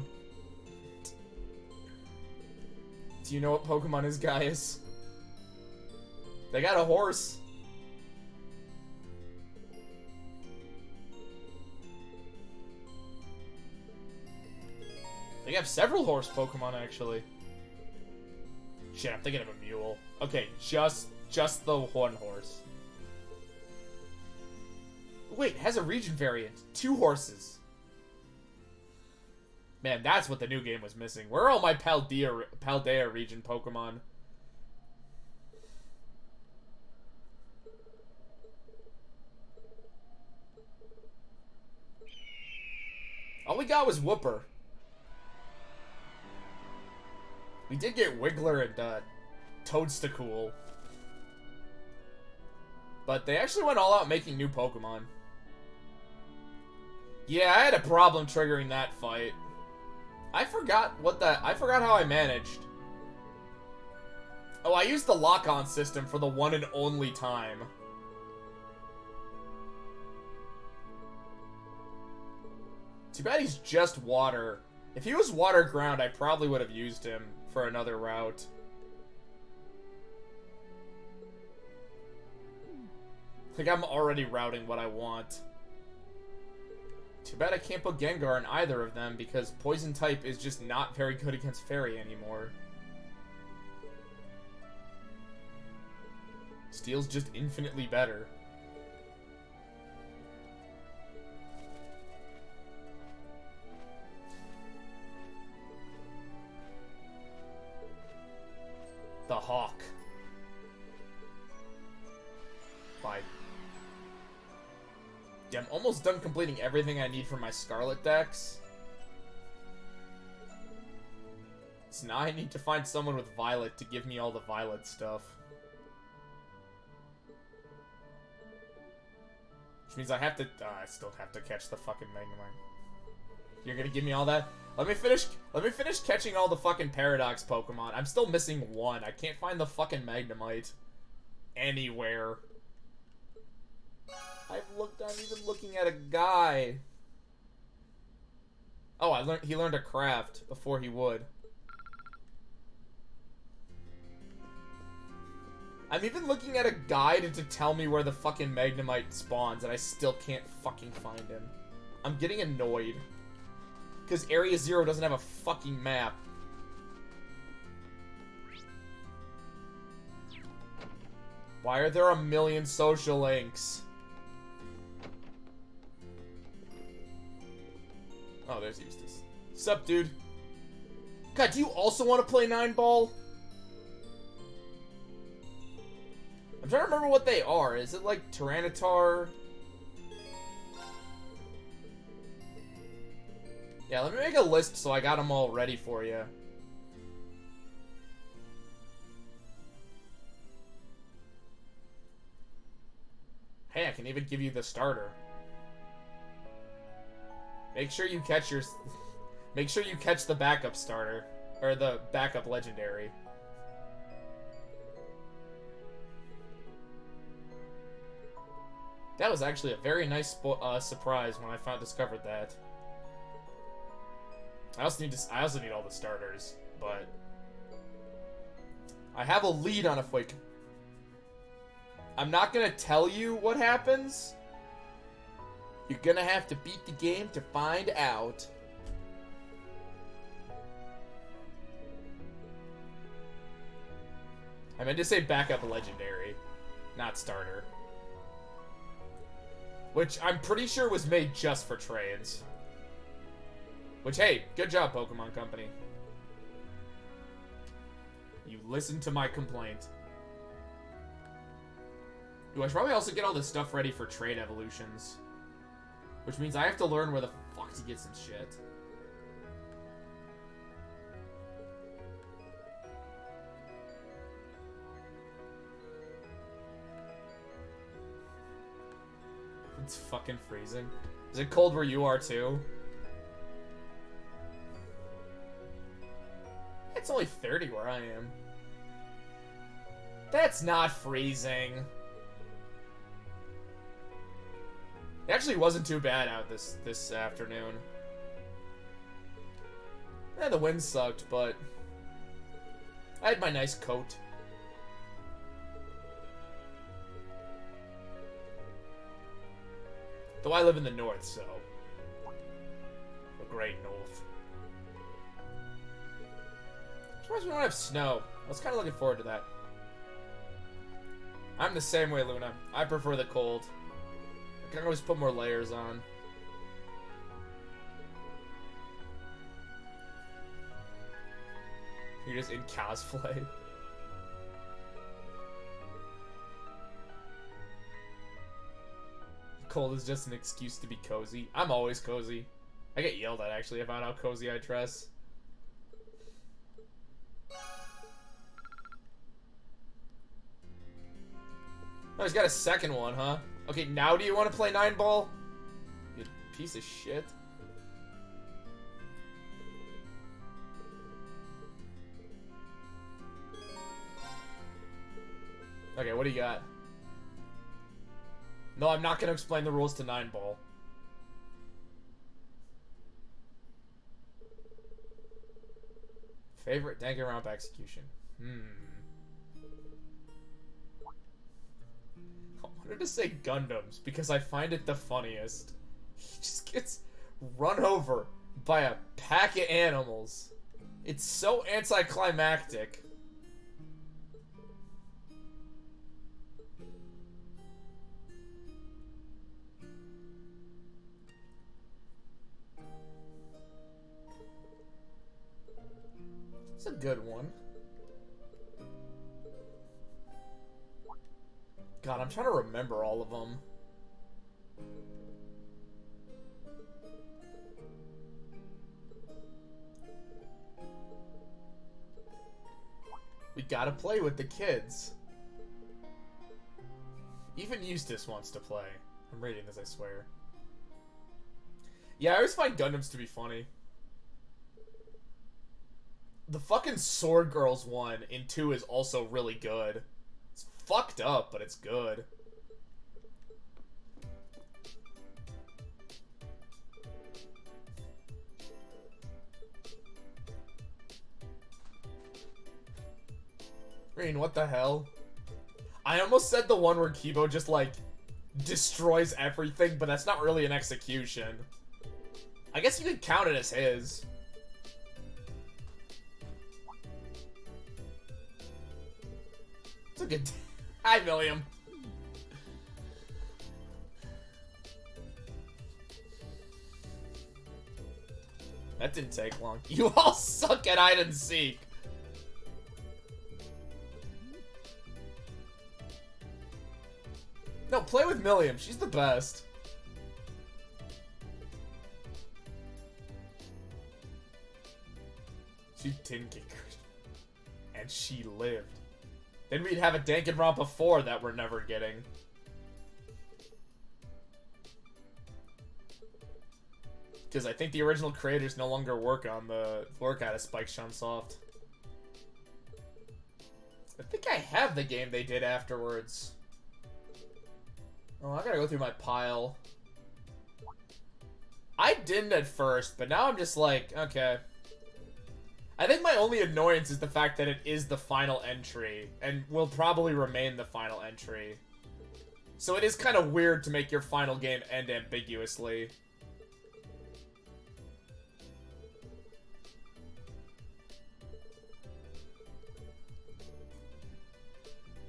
Do you know what Pokemon is, guys? They got a horse. They have several horse Pokemon, actually. Shit, I'm thinking of a mule. Okay, just the one horse. Wait, it has a region variant. 2 horses. Man, that's what the new game was missing. Where are all my Paldea region Pokemon? All we got was Whooper. We did get Wiggler and Toadstool. But they actually went all out making new Pokemon. Yeah, I had a problem triggering that fight. I forgot how I managed. Oh, I used the lock-on system for the one and only time. Too bad he's just water. If he was water ground, I probably would have used him for another route. Like, I'm already routing what I want. Too bad I can't put Gengar in either of them, because Poison type is just not very good against Fairy anymore. Steel's just infinitely better. The Hawk. Bye. Yeah, I'm almost done completing everything I need for my Scarlet decks. So now I need to find someone with Violet to give me all the Violet stuff. Which means I have to... I still have to catch the fucking Magnemite. You're gonna give me all that? Let me finish catching all the fucking Paradox Pokemon. I'm still missing one. I can't find the fucking Magnemite anywhere. I'm even looking at a guy. Oh, he learned a craft before he would. I'm even looking at a guide to tell me where the fucking Magnemite spawns, and I still can't fucking find him. I'm getting annoyed. Because Area Zero doesn't have a fucking map. Why are there a million social links? Oh, there's Eustace. Sup, dude? God, do you also want to play 9-ball? I'm trying to remember what they are. Is it like Tyranitar? Yeah, let me make a list so I got them all ready for you. Hey, I can even give you the starter. Make sure you catch the backup starter. Or the backup legendary. That was actually a very nice surprise when I discovered that. I also need all the starters, but I have a lead on a Fuik. I'm not gonna tell you what happens. You're gonna have to beat the game to find out. I meant to say backup legendary, not starter. Which I'm pretty sure was made just for trades. Which, hey, good job, Pokemon Company. You listened to my complaint. Ooh, I should probably also get all this stuff ready for trade evolutions. Which means I have to learn where the fuck to get some shit. It's fucking freezing. Is it cold where you are too? It's only 30 where I am. That's not freezing. It actually wasn't too bad out this afternoon. Yeah, the wind sucked, but I had my nice coat. Though I live in the north, so the great north. I'm surprised we don't have snow. I was kind of looking forward to that. I'm the same way, Luna. I prefer the cold. I can always put more layers on. You're just in cosplay. Cold is just an excuse to be cozy. I'm always cozy. I get yelled at, actually, about how cozy I dress. Oh, he's got a second one, huh? Okay, now do you want to play 9-ball? You piece of shit. Okay, what do you got? No, I'm not going to explain the rules to 9-ball. Favorite Danganronpa execution? I wanted to say Gundams because I find it the funniest. He just gets run over by a pack of animals. It's so anticlimactic. It's a good one. God, I'm trying to remember all of them. We gotta play with the kids. Even Eustace wants to play. I'm reading this, I swear. Yeah, I always find Gundams to be funny. The fucking Sword Girls one in 2 is also really good. It's fucked up, but it's good. Green, what the hell? I almost said the one where Kibo just, like, destroys everything, but that's not really an execution. I guess you could count it as his. It's a good... Hi, William. That didn't take long. You all suck at hide and seek. No, play with Milliam. She's the best. She didn't get good. And she lived. Then we'd have a Danganronpa 4 that we're never getting. Because I think the original creators no longer work out of Spike Chunsoft. I think I have the game they did afterwards. Oh, I gotta go through my pile. I didn't at first, but now I'm just like, okay. I think my only annoyance is the fact that it is the final entry, and will probably remain the final entry. So it is kind of weird to make your final game end ambiguously.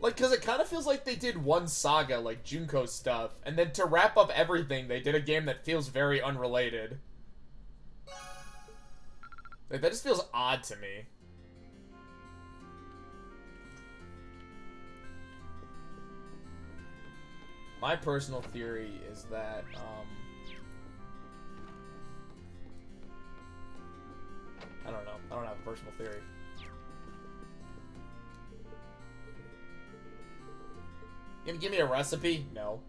Like, because it kind of feels like they did one saga, like Junko stuff, and then to wrap up everything, they did a game that feels very unrelated. Like, that just feels odd to me. My personal theory is that, I don't know. I don't have a personal theory. You gonna give me a recipe? No.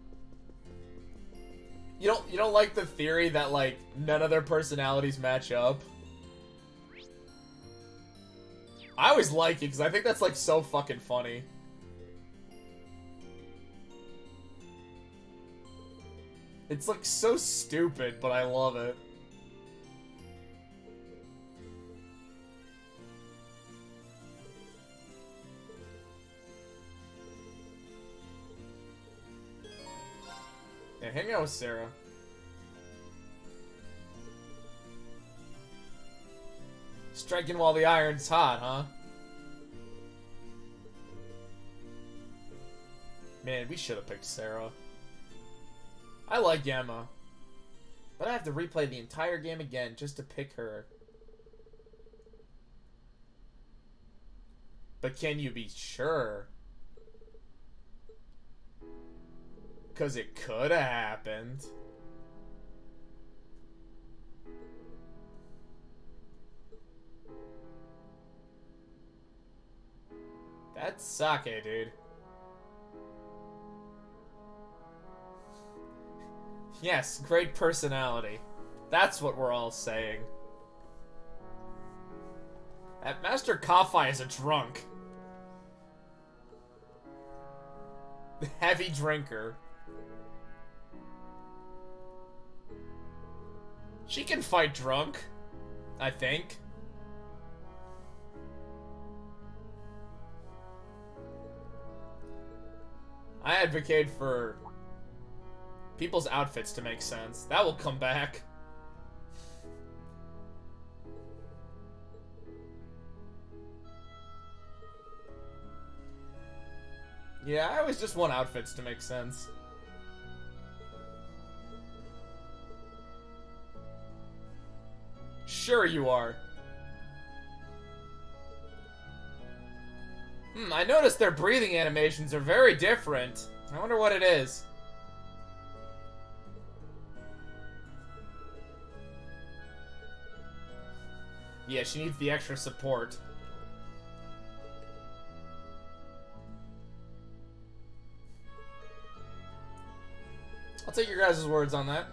You don't like the theory that, like, none of their personalities match up? I always like it, because I think that's, like, so fucking funny. It's, like, so stupid, but I love it. Yeah, hang out with Sarah. Striking while the iron's hot, huh? Man, we should have picked Sarah. I like Yama. But I have to replay the entire game again just to pick her. But can you be sure? Because it could have happened. That's sake, dude. Yes, great personality. That's what we're all saying. That Master Kafai is a drunk. Heavy drinker. She can fight drunk, I think. I advocate for people's outfits to make sense. That will come back. Yeah, I always just want outfits to make sense. Sure you are. I noticed their breathing animations are very different. I wonder what it is. Yeah, she needs the extra support. I'll take your guys' words on that.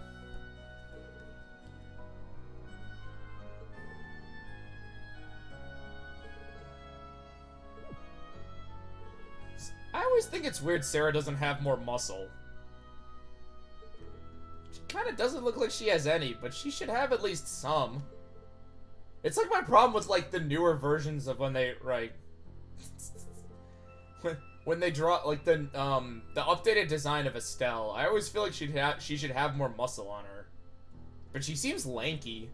I always think it's weird Sarah doesn't have more muscle. She kind of doesn't look like she has any, but she should have at least some. It's like my problem with like the newer versions of when they like when they draw like the updated design of Estelle. I always feel like she should have more muscle on her, but she seems lanky.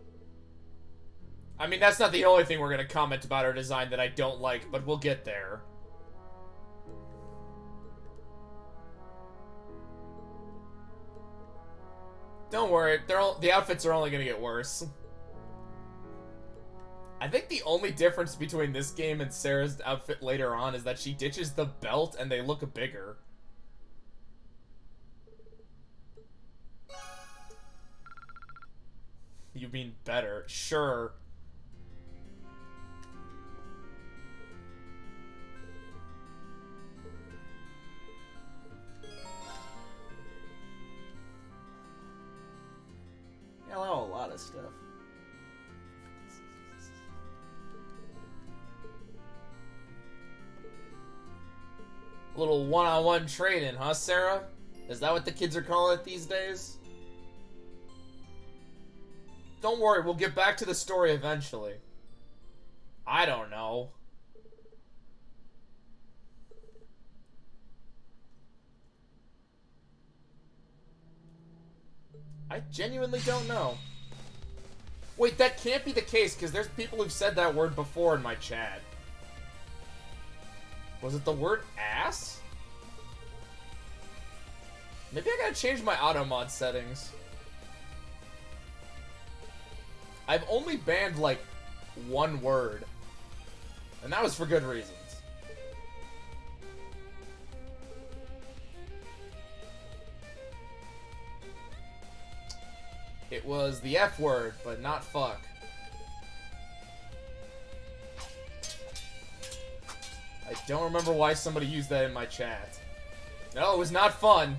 I mean, that's not the only thing we're gonna comment about her design that I don't like, but we'll get there. Don't worry, the outfits are only gonna get worse. I think the only difference between this game and Sarah's outfit later on is that she ditches the belt and they look bigger. You mean better? Sure. Yeah, I know a lot of stuff. Little one-on-one training, huh, Sarah? Is that what the kids are calling it these days? Don't worry, we'll get back to the story eventually. I don't know. I genuinely don't know. Wait, that can't be the case, because there's people who've said that word before in my chat. Was it the word ass? Maybe I gotta change my auto mod settings. I've only banned, like, one word. And that was for good reasons. It was the F word, but not fuck. I don't remember why somebody used that in my chat. No, it was not fun.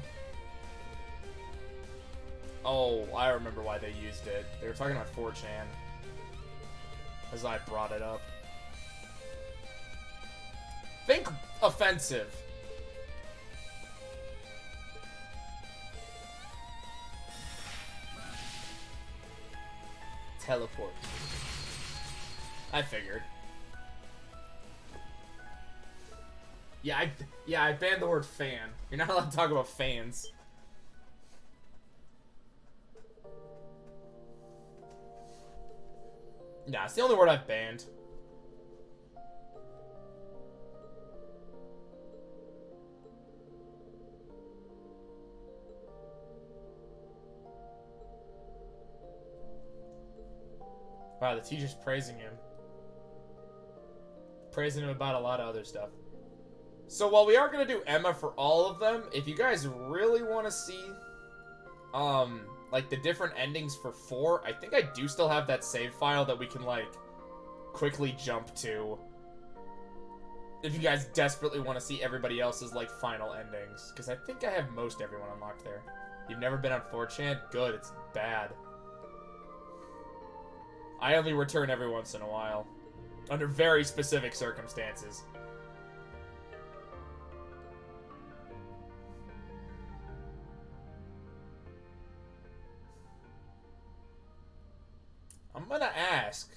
Oh, I remember why they used it. They were talking about 4chan. As I brought it up. Think offensive. Teleport. I figured. Yeah, I banned the word fan. You're not allowed to talk about fans. Yeah, it's the only word I've banned. Wow, the teacher's praising him. Praising him about a lot of other stuff. So while we are going to do Emma for all of them, if you guys really want to see, like, the different endings for 4, I think I do still have that save file that we can, like, quickly jump to. If you guys desperately want to see everybody else's, like, final endings. Because I think I have most everyone unlocked there. You've never been on 4chan? Good, it's bad. I only return every once in a while. Under very specific circumstances. I'm gonna ask.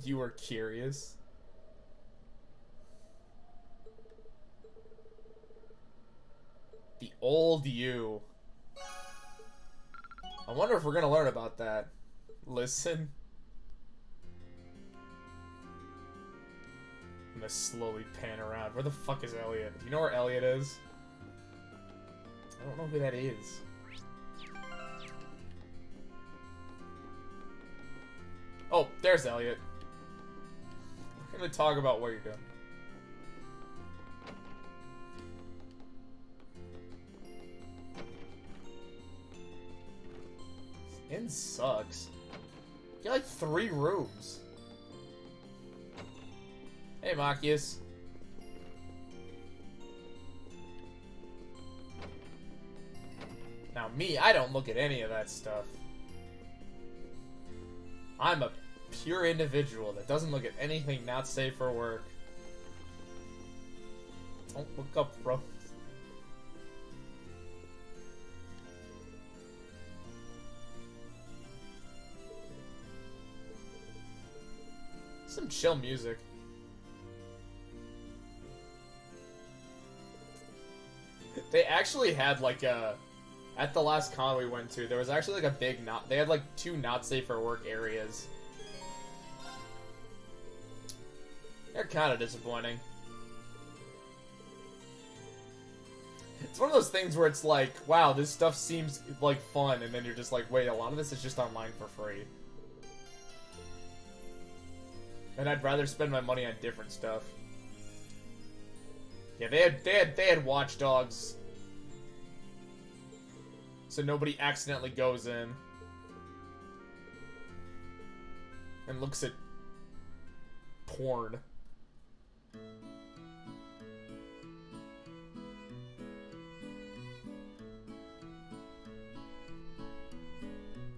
You were curious? The old you. I wonder if we're gonna learn about that. Listen. I'm gonna slowly pan around. Where the fuck is Elliot? Do you know where Elliot is? I don't know who that is. Oh, there's Elliot. We're gonna talk about what you're doing. This inn sucks. You get like 3 rooms. Hey, Machias. Now me, I don't look at any of that stuff. I'm a pure individual that doesn't look at anything not safe for work. Don't look up, bro. Some chill music. They actually had like a... At the last con we went to, there was actually like a big not... They had like 2 not safe for work areas. They're kind of disappointing. It's one of those things where it's like, wow, this stuff seems like fun, and then you're just like, wait, a lot of this is just online for free. And I'd rather spend my money on different stuff. Yeah, they had watchdogs, so nobody accidentally goes in and looks at porn.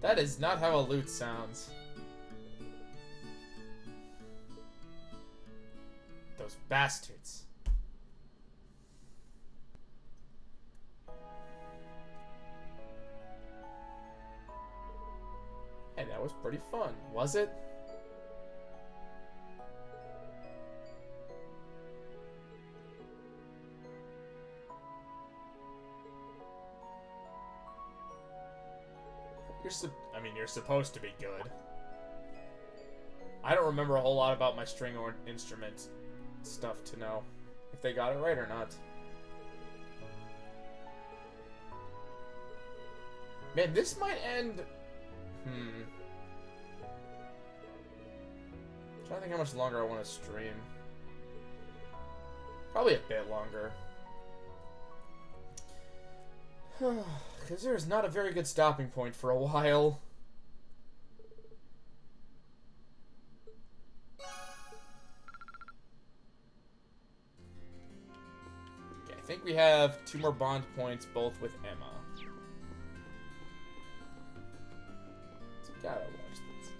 That is not how a lute sounds. Those bastards. Hey, that was pretty fun, was it? You're supposed to be good. I don't remember a whole lot about my string or instrument stuff to know if they got it right or not. Man, this might end... I'm trying to think how much longer I want to stream. Probably a bit longer. Because there's not a very good stopping point for a while. Okay, I think we have 2 more bond points, both with Emma. So gotta watch this.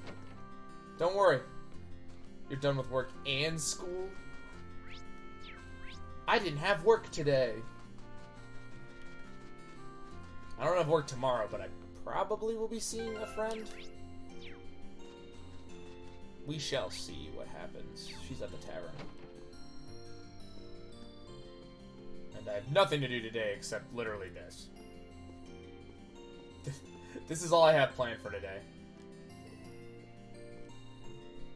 Don't worry. You're done with work and school? I didn't have work today. I don't have work tomorrow, but I probably will be seeing a friend. We shall see what happens. She's at the tavern. And I have nothing to do today except literally this. This is all I have planned for today.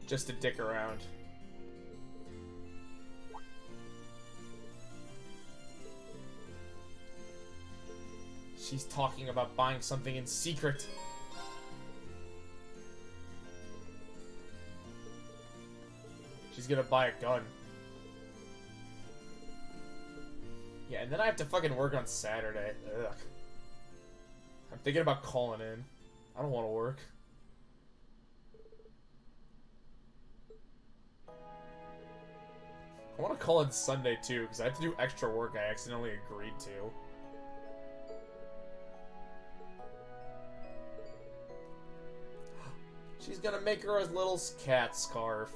Just to dick around. She's talking about buying something in secret. She's gonna buy a gun. Yeah, and then I have to fucking work on Saturday. Ugh. I'm thinking about calling in. I don't want to work. I want to call in Sunday too, because I have to do extra work I accidentally agreed to. She's gonna make her a little cat scarf.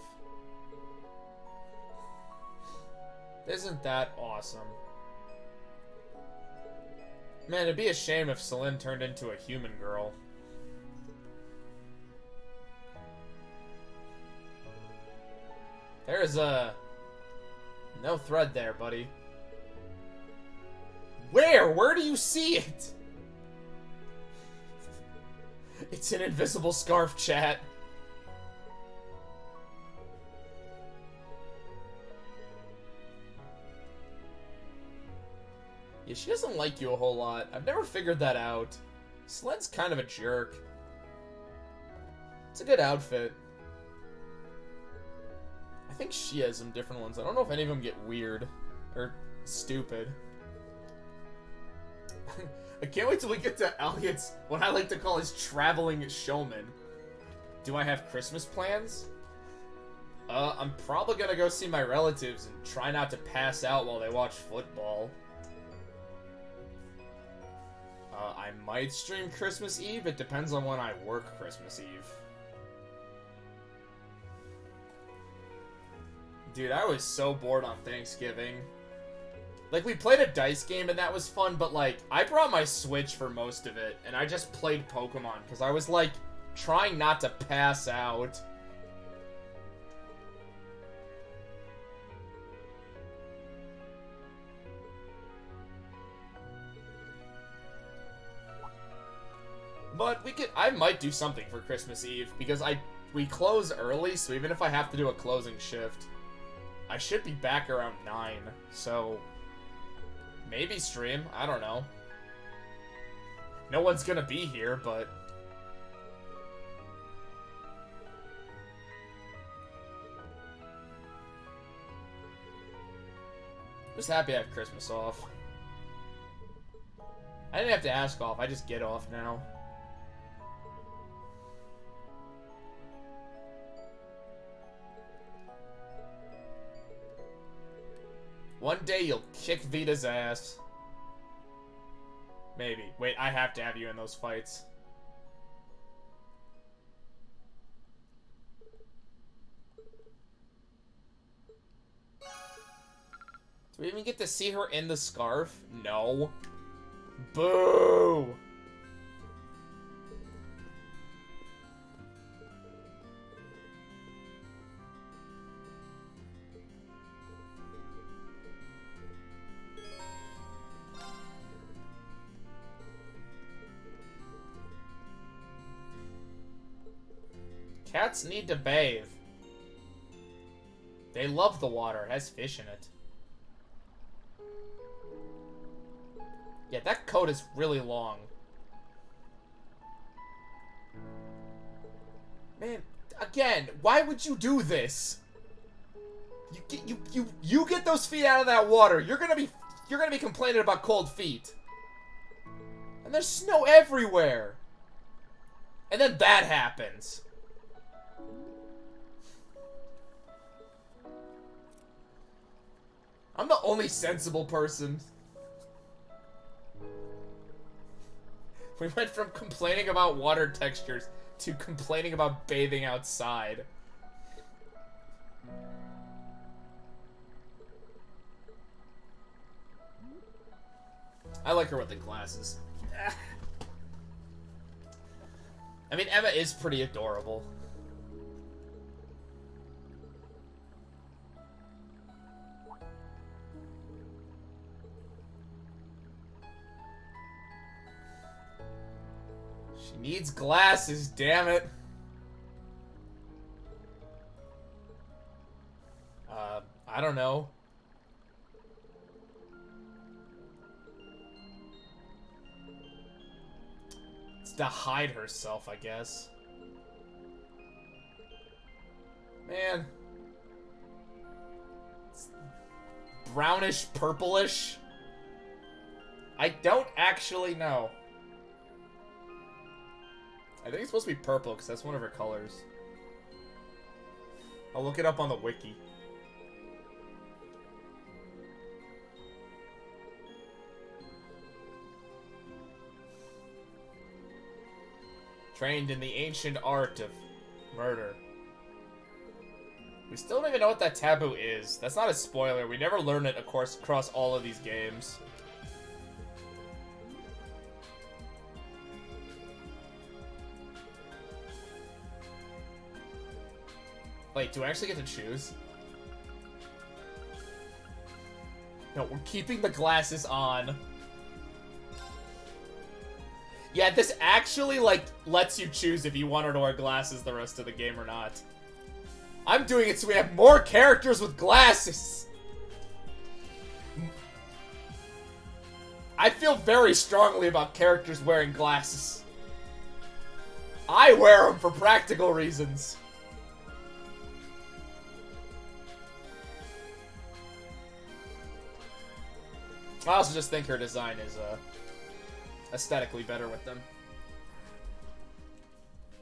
Isn't that awesome? Man, it'd be a shame if Celine turned into a human girl. There's no thread there, buddy. Where? Where? Where do you see it? It's an invisible scarf, chat. Yeah, she doesn't like you a whole lot. I've never figured that out. Sled's kind of a jerk. It's a good outfit. I think she has some different ones. I don't know if any of them get weird or stupid. I can't wait till we get to Elliot's, what I like to call his traveling showman. Do I have Christmas plans? I'm probably gonna go see my relatives and try not to pass out while they watch football. I might stream Christmas Eve. It depends on when I work Christmas Eve. Dude, I was so bored on Thanksgiving. Like, we played a dice game and that was fun, but like, I brought my Switch for most of it, and I just played Pokemon, because I was like, trying not to pass out. But I might do something for Christmas Eve, because we close early, so even if I have to do a closing shift, I should be back around 9, so maybe stream, I don't know. No one's gonna be here, but just happy I have Christmas off. I didn't have to ask off, I just get off now. One day you'll kick Vita's ass. Maybe. Wait, I have to have you in those fights. Do we even get to see her in the scarf? No. Boo! Cats need to bathe. They love the water. It has fish in it. Yeah, that coat is really long. Man, again, why would you do this? You get those feet out of that water. You're gonna be complaining about cold feet. And there's snow everywhere. And then that happens. I'm the only sensible person. We went from complaining about water textures to complaining about bathing outside. I like her with the glasses. I mean, Emma is pretty adorable. She needs glasses, damn it. I don't know. It's to hide herself, I guess. Man. It's brownish, purplish. I don't actually know. I think it's supposed to be purple because that's one of her colors. I'll look it up on the wiki. Trained in the ancient art of murder. We still don't even know what that taboo is. That's not a spoiler. We never learn it, of course, across all of these games. Wait, do I actually get to choose? No, we're keeping the glasses on. Yeah, this actually, like, lets you choose if you want her to wear glasses the rest of the game or not. I'm doing it so we have more characters with glasses! I feel very strongly about characters wearing glasses. I wear them for practical reasons. I also just think her design is, aesthetically better with them.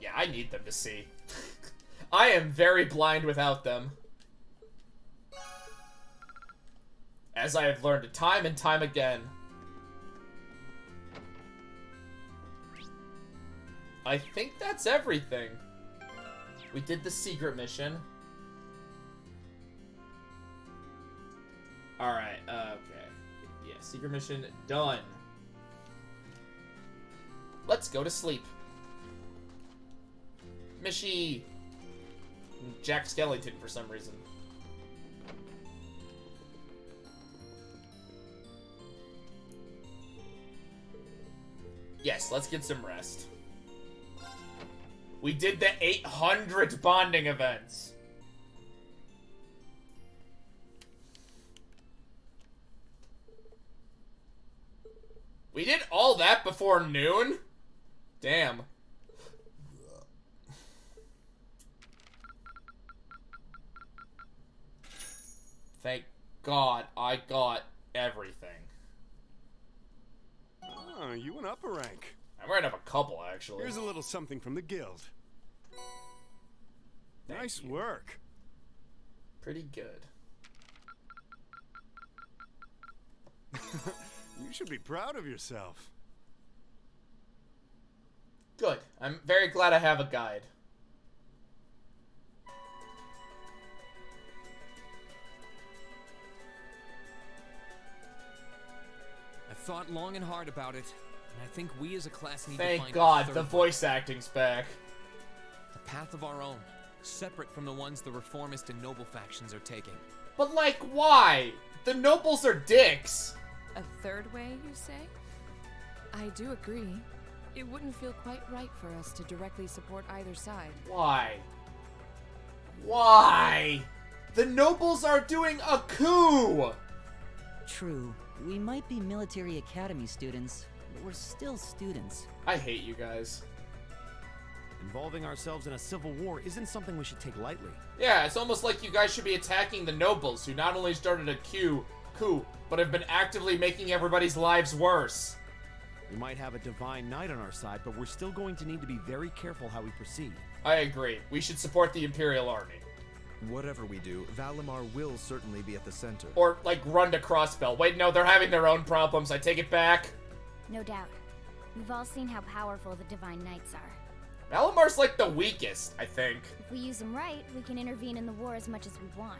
Yeah, I need them to see. I am very blind without them. As I have learned time and time again. I think that's everything. We did the secret mission. Alright, okay. Yeah, secret mission done. Let's go to sleep. Mishy! Jack Skellington for some reason. Yes, let's get some rest. We did the 800 bonding events. We did all that before noon? Damn. Thank God I got everything. Oh, you went up a rank. I might have a couple, actually. Here's a little something from the guild. Nice work. Pretty good. You should be proud of yourself. Good. I'm very glad I have a guide. I thought long and hard about it, and I think we as a class need to Thank find God, a third the voice acting's back. A path of our own, separate from the ones the reformist and noble factions are taking. But, like, why? The nobles are dicks. A third way, you say? I do agree. It wouldn't feel quite right for us to directly support either side. Why? Why? The nobles are doing a coup! True. We might be military academy students, but we're still students. I hate you guys. Involving ourselves in a civil war isn't something we should take lightly. Yeah, it's almost like you guys should be attacking the nobles, who not only started a coup, but have been actively making everybody's lives worse. We might have a divine knight on our side, but we're still going to need to be very careful how we proceed. I agree. We should support the Imperial Army. Whatever we do, Valimar will certainly be at the center. Or, like, run to Crossbell. Wait, no, they're having their own problems. I take it back. No doubt. We've all seen how powerful the Divine Knights are. Valimar's, like, the weakest, I think. If we use them right, we can intervene in the war as much as we want.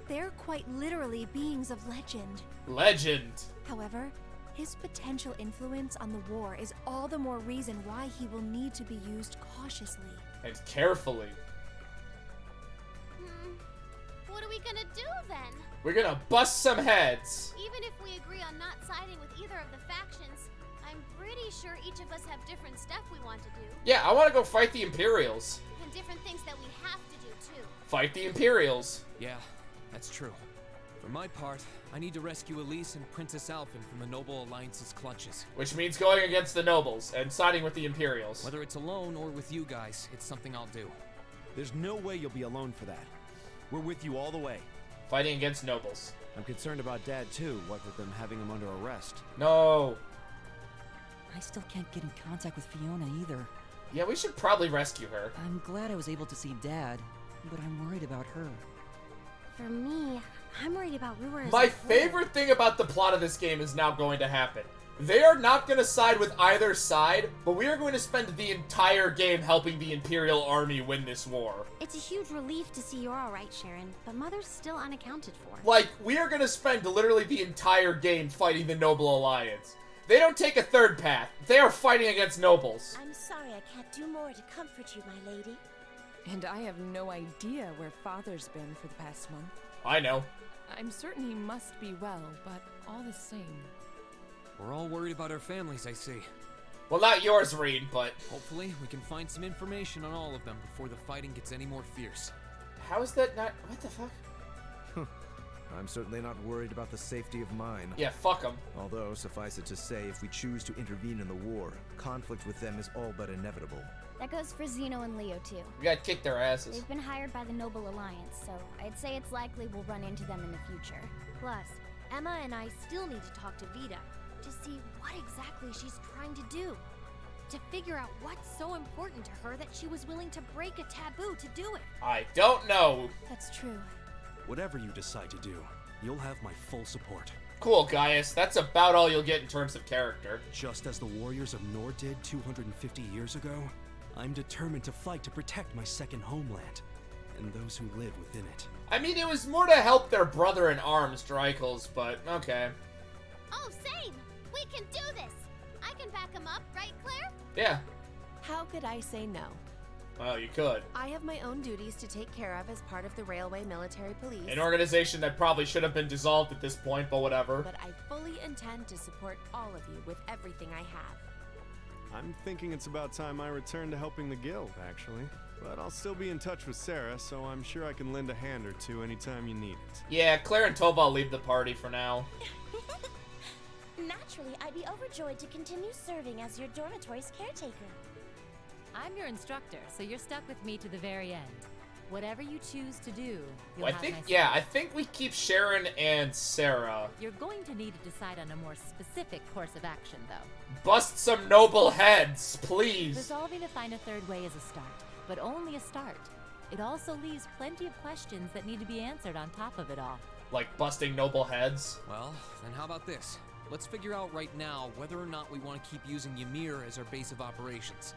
They're quite literally beings of legend. Legend. However, his potential influence on the war is all the more reason why he will need to be used cautiously. And carefully. What are we gonna do then? We're gonna bust some heads. Even if we agree on not siding with either of the factions, I'm pretty sure each of us have different stuff we want to do. Yeah, I want to go fight the Imperials. And different things that we have to do too. Fight the Imperials. Yeah, that's true. For my part, I need to rescue Elise and Princess Alphen from the Noble Alliance's clutches. Which means going against the nobles and siding with the Imperials. Whether it's alone or with you guys, it's something I'll do. There's no way you'll be alone for that. We're with you all the way. Fighting against nobles. I'm concerned about Dad too, what with them having him under arrest. No. I still can't get in contact with Fiona either. Yeah, we should probably rescue her. I'm glad I was able to see Dad, but I'm worried about her. For me, I'm worried about Ruhr as My a whole. favorite thing about the plot of this game is now going to happen. They are not going to side with either side, but we are going to spend the entire game helping the Imperial Army win this war. It's a huge relief to see you're alright, Sharon, but Mother's still unaccounted for. Like, we are going to spend literally the entire game fighting the Noble Alliance. They don't take a third path. They are fighting against nobles. I'm sorry I can't do more to comfort you, my lady. And I have no idea where Father's been for the past month. I know. I'm certain he must be well, but all the same. We're all worried about our families, I see. Well, not yours, Reed, but... Hopefully, we can find some information on all of them before the fighting gets any more fierce. How is that not... What the fuck? I'm certainly not worried about the safety of mine. Yeah, fuck them. Although, suffice it to say, if we choose to intervene in the war, conflict with them is all but inevitable. That goes for Zeno and Leo, too. We gotta kick their asses. They've been hired by the Noble Alliance, so I'd say it's likely we'll run into them in the future. Plus, Emma and I still need to talk to Vita to see what exactly she's trying to do. To figure out what's so important to her that she was willing to break a taboo to do it. I don't know. That's true. Whatever you decide to do, you'll have my full support. Cool, Gaius. That's about all you'll get in terms of character. Just as the warriors of Nord did 250 years ago, I'm determined to fight to protect my second homeland, and those who live within it. I mean, it was more to help their brother in arms, Dreichels, but okay. Oh, same! We can do this! I can back him up, right, Claire? Yeah. How could I say no? Well, you could. I have my own duties to take care of as part of the Railway Military Police. An organization that probably should have been dissolved at this point, but whatever. But I fully intend to support all of you with everything I have. I'm thinking it's about time I return to helping the guild, actually. But I'll still be in touch with Sarah, so I'm sure I can lend a hand or two anytime you need it. Yeah, Claire and Tova leave the party for now. Naturally, I'd be overjoyed to continue serving as your dormitory's caretaker. I'm your instructor, so you're stuck with me to the very end. Whatever you choose to do, you'll Well, have my yeah, I think we keep Sharon and Sarah. You're going to need to decide on a more specific course of action, though. Bust some noble heads, please. Resolving to find a third way is a start, but only a start. It also leaves plenty of questions that need to be answered on top of it all. Like busting noble heads? Well, then how about this? Let's figure out right now whether or not we want to keep using Ymir as our base of operations.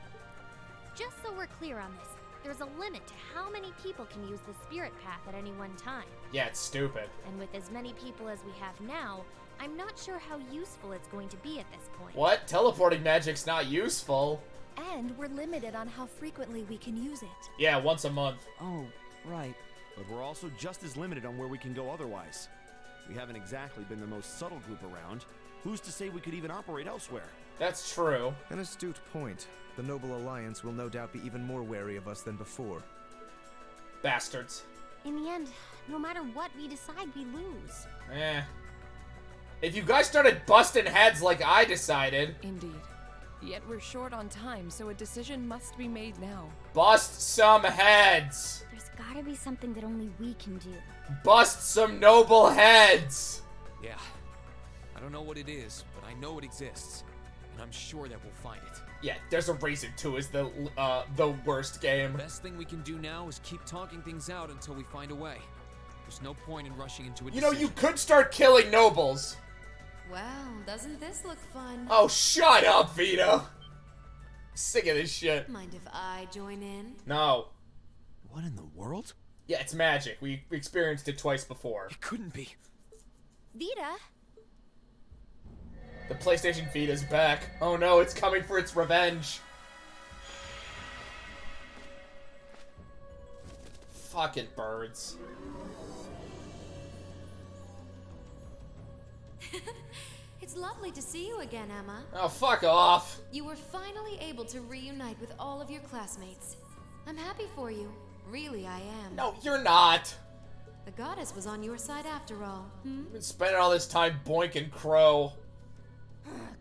Just so we're clear on this, there's a limit to how many people can use the spirit path at any one time. Yeah, it's stupid. And with as many people as we have now, I'm not sure how useful it's going to be at this point. What? Teleporting magic's not useful. And we're limited on how frequently we can use it. Yeah, once a month. Oh, right. But we're also just as limited on where we can go otherwise. We haven't exactly been the most subtle group around. Who's to say we could even operate elsewhere? That's true. An astute point. The Noble Alliance will no doubt be even more wary of us than before. Bastards. In the end, no matter what we decide, we lose. Eh. If you guys started busting heads like I decided... Indeed. Yet we're short on time, so a decision must be made now. Bust some heads! There's gotta be something that only we can do. Bust some noble heads! Yeah. I don't know what it is, but I know it exists. And I'm sure that we'll find it. Yeah, there's a reason 2 is the worst game. Best thing we can do now is keep talking things out until we find a way. There's no point in rushing into a decision. You know, you could start killing nobles. Well, doesn't this look fun? Oh, shut up, Vito! Sick of this shit. Mind if I join in? No. What in the world? Yeah, it's magic. We experienced it twice before. It couldn't be. Vita? The PlayStation Vita's back. Oh no, it's coming for its revenge. Fucking birds. It's lovely to see you again, Emma. Oh, fuck off. You were finally able to reunite with all of your classmates. I'm happy for you. Really, I am. No, you're not. The goddess was on your side after all. I've been spending all this time boinking Crow.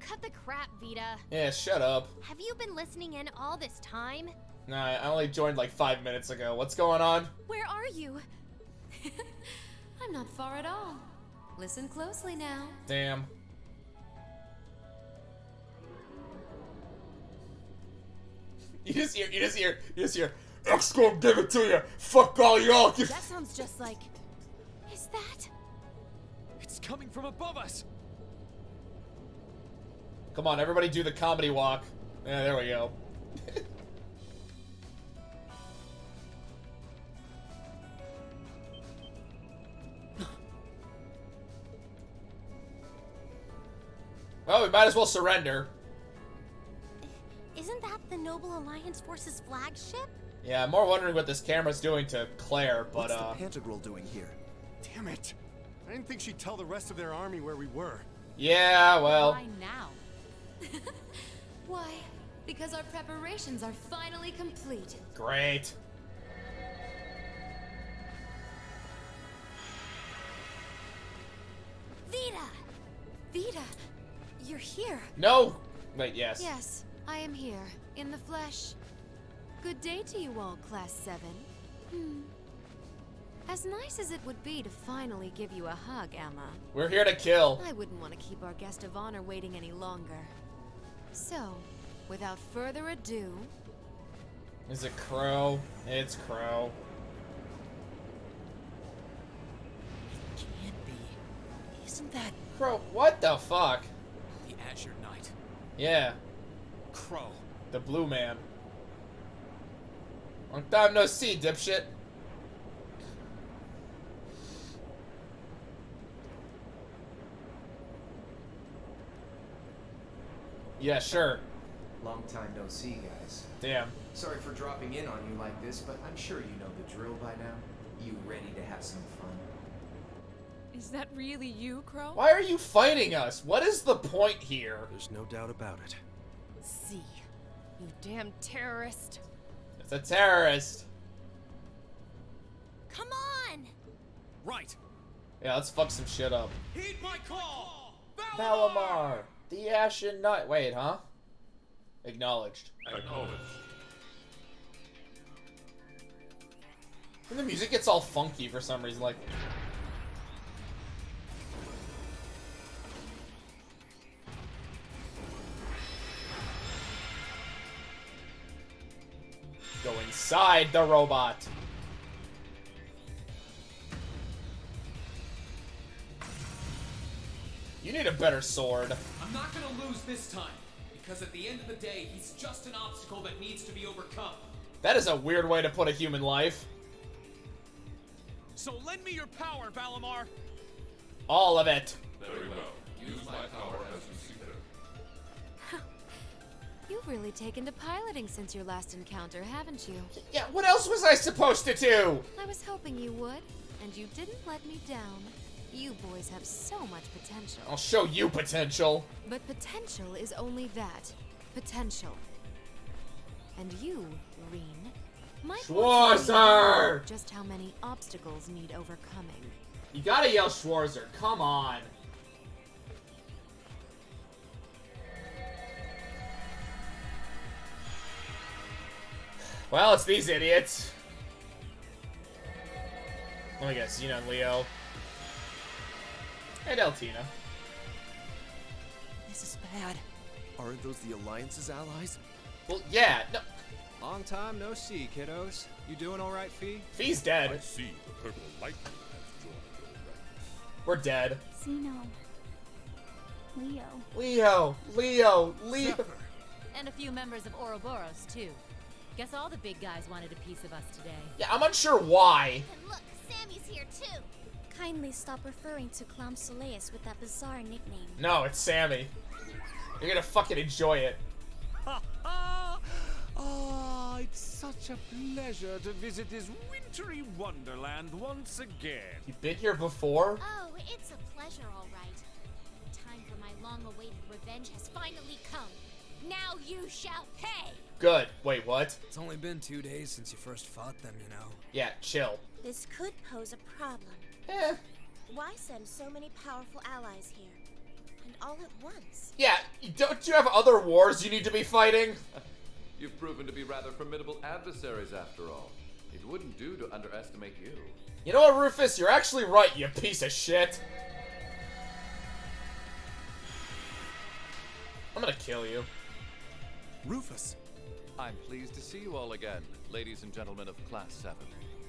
Cut the crap, Vita. Yeah, shut up. Have you been listening in all this time? Nah, I only joined like 5 minutes ago. What's going on? Where are you? I'm not far at all. Listen closely now. Damn. You just hear, X gonna give it to you. Fuck all y'all. That sounds just like... Is that... It's coming from above us. Come on, everybody do the comedy walk. Yeah, there we go. Well, we might as well surrender. Isn't that the Noble Alliance Force's flagship? Yeah, I'm more wondering what this camera's doing to Claire, but What's the Pantagruel doing here? Damn it! I didn't think she'd tell the rest of their army where we were. Yeah, well... Why now? Why, because our preparations are finally complete. Great. Vita! Vita, you're here. No! Wait, yes. Yes, I am here, in the flesh. Good day to you all, Class 7. As nice as it would be to finally give you a hug, Emma. We're here to kill. I wouldn't want to keep our guest of honor waiting any longer. So, without further ado... Is it Crow? It's Crow. Can't be. Isn't that Crow, what the fuck? the Azure Knight? Yeah, Crow. the blue man. Long time no see, dipshit. Yeah, sure. Long time no see, guys. Damn. Sorry for dropping in on you like this, but I'm sure you know the drill by now. You ready to have some fun? Is that really you, Crow? Why are you fighting us? What is the point here? There's no doubt about it. See, you damn terrorist. It's a terrorist. Come on! Right. Yeah, let's fuck some shit up. Heed my call! Valamar, the Ashen Knight. Wait, huh? Acknowledged. Acknowledged. And the music gets all funky for some reason, like... Go inside the robot. You need a better sword. I'm not gonna lose this time, because at the end of the day, he's just an obstacle that needs to be overcome. That is a weird way to put a human life. So lend me your power, Valamar. All of it. Very well. Use my power as you see fit. You've really taken to piloting since your last encounter, haven't you? Yeah, what else was I supposed to do? I was hoping you would, and you didn't let me down. You boys have so much potential. I'll show you potential. But potential is only that. Potential. And you, Reen, might want to know Schwarzer! just how many obstacles need overcoming. You gotta yell Schwarzer, come on. Well, it's these idiots. Let me guess, Xena and Leo. And Eltina. This is bad. Aren't those the Alliance's allies? Well, yeah, no. Long time no see, kiddos. You doing all right, Fee? Fee's dead. I see the purple lightning has joined your ranks. We're dead. Xeno. Leo. Leo. And a few members of Ouroboros, too. Guess all the big guys wanted a piece of us today. Yeah, I'm unsure why. And look, Sammy's here too. Kindly stop referring to Clown Soleus with that bizarre nickname. No, it's Sammy. You're gonna fucking enjoy it. Ah, it's such a pleasure to visit this wintry wonderland once again. You've been here before? Oh, it's a pleasure, all right. The time for my long-awaited revenge has finally come. Now you shall pay! Good. Wait, what? It's only been 2 days since you first fought them, you know. Yeah, chill. This could pose a problem. Why send so many powerful allies here? And all at once? Yeah, don't you have other wars you need to be fighting? You've proven to be rather formidable adversaries after all. It wouldn't do to underestimate you. You know what, Rufus? You're actually right, you piece of shit. I'm gonna kill you. Rufus! I'm pleased to see you all again, ladies and gentlemen of Class 7.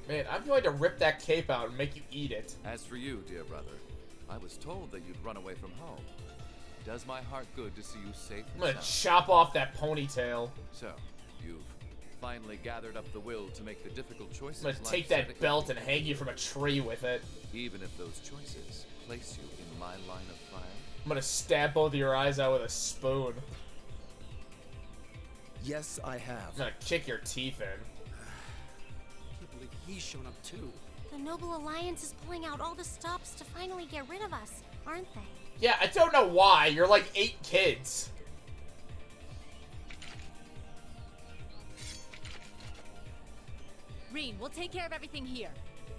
Man, I'm going to rip that cape out and make you eat it. As for you, dear brother, I was told that you'd run away from home. It does my heart good to see you safe I'm and gonna sound. chop off that ponytail. So, you've finally gathered up the will to make the difficult choices. I'm gonna life take set that belt and hang you from a tree with it. Even if those choices place you in my line of fire. I'm gonna stab both of your eyes out with a spoon. Yes, I have. I'm gonna kick your teeth in. I can't believe he's shown up too. The Noble Alliance is pulling out all the stops to finally get rid of us, aren't they? Yeah, I don't know why. You're like 8 kids. Reen, we'll take care of everything here.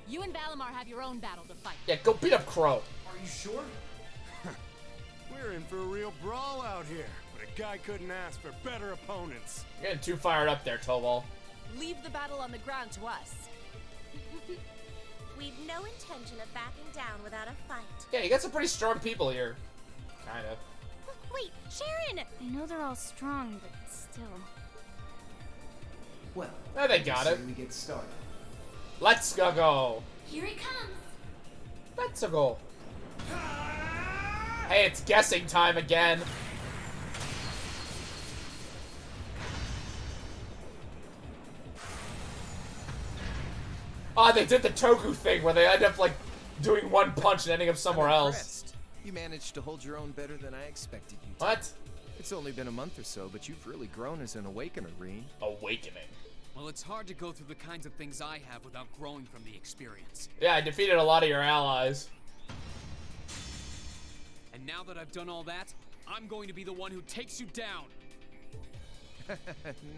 You and Valimar have your own battle to fight. Yeah, go beat up Crow. Are you sure? We're in for a real brawl out here, but a guy couldn't ask for better opponents. You're getting too fired up there, Tobal. Leave the battle on the ground to us. We've no intention of backing down without a fight. Yeah, you got some pretty strong people here. Kind of. Wait, Sharon! I know they're all strong, but still. Well, they got it. We get started. Let's go. Here he comes. Let's go. Hey, it's guessing time again. Ah, they did the Toku thing where they end up like doing one punch and ending up somewhere else. You managed to hold your own better than I expected you to. What? It's only been a month or so, but you've really grown as an awakener, Reen. Awakening. Well, it's hard to go through the kinds of things I have without growing from the experience. Yeah, I defeated a lot of your allies. And now that I've done all that, I'm going to be the one who takes you down.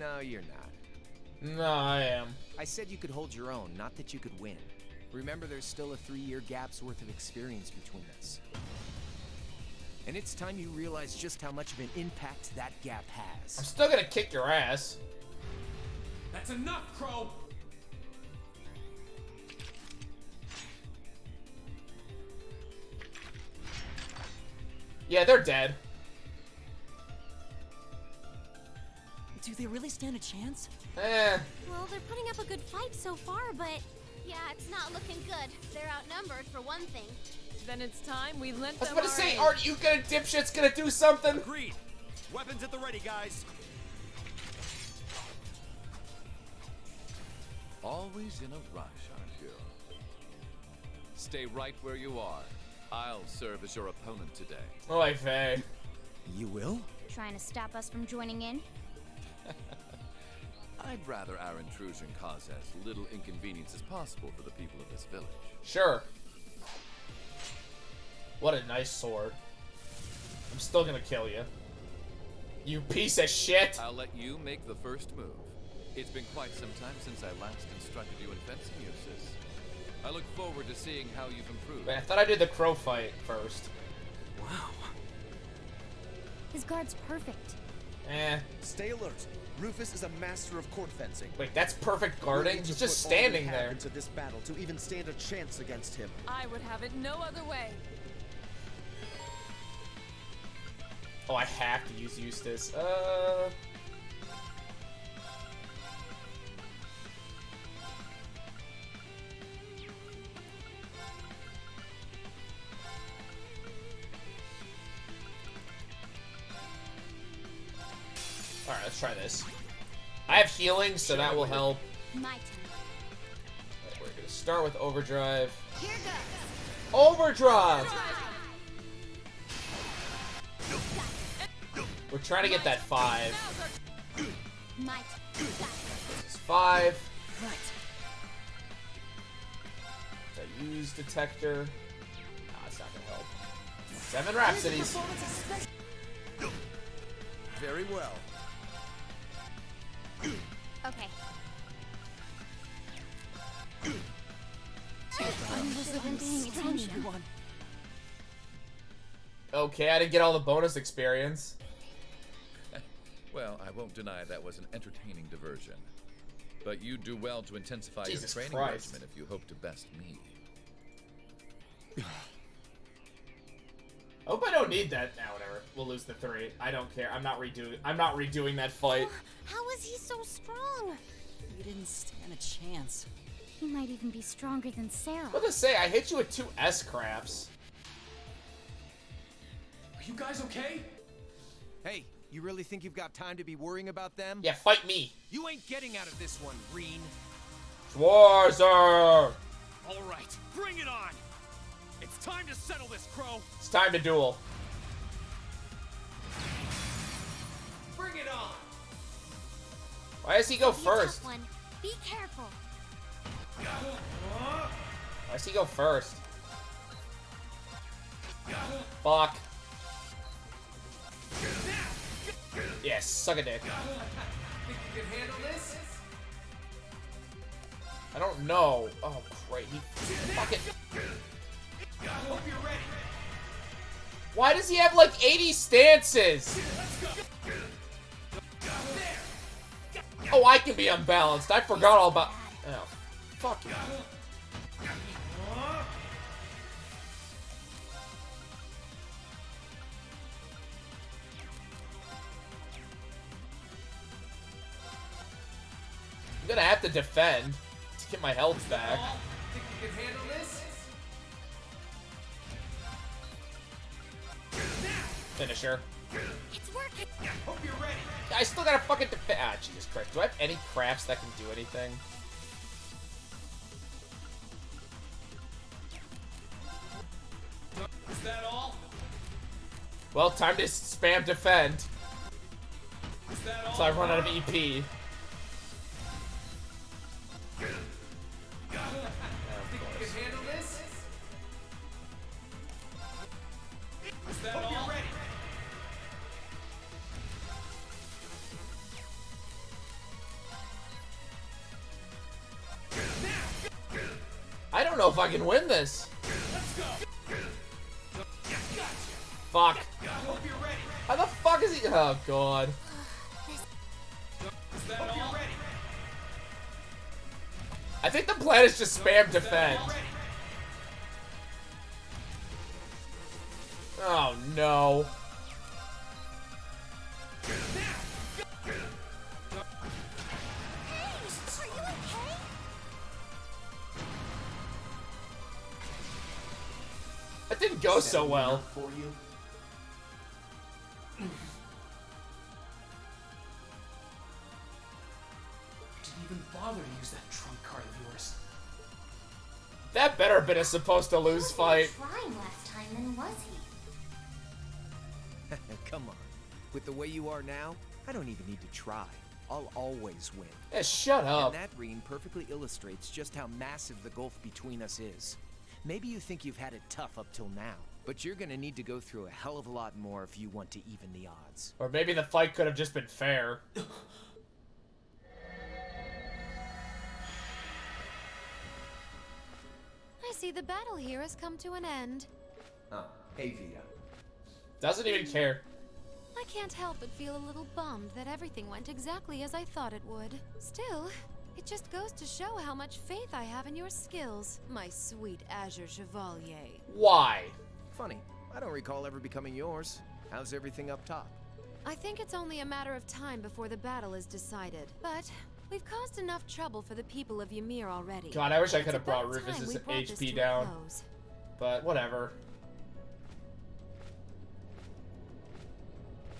No, you're not. No, I am. I said you could hold your own, not that you could win. Remember, there's still a 3-year gap's worth of experience between us. And it's time you realize just how much of an impact that gap has. I'm still gonna kick your ass. That's enough, Crow! Yeah, they're dead. Do they really stand a chance? Well, they're putting up a good fight so far, but yeah, it's not looking good. They're outnumbered for one thing. Then it's time we lent I was them about to our say, aid. aren't you gonna dipshits gonna do something? Agreed. Weapons at the ready, guys. Always in a rush, aren't you? Stay right where you are. I'll serve as your opponent today. Oh, I Faye. You will? Trying to stop us from joining in? I'd rather our intrusion cause as little inconvenience as possible for the people of this village. Sure. What a nice sword. I'm still gonna kill you. You piece of shit! I'll let you make the first move. It's been quite some time since I last instructed you in fencing uses. I look forward to seeing how you've improved. Wait, I thought I did the crow fight first. Wow. His guard's perfect. Stay alert. Rufus is a master of court fencing. Wait, that's perfect guarding? He's just standing there. Into this battle to even stand a chance against him. I would have it no other way. Oh, I have to use Eustace. Alright, let's try this. I have healing, so that will help. My turn. Right, we're gonna start with Overdrive. Here goes. Overdrive! We're trying to get that 5. My turn. This is 5. Right. I use Detector. Nah, it's not gonna help. 7 Rhapsodies. Very well. Okay. I wasn't paying attention. Okay, I didn't get all the bonus experience. Well, I won't deny that was an entertaining diversion. But you do well to intensify Jesus your training Christ. regimen if you hope to best me. I hope I don't need that. Nah, whatever. We'll lose the 3. I don't care. I'm not redoing that fight. How is he so strong? You didn't stand a chance. He might even be stronger than Sarah. What to say? I hit you with 2 S-craps. Are you guys okay? Hey, you really think you've got time to be worrying about them? Yeah, fight me. You ain't getting out of this one, Reen. Schwarzer! All right, bring it on. It's time to settle this, Crow. It's time to duel. Bring it on. Why does he go Be a tough first? one. Be careful. Why does he go first? Fuck. Yes, suck a dick. Think you can handle this? I don't know. Oh, great. He fucking... Why does he have like 80 stances? Oh, I can be unbalanced. I forgot all about... Oh, fuck you. I'm gonna have to defend to get my health back. Think you can handle this? Finisher. It's working. Hope you're ready. I still gotta fucking defend. Ah, Jesus Christ. Do I have any crafts that can do anything? Is that all? Well, time to spam defend. Is that all? So I run out of EP. Think you can handle this? Is that all? You're ready. I don't know if I can win this. Let's go. Fuck. Hope you're ready. How the fuck is he? Oh, God. Is that all? Ready. I think the plan is just spam defend. Oh, no. That didn't go so well. For you. Didn't even bother to use that trump card of yours. That better have been a supposed to lose fight. Trying last time, then was he? Come on. With the way you are now, I don't even need to try. I'll always win. Yeah, shut up. And that ring perfectly illustrates just how massive the gulf between us is. Maybe you think you've had it tough up till now, but you're gonna need to go through a hell of a lot more if you want to even the odds. Or maybe the fight could have just been fair. I see the battle here has come to an end. Oh, hey Vita. Doesn't even care. I can't help but feel a little bummed that everything went exactly as I thought it would. Still, it just goes to show how much faith I have in your skills, my sweet Azure Chevalier. Why? Funny, I don't recall ever becoming yours. How's everything up top? I think it's only a matter of time before the battle is decided. But we've caused enough trouble for the people of Ymir already. God, I wish I It's could have about brought time Rufus' we brought this HP to a down. close. But whatever.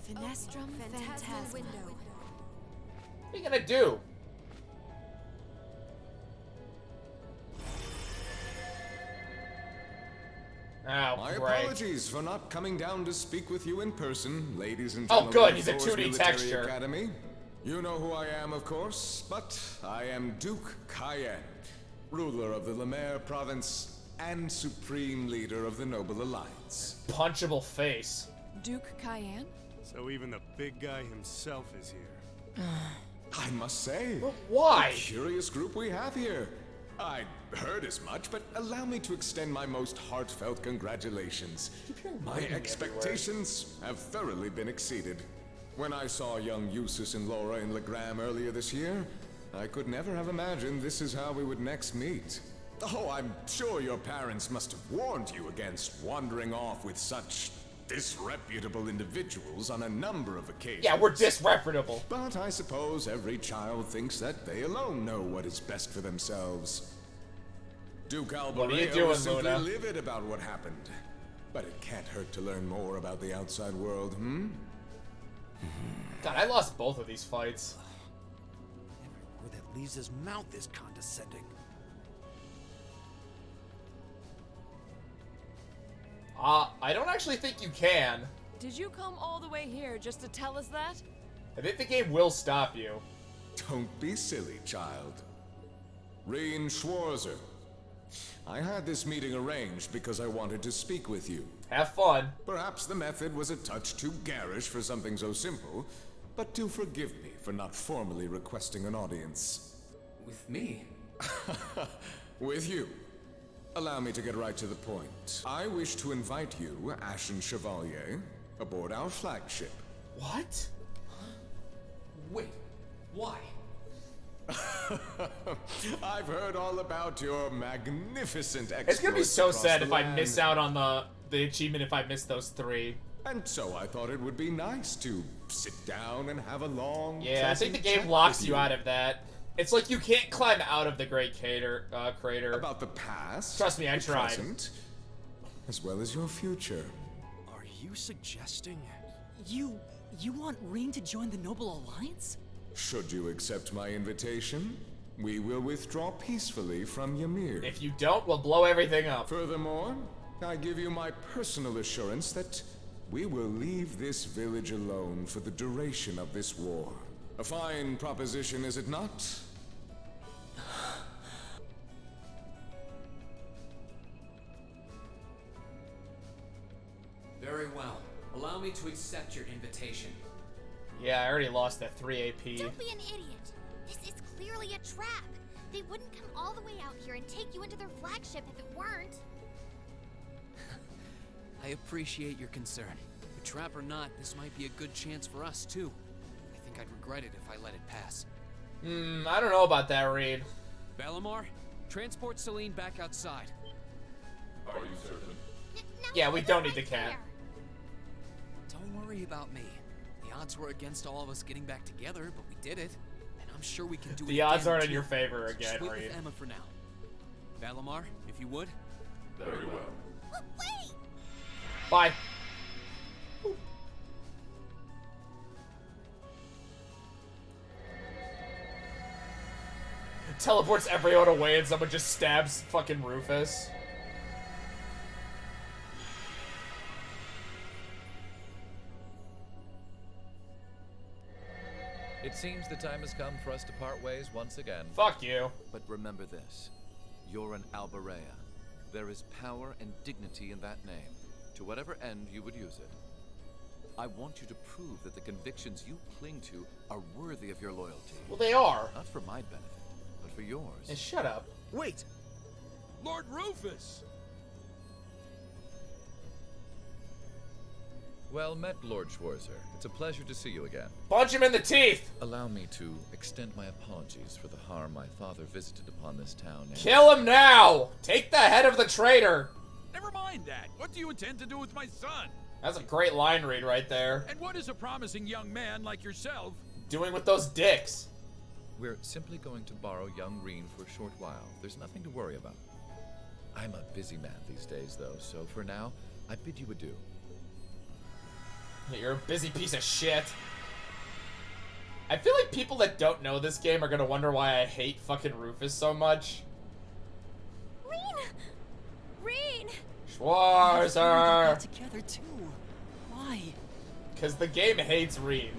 Finestrum Phantasma. What are you gonna do? Oh, My great. apologies for not coming down to speak with you in person, ladies and Oh, gentlemen. good, of he's a Thor's 2D Military texture. Academy. You know who I am, of course, but I am Duke Cayenne, ruler of the Lemaire province and supreme leader of the Noble Alliance. Punchable face. Duke Cayenne? So even the big guy himself is here. I must say, But why? a curious group we have here. I'd heard as much, but allow me to extend my most heartfelt congratulations. My expectations have thoroughly been exceeded. When I saw young Eustace and Laura in Legram earlier this year, I could never have imagined this is how we would next meet. Oh, I'm sure your parents must have warned you against wandering off with such disreputable individuals on a number of occasions. Yeah, we're disreputable. But I suppose every child thinks that they alone know what is best for themselves. Duke What are you Alborea doing, was simply Luna? livid about what happened. But it can't hurt to learn more about the outside world, hmm? God, I lost both of these fights. Every word that leaves his mouth is condescending. I don't actually think you can. Did you come all the way here just to tell us that? I think the game will stop you. Don't be silly, child. Rein Schwarzer. I had this meeting arranged because I wanted to speak with you. Have fun. Perhaps the method was a touch too garish for something so simple, but do forgive me for not formally requesting an audience. With me? With you. Allow me to get right to the point. I wish to invite you, Ashen Chevalier, aboard our flagship. What? Wait, why? I've heard all about your magnificent exploits. It's gonna be so across sad the if I land. miss out on the achievement if I miss those 3. And so I thought it would be nice to sit down and have a long, Yeah, I think the pleasant game chat locks with you out of that. It's like you can't climb out of the Great crater. About the past. Trust me, I the tried. present, as well as your future. Are you suggesting? You want Rean to join the Noble Alliance? Should you accept my invitation, we will withdraw peacefully from Ymir. If you don't, we'll blow everything up. Furthermore, I give you my personal assurance that we will leave this village alone for the duration of this war. A fine proposition, is it not? Very well. Allow me to accept your invitation. Yeah, I already lost that 3 AP. Don't be an idiot. This is clearly a trap. They wouldn't come all the way out here and take you into their flagship if it weren't. I appreciate your concern. But trap or not, this might be a good chance for us, too. I think I'd regret it if I let it pass. I don't know about that, Reed. Valimar, transport Celine back outside. Are you certain? Yeah, we don't need the cat. Don't worry about me. The odds were against all of us getting back together, but we did it. And I'm sure we can do it The odds again, aren't in too. your favor So again, just wait Reed. with Emma for now. Valimar, if you would. Very well. Wait! Bye. Teleports everyone away and someone just stabs fucking Rufus. It seems the time has come for us to part ways once again. Fuck you. But remember this. You're an Albarea. There is power and dignity in that name, to whatever end you would use it. I want you to prove that the convictions you cling to are worthy of your loyalty. Well, they are. Not for my benefit, but for yours. Hey, shut up. Wait! Lord Rufus! Well met, Lord Schwarzer. It's a pleasure to see you again. Punch him in the teeth! Allow me to extend my apologies for the harm my father visited upon this town. Kill him now! Take the head of the traitor! Never mind that. What do you intend to do with my son? That's a great line read right there. And what is a promising young man like yourself doing with those dicks? We're simply going to borrow young Rean for a short while. There's nothing to worry about. I'm a busy man these days, though, so for now, I bid you adieu. You're a busy piece of shit. I feel like people that don't know this game are gonna wonder why I hate fucking Rufus so much. Rean! Schwarzer! Together too. Why? Because the game hates Rean.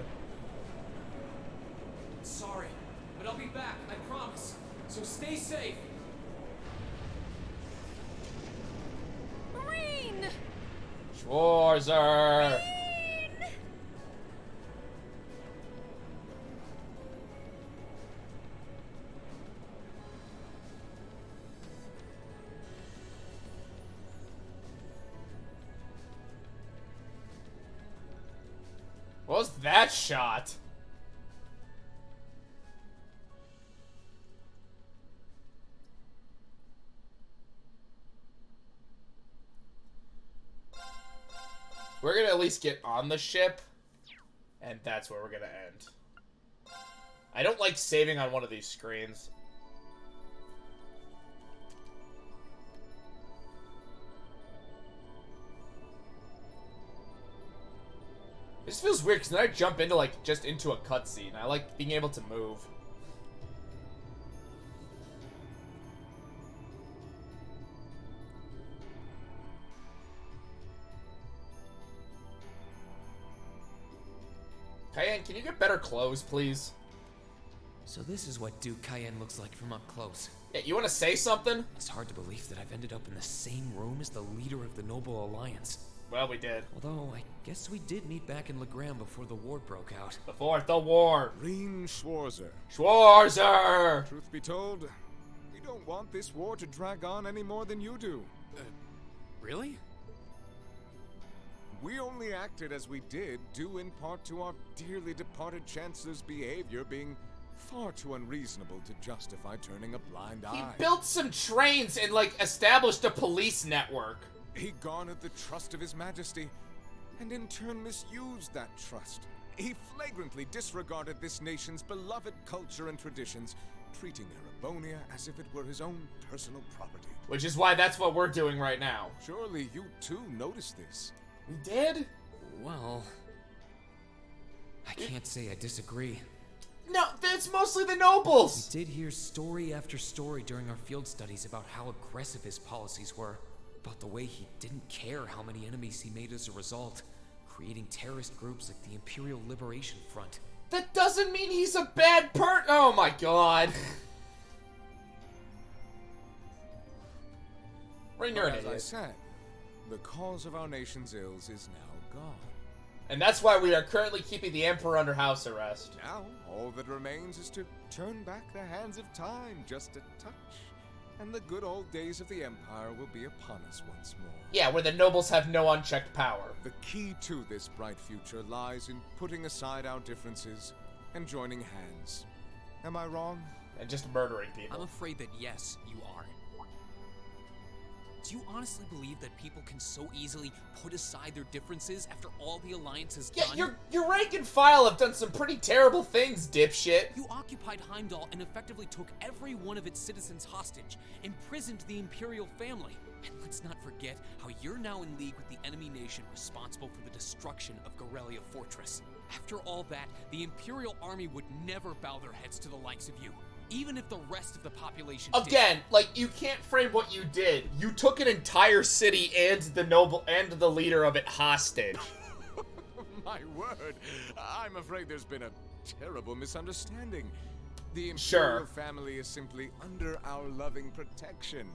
Sorry, but I'll be back, I promise. So stay safe. Rean! Schwarzer! What was that shot? We're gonna at least get on the ship, and that's where we're gonna end. I don't like saving on one of these screens. This feels weird because then I jump into just into a cutscene. I like being able to move. Cayenne, can you get better clothes, please? So this is what Duke Cayenne looks like from up close. Yeah, you want to say something? It's hard to believe that I've ended up in the same room as the leader of the Noble Alliance. Well, we did. Although, I guess we did meet back in Legram before the war broke out. Before the war. Rean Schwarzer. Schwarzer! Truth be told, don't want this war to drag on any more than you do. Really? We only acted as we did, due in part to our dearly departed Chancellor's behavior being far too unreasonable to justify turning a blind eye. He built some trains and, like, established a police network. He garnered the trust of His Majesty, and in turn misused that trust. He flagrantly disregarded this nation's beloved culture and traditions, treating Erebonia as if it were his own personal property. Which is why that's what we're doing right now. Surely you too noticed this. We did? Well, I can't say I disagree. No, it's mostly the nobles! We did hear story after story during our field studies about how aggressive his policies were, about the way he didn't care how many enemies he made as a result, creating terrorist groups like the Imperial Liberation Front. That doesn't mean he's a bad oh my god. You're an As idiot. I said, the cause of our nation's ills is now gone. And that's why we are currently keeping the Emperor under house arrest. Now, all that remains is to turn back the hands of time just a touch, and the good old days of the Empire will be upon us once more. Yeah, where the nobles have no unchecked power. The key to this bright future lies in putting aside our differences and joining hands. Am I wrong? And just murdering people. I'm afraid that yes, you are. Do you honestly believe that people can so easily put aside their differences after all the Alliance has done? Yeah, your rank and file have done some pretty terrible things, dipshit. You occupied Heimdall and effectively took every one of its citizens hostage, imprisoned the Imperial family. And let's not forget how you're now in league with the enemy nation responsible for the destruction of Gorelia Fortress. After all that, the Imperial army would never bow their heads to the likes of you. Even if the rest of the population Again, like, you can't frame what you did. You took an entire city and the noble and the leader of it hostage. My word, I'm afraid there's been a terrible misunderstanding. The Sure. Imperial family is simply under our loving protection.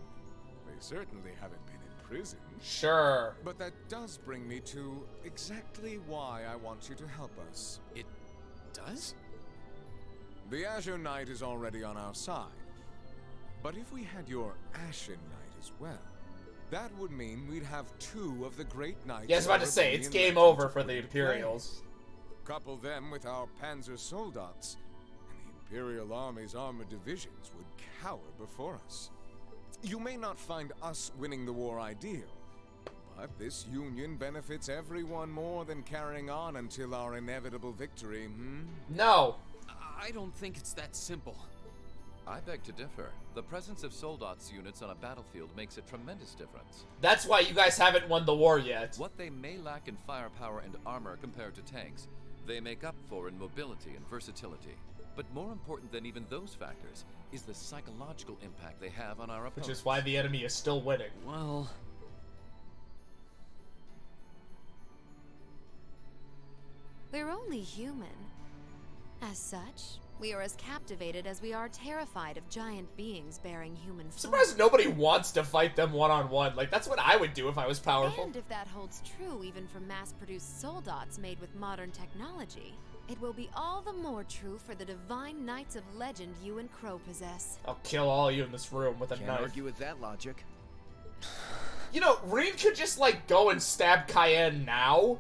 They certainly haven't been in prison. Sure. But that does bring me to exactly why I want you to help us. It does? The Azure Knight is already on our side. But if we had your Ashen Knight as well, that would mean we'd have two of the great knights. Yeah, I was about to say, it's game over for the Imperials. Couple them with our Panzer Soldats, and the Imperial Army's armored divisions would cower before us. You may not find us winning the war ideal, but this union benefits everyone more than carrying on until our inevitable victory, No. I don't think it's that simple. I beg to differ. The presence of Soldats units on a battlefield makes a tremendous difference. That's why you guys haven't won the war yet. What they may lack in firepower and armor compared to tanks, they make up for in mobility and versatility. But more important than even those factors is the psychological impact they have on our opponents. Which is why the enemy is still winning. Well, we're only human. As such, we are as captivated as we are terrified of giant beings bearing human form. Surprised nobody wants to fight them one-on-one. Like, that's what I would do if I was powerful. And if that holds true even for mass-produced soldats made with modern technology, it will be all the more true for the divine knights of legend you and Crow possess. I'll kill all of you in this room with a Can't knife. argue with that logic. You know, Reed could just, like, go and stab Cayenne now,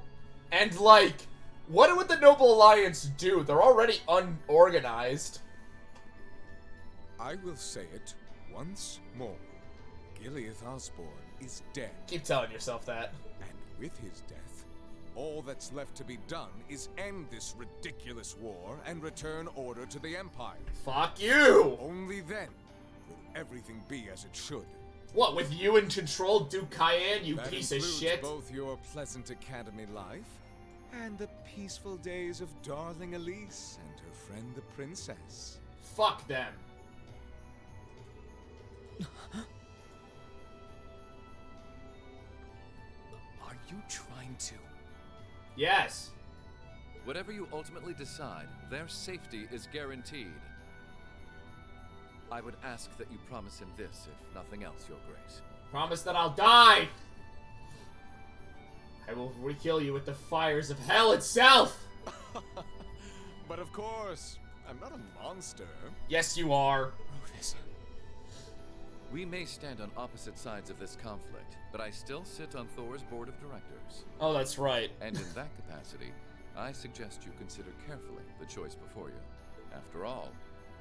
and, like, what would the Noble Alliance do? They're already unorganized. I will say it once more. Gileath Osborne is dead. Keep telling yourself that. And with his death, all that's left to be done is end this ridiculous war and return order to the Empire. Fuck you! Only then will everything be as it should. What, with you in control, Duke Cayenne, you That piece of includes shit? both your pleasant academy life and the peaceful days of darling Elise and her friend the princess. Fuck them. are you trying to? Yes. Whatever you ultimately decide, their safety is guaranteed. I would ask that you promise him this, if nothing else, Your Grace. Promise that I'll die! I will kill you with the fires of hell itself! But of course, I'm not a monster. Yes, you are. Rufus. We may stand on opposite sides of this conflict, but I still sit on Thor's board of directors. Oh, that's right. And in that capacity, I suggest you consider carefully the choice before you. After all,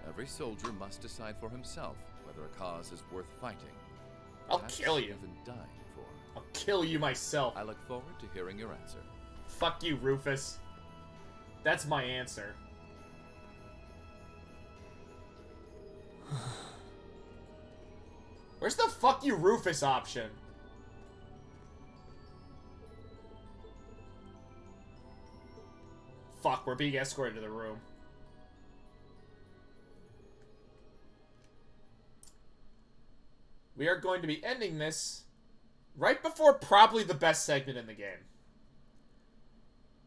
every soldier must decide for himself whether a cause is worth fighting. I'll Perhaps kill you. Even dying for. I'll kill you myself. I look forward to hearing your answer. Fuck you, Rufus. That's my answer. Where's the fuck you, Rufus option? Fuck, we're being escorted to the room. We are going to be ending this right before probably the best segment in the game.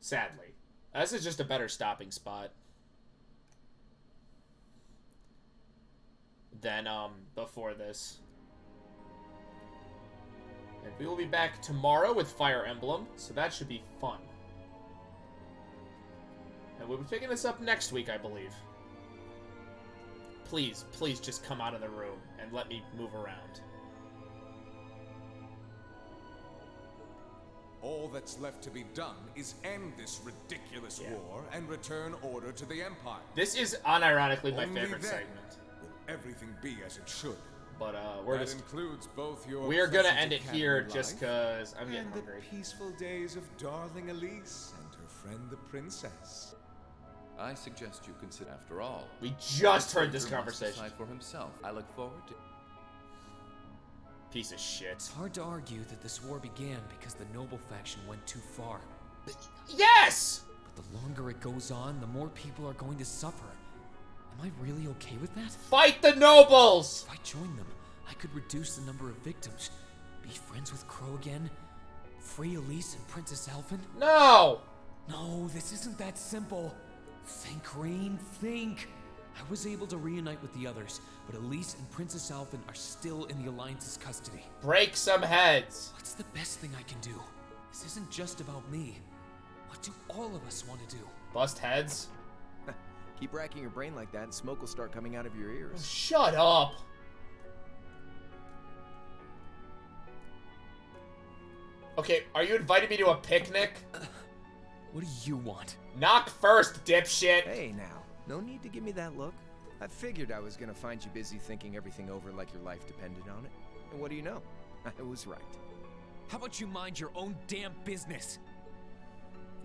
Sadly. This is just a better stopping spot than, before this. And we will be back tomorrow with Fire Emblem, so that should be fun. And we'll be picking this up next week, I believe. Please, please just come out of the room and let me move around. All that's left to be done is end this ridiculous war and return order to the Empire. This is unironically my Only favorite then segment. Will everything be as it should. But we're that just includes both your we're gonna pleasant end it academy here life just cause I'm getting and hungry. the peaceful days of darling Elise and her friend the princess. I suggest you consider. After all, We just the heard this soldier must conversation. decide for himself. I look forward to. Piece of shit. It's hard to argue that this war began because the noble faction went too far. Yes! But the longer it goes on, the more people are going to suffer. Am I really okay with that? Fight the nobles! If I join them, I could reduce the number of victims, be friends with Crow again, free Elise and Princess Elfin. No! No, this isn't that simple. Think, Rain, think. I was able to reunite with the others, but Elise and Princess Elfin are still in the Alliance's custody. Break some heads. What's the best thing I can do? This isn't just about me. What do all of us want to do? Bust heads? Keep racking your brain like that and smoke will start coming out of your ears. Shut up! Okay, are you inviting me to a picnic? What do you want? Knock first, dipshit! Hey now, no need to give me that look. I figured I was gonna find you busy thinking everything over like your life depended on it. And what do you know? I was right. How about you mind your own damn business?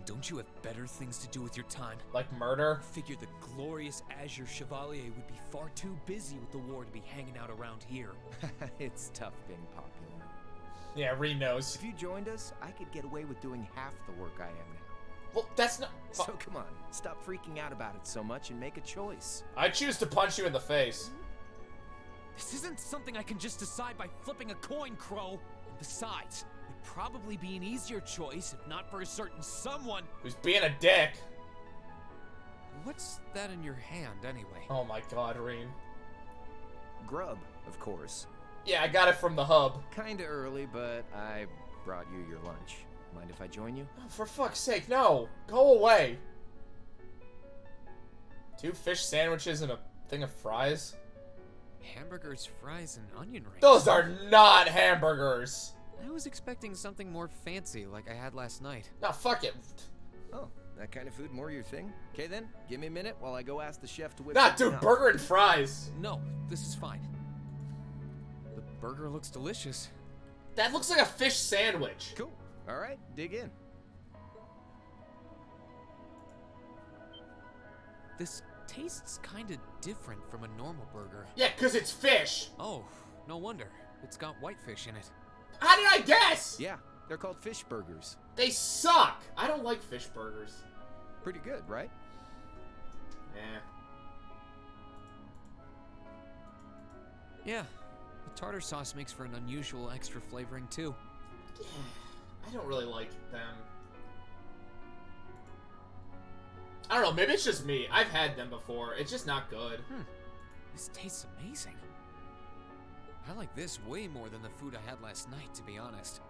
Don't you have better things to do with your time? Like murder? Figured the glorious Azure Chevalier would be far too busy with the war to be hanging out around here. It's tough being popular. Yeah, Ree knows. If you joined us, I could get away with doing half the work I am now. Well, that's not... So come on, stop freaking out about it so much and make a choice. I choose to punch you in the face. This isn't something I can just decide by flipping a coin, Crow. And besides, it'd probably be an easier choice if not for a certain someone who's being a dick. What's that in your hand, anyway? Oh my god, Reen. Grub, of course. Yeah, I got it from the hub. Kinda early, but I brought you your lunch. Mind if I join you? Oh, for fuck's sake, no. Go away. 2 fish sandwiches and a thing of fries? Hamburgers, fries, and onion rings. Those are not hamburgers. I was expecting something more fancy like I had last night. No, fuck it. Oh, that kind of food more your thing? Okay then, give me a minute while I go ask the chef to whip Nah, something dude, up. burger and fries. No, this is fine. The burger looks delicious. That looks like a fish sandwich. Cool. Alright, dig in. This tastes kinda different from a normal burger. Yeah, 'cause it's fish. Oh, no wonder. It's got whitefish in it. How did I guess? Yeah, they're called fish burgers. They suck. I don't like fish burgers. Pretty good, right? Yeah. Yeah, the tartar sauce makes for an unusual extra flavoring too. Yeah, I don't really like them. I don't know, maybe it's just me. I've had them before. It's just not good. This tastes amazing. I like this way more than the food I had last night, to be honest.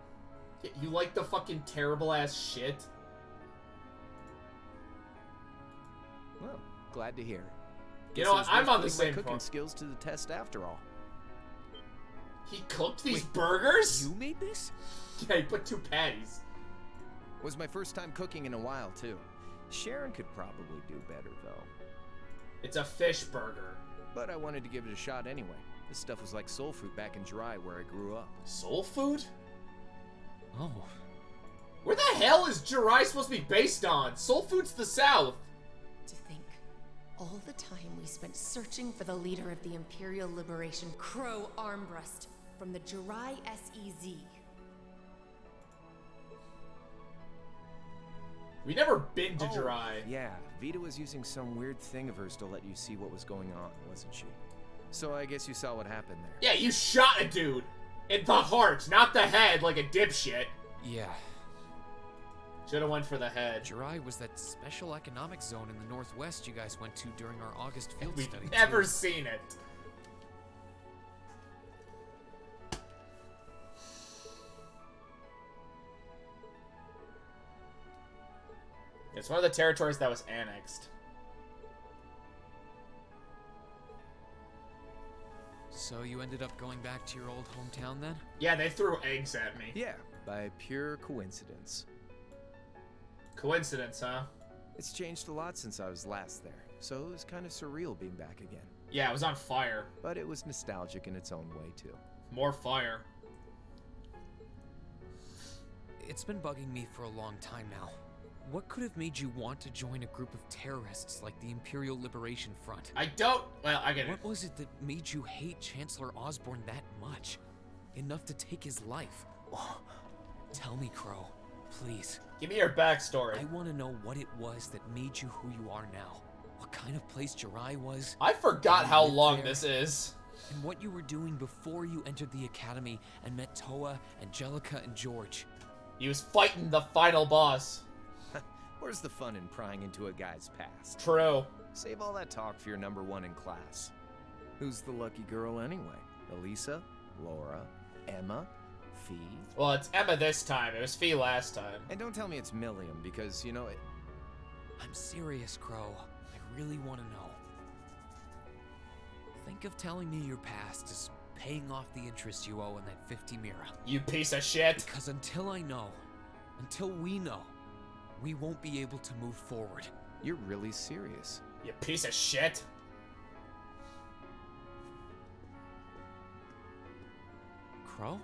You like the fucking terrible ass shit? Well, glad to hear. You know what? I'm on the same cooking boat. skills to the test after all. He cooked these burgers? You made this? Yeah, he put 2 patties. Was my first time cooking in a while, too. Sharon could probably do better, though. It's a fish burger. But I wanted to give it a shot anyway. This stuff was like soul food back in Jirai, where I grew up. Soul food? Oh. Where the hell is Jirai supposed to be based on? Soul food's the South. To think, all the time we spent searching for the leader of the Imperial Liberation Crow Armbrust from the Jirai SEZ. We never been to Jirai. Yeah, Vita was using some weird thing of hers to let you see what was going on, wasn't she? So I guess you saw what happened there. Yeah, you shot a dude. In the heart, not the head like a dipshit. Yeah. Should've went for the head. Jirai was that special economic zone in the Northwest you guys went to during our August field We've study. never seen it. It's one of the territories that was annexed. So you ended up going back to your old hometown then? Yeah, they threw eggs at me. Yeah, by pure coincidence. Coincidence, huh? It's changed a lot since I was last there, so it was kind of surreal being back again. Yeah, it was on fire. But it was nostalgic in its own way, too. More fire. It's been bugging me for a long time now. What could have made you want to join a group of terrorists like the Imperial Liberation Front? I don't... Well, I get it. What was it that made you hate Chancellor Osborne that much? Enough to take his life? Tell me, Crow. Please. Give me your backstory. I want to know what it was that made you who you are now. What kind of place Jirai was. I forgot how long this is. And what you were doing before you entered the academy and met Toa, Angelica, and George. He was fighting the final boss. Where's the fun in prying into a guy's past? True. Save all that talk for your number 1 in class. Who's the lucky girl anyway? Elisa? Laura? Emma? Fee? Well, it's Emma this time. It was Fee last time. And don't tell me it's Milliam, because, you know, it... I'm serious, Crow. I really want to know. Think of telling me your past as paying off the interest you owe in that 50 mira. You piece of shit. Because until I know, until we know, we won't be able to move forward. You're really serious. You piece of shit. Crow?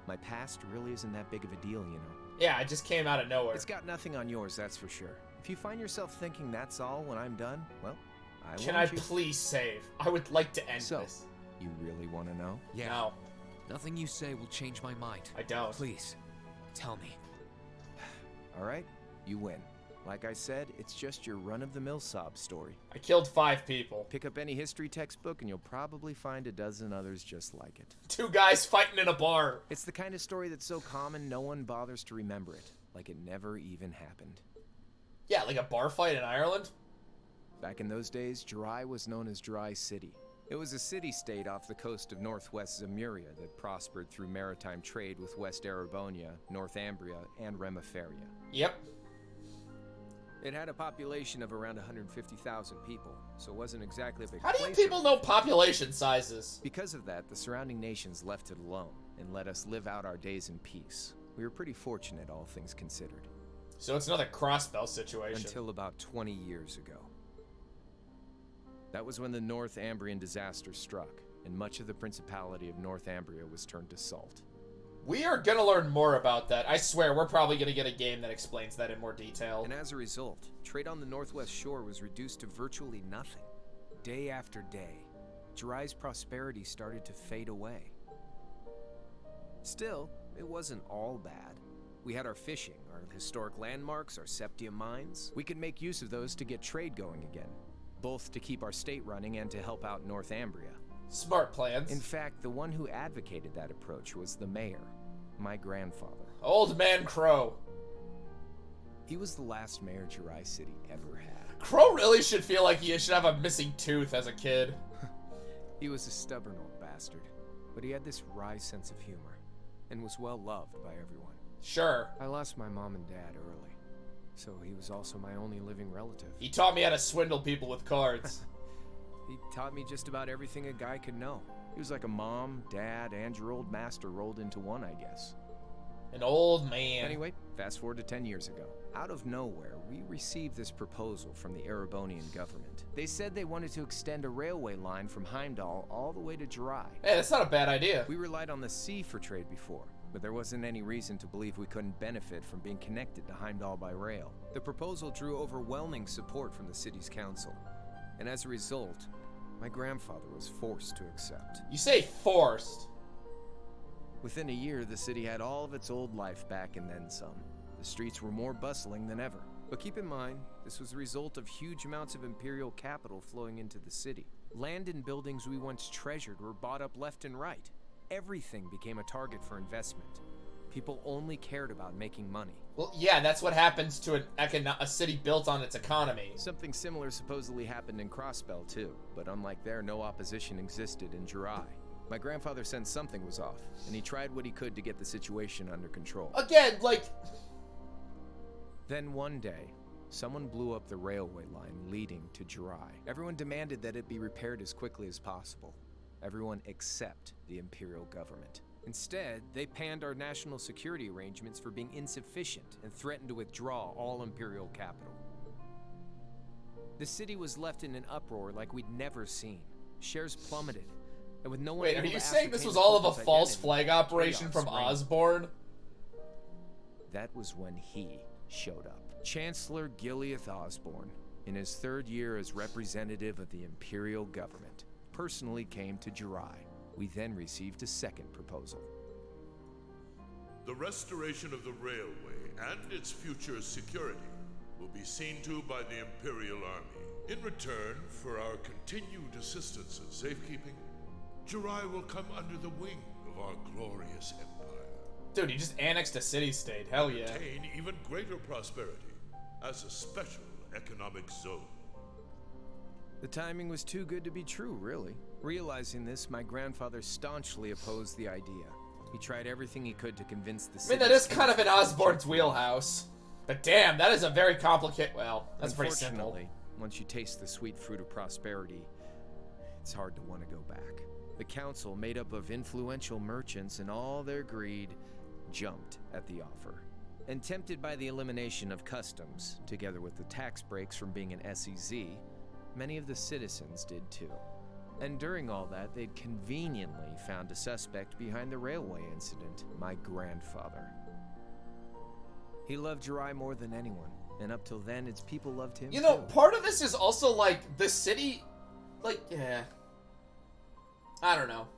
My past really isn't that big of a deal, you know. Yeah, it just came out of nowhere. It's got nothing on yours, that's for sure. If you find yourself thinking that's all when I'm done, well, I Can I please save? I would like to end this. You really want to know? Yeah. No. Nothing you say will change my mind. I don't. Please, tell me. All right, you win. Like I said, it's just your run-of-the-mill sob story. I killed 5 people. Pick up any history textbook and you'll probably find a dozen others just like it. 2 guys fighting in a bar. It's the kind of story that's so common no one bothers to remember it, like it never even happened. Yeah, like a bar fight in Ireland? Back in those days, Jirai was known as Jirai City. It was a city-state off the coast of northwest Zemuria that prospered through maritime trade with West Erebonia, Northumbria, and Remiferia. Yep. It had a population of around 150,000 people, so it wasn't exactly a big How do you place people know population sizes? Because of that, the surrounding nations left it alone and let us live out our days in peace. We were pretty fortunate, all things considered. So it's another crossbell situation. Until about 20 years ago. That was when the Northumbrian disaster struck, and much of the Principality of Northumbria was turned to salt. We are gonna learn more about that. I swear, we're probably gonna get a game that explains that in more detail. And as a result, trade on the northwest shore was reduced to virtually nothing. Day after day, Jirai's prosperity started to fade away. Still, it wasn't all bad. We had our fishing, our historic landmarks, our septium mines. We could make use of those to get trade going again, both to keep our state running and to help out Northumbria. Smart plans. In fact, the one who advocated that approach was the mayor, my grandfather. Old Man Crow. He was the last mayor Jirai City ever had. Crow really should feel like he should have a missing tooth as a kid. He was a stubborn old bastard, but he had this wry sense of humor, and was well loved by everyone. Sure. I lost my mom and dad early, so he was also my only living relative. He taught me how to swindle people with cards. He taught me just about everything a guy could know. He was like a mom, dad, and your old master rolled into one, I guess. An old man. Anyway, fast forward to 10 years ago. Out of nowhere, we received this proposal from the Erebonian government. They said they wanted to extend a railway line from Heimdall all the way to Jirai. Hey, that's not a bad idea. We relied on the sea for trade before, but there wasn't any reason to believe we couldn't benefit from being connected to Heimdall by rail. The proposal drew overwhelming support from the city's council, and as a result, my grandfather was forced to accept. You say forced. Within a year, the city had all of its old life back and then some. The streets were more bustling than ever. But keep in mind, this was the result of huge amounts of imperial capital flowing into the city. Land and buildings we once treasured were bought up left and right. Everything became a target for investment. People only cared about making money. Well, yeah, that's what happens to a city built on its economy. Something similar supposedly happened in Crossbell too, but unlike there, no opposition existed in Jirai. My grandfather sensed something was off, and he tried what he could to get the situation under control. Again, like... Then one day, someone blew up the railway line leading to Jirai. Everyone demanded that it be repaired as quickly as possible. Everyone except the Imperial government. Instead, they panned our national security arrangements for being insufficient and threatened to withdraw all Imperial capital. The city was left in an uproar like we'd never seen. Shares plummeted. And with no one Wait, are you saying this was all of a false flag operation from Osborne? That was when he showed up. Chancellor Gileath Osborne, in his third year as representative of the Imperial government, personally came to Jirai. We then received a second proposal. The restoration of the railway and its future security will be seen to by the Imperial Army. In return for our continued assistance in safekeeping, Jirai will come under the wing of our glorious empire. Dude, he just annexed a city-state. Hell yeah. Attain even greater prosperity as a special economic zone. The timing was too good to be true, really. Realizing this, my grandfather staunchly opposed the idea. He tried everything he could to convince the city. I mean, that is kind of in Osborne's wheelhouse. But damn, that is a very complicated... Well, that's pretty simple. Unfortunately, once you taste the sweet fruit of prosperity, it's hard to want to go back. The council, made up of influential merchants and all their greed, jumped at the offer. And tempted by the elimination of customs, together with the tax breaks from being an SEZ, many of the citizens did too. And during all that, they'd conveniently found a suspect behind the railway incident, my grandfather. He loved Jirai more than anyone, and up till then, its people loved him You know, too. part of this is also, like, the city... Like, yeah... I don't know.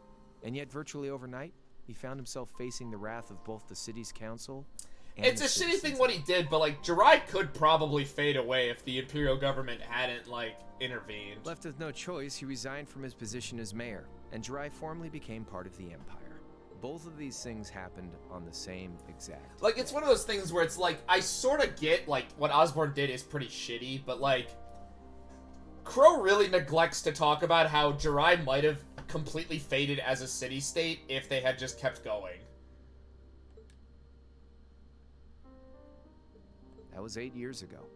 And yet, virtually overnight, he found himself facing the wrath of both the city's council and It's a shitty thing what he did, but, like, Jirai could probably fade away if the Imperial government hadn't, like, intervened. Left with no choice, he resigned from his position as mayor, and Jirai formally became part of the Empire. Both of these things happened on the same exact Like, it's one of those things where it's like, I sort of get, like, what Osborne did is pretty shitty, but, like, Crow really neglects to talk about how Jirai might have completely faded as a city-state if they had just kept going. That was 8 years ago.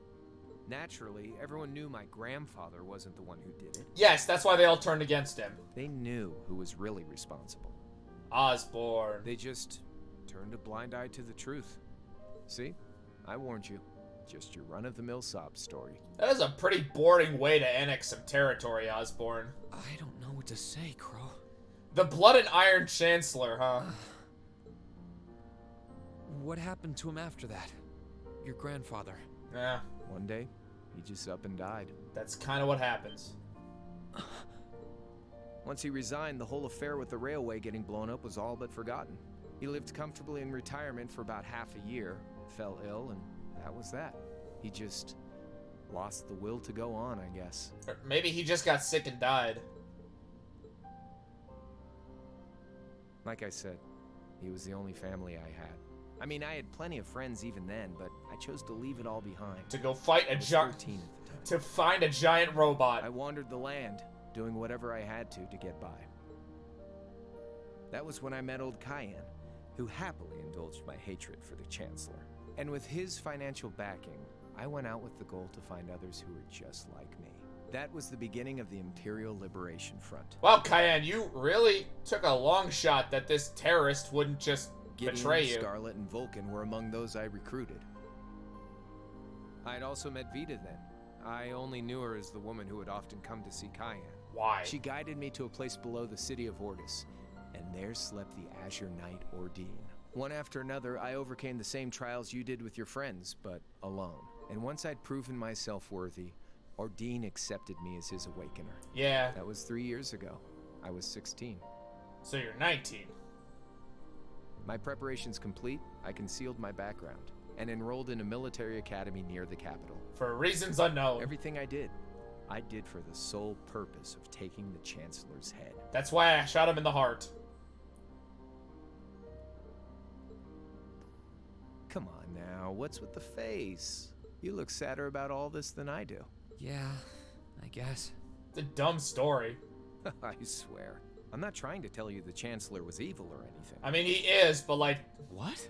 Naturally, everyone knew my grandfather wasn't the one who did it. Yes, that's why they all turned against him. They knew who was really responsible. Osborne. They just turned a blind eye to the truth. See? I warned you. Just your run-of-the-mill sob story. That is a pretty boring way to annex some territory, Osborne. I don't know what to say, Crow. The Blood and Iron Chancellor, huh? What happened to him after that? Your grandfather. Yeah. One day, he just up and died. That's kind of what happens. Once he resigned, the whole affair with the railway getting blown up was all but forgotten. He lived comfortably in retirement for about half a year, fell ill, and that was that. He just lost the will to go on, I guess. Or maybe he just got sick and died. Like I said, he was the only family I had. I mean, I had plenty of friends even then, but I chose to leave it all behind. To go fight a giant... To find a giant robot. I wandered the land, doing whatever I had to get by. That was when I met old Cayenne, who happily indulged my hatred for the Chancellor. And with his financial backing, I went out with the goal to find others who were just like me. That was the beginning of the Imperial Liberation Front. Wow, Cayenne, you really took a long shot that this terrorist wouldn't just betray you. Scarlet, and Vulcan were among those I recruited. I'd also met Vita then. I only knew her as the woman who would often come to see Cayenne. Why? She guided me to a place below the city of Ordis, and there slept the Azure Knight Ordine. One after another, I overcame the same trials you did with your friends, but alone. And once I'd proven myself worthy, Ordine accepted me as his awakener. Yeah. That was 3 years ago. I was 16. So you're 19. My preparations complete, I concealed my background and enrolled in a military academy near the capital. For reasons unknown. Everything I did for the sole purpose of taking the Chancellor's head. That's why I shot him in the heart. Come on now, what's with the face? You look sadder about all this than I do. Yeah, I guess. It's a dumb story. I swear. I'm not trying to tell you the Chancellor was evil or anything. I mean, he is, but like... What?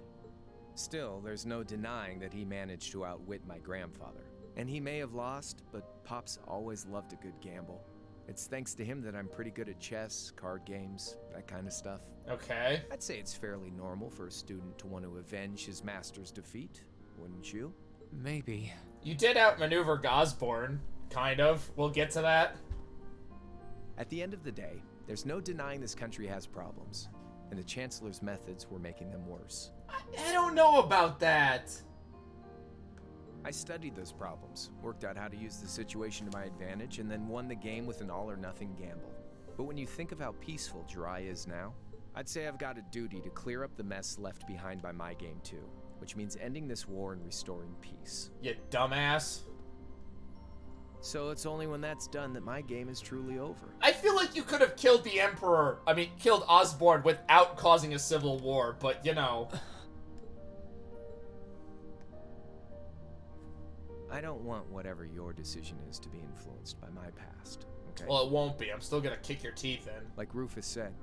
Still, there's no denying that he managed to outwit my grandfather. And he may have lost, but Pop's always loved a good gamble. It's thanks to him that I'm pretty good at chess, card games, that kind of stuff. Okay. I'd say it's fairly normal for a student to want to avenge his master's defeat, wouldn't you? Maybe. You did outmaneuver Gosborn, kind of. We'll get to that. At the end of the day, there's no denying this country has problems, and the Chancellor's methods were making them worse. I don't know about that. I studied those problems, worked out how to use the situation to my advantage, and then won the game with an all-or-nothing gamble. But when you think of how peaceful Jirai is now, I'd say I've got a duty to clear up the mess left behind by my game too, which means ending this war and restoring peace. You dumbass. So it's only when that's done that my game is truly over. I feel like you could have killed the Emperor, killed Osborne without causing a civil war, but you know. I don't want whatever your decision is to be influenced by my past, okay? Well, it won't be. I'm still gonna kick your teeth in. Like Rufus said,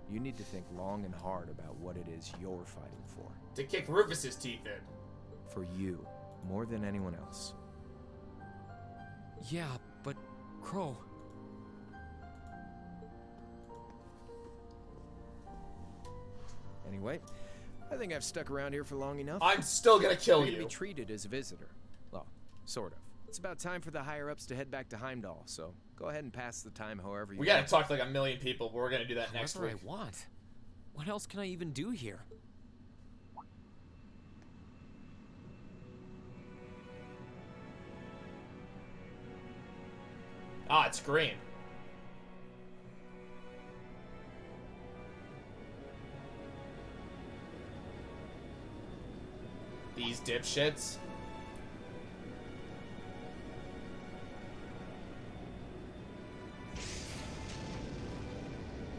you need to think long and hard about what it is you're fighting for. To kick Rufus's teeth in. For you, more than anyone else. Yeah, but Crow... Anyway, I think I've stuck around here for long enough. I'm still gonna kill You're you. Be treated as a visitor. Well, sort of. It's about time for the higher-ups to head back to Heimdall, so go ahead and pass the time however you We want. gotta talk to like a million people, but we're gonna do that next week. Whatever I want. What else can I even do here? Ah, it's green. These dipshits.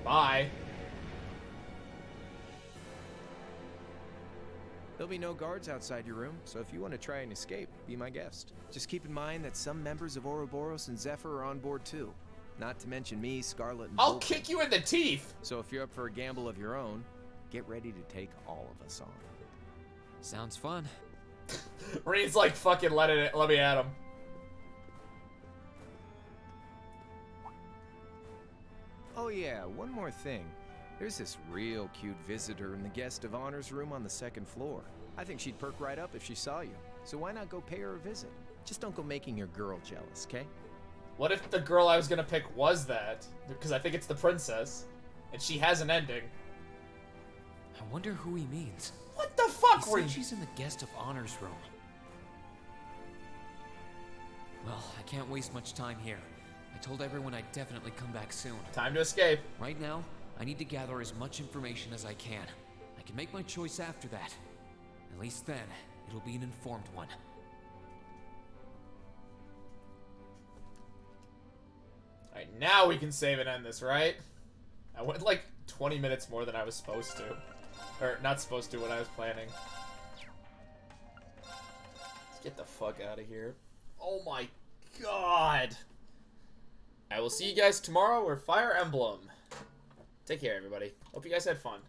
Bye. There'll be no guards outside your room, so if you want to try and escape, be my guest. Just keep in mind that some members of Ouroboros and Zephyr are on board too. Not to mention me, Scarlet, and I'll Vulcan. kick you in the teeth! So if you're up for a gamble of your own, get ready to take all of us on. Sounds fun. Reed's like, fucking let me at him. Oh yeah, one more thing. There's this real cute visitor in the guest of honors room on the second floor. I think she'd perk right up if she saw you. So why not go pay her a visit? Just don't go making your girl jealous, okay? What if the girl I was gonna pick was that? Because I think it's the princess. And she has an ending. I wonder who he means. What the fuck, He said she's in the guest of honors room. Well, I can't waste much time here. I told everyone I'd definitely come back soon. Time to escape. Right now, I need to gather as much information as I can. I can make my choice after that. At least then, it'll be an informed one. Alright, now we can save and end this, right? I went like 20 minutes more than I was supposed to. Or, not supposed to, what I was planning. Let's get the fuck out of here. Oh my god! I will see you guys tomorrow with Fire Emblem. Take care, everybody. Hope you guys had fun.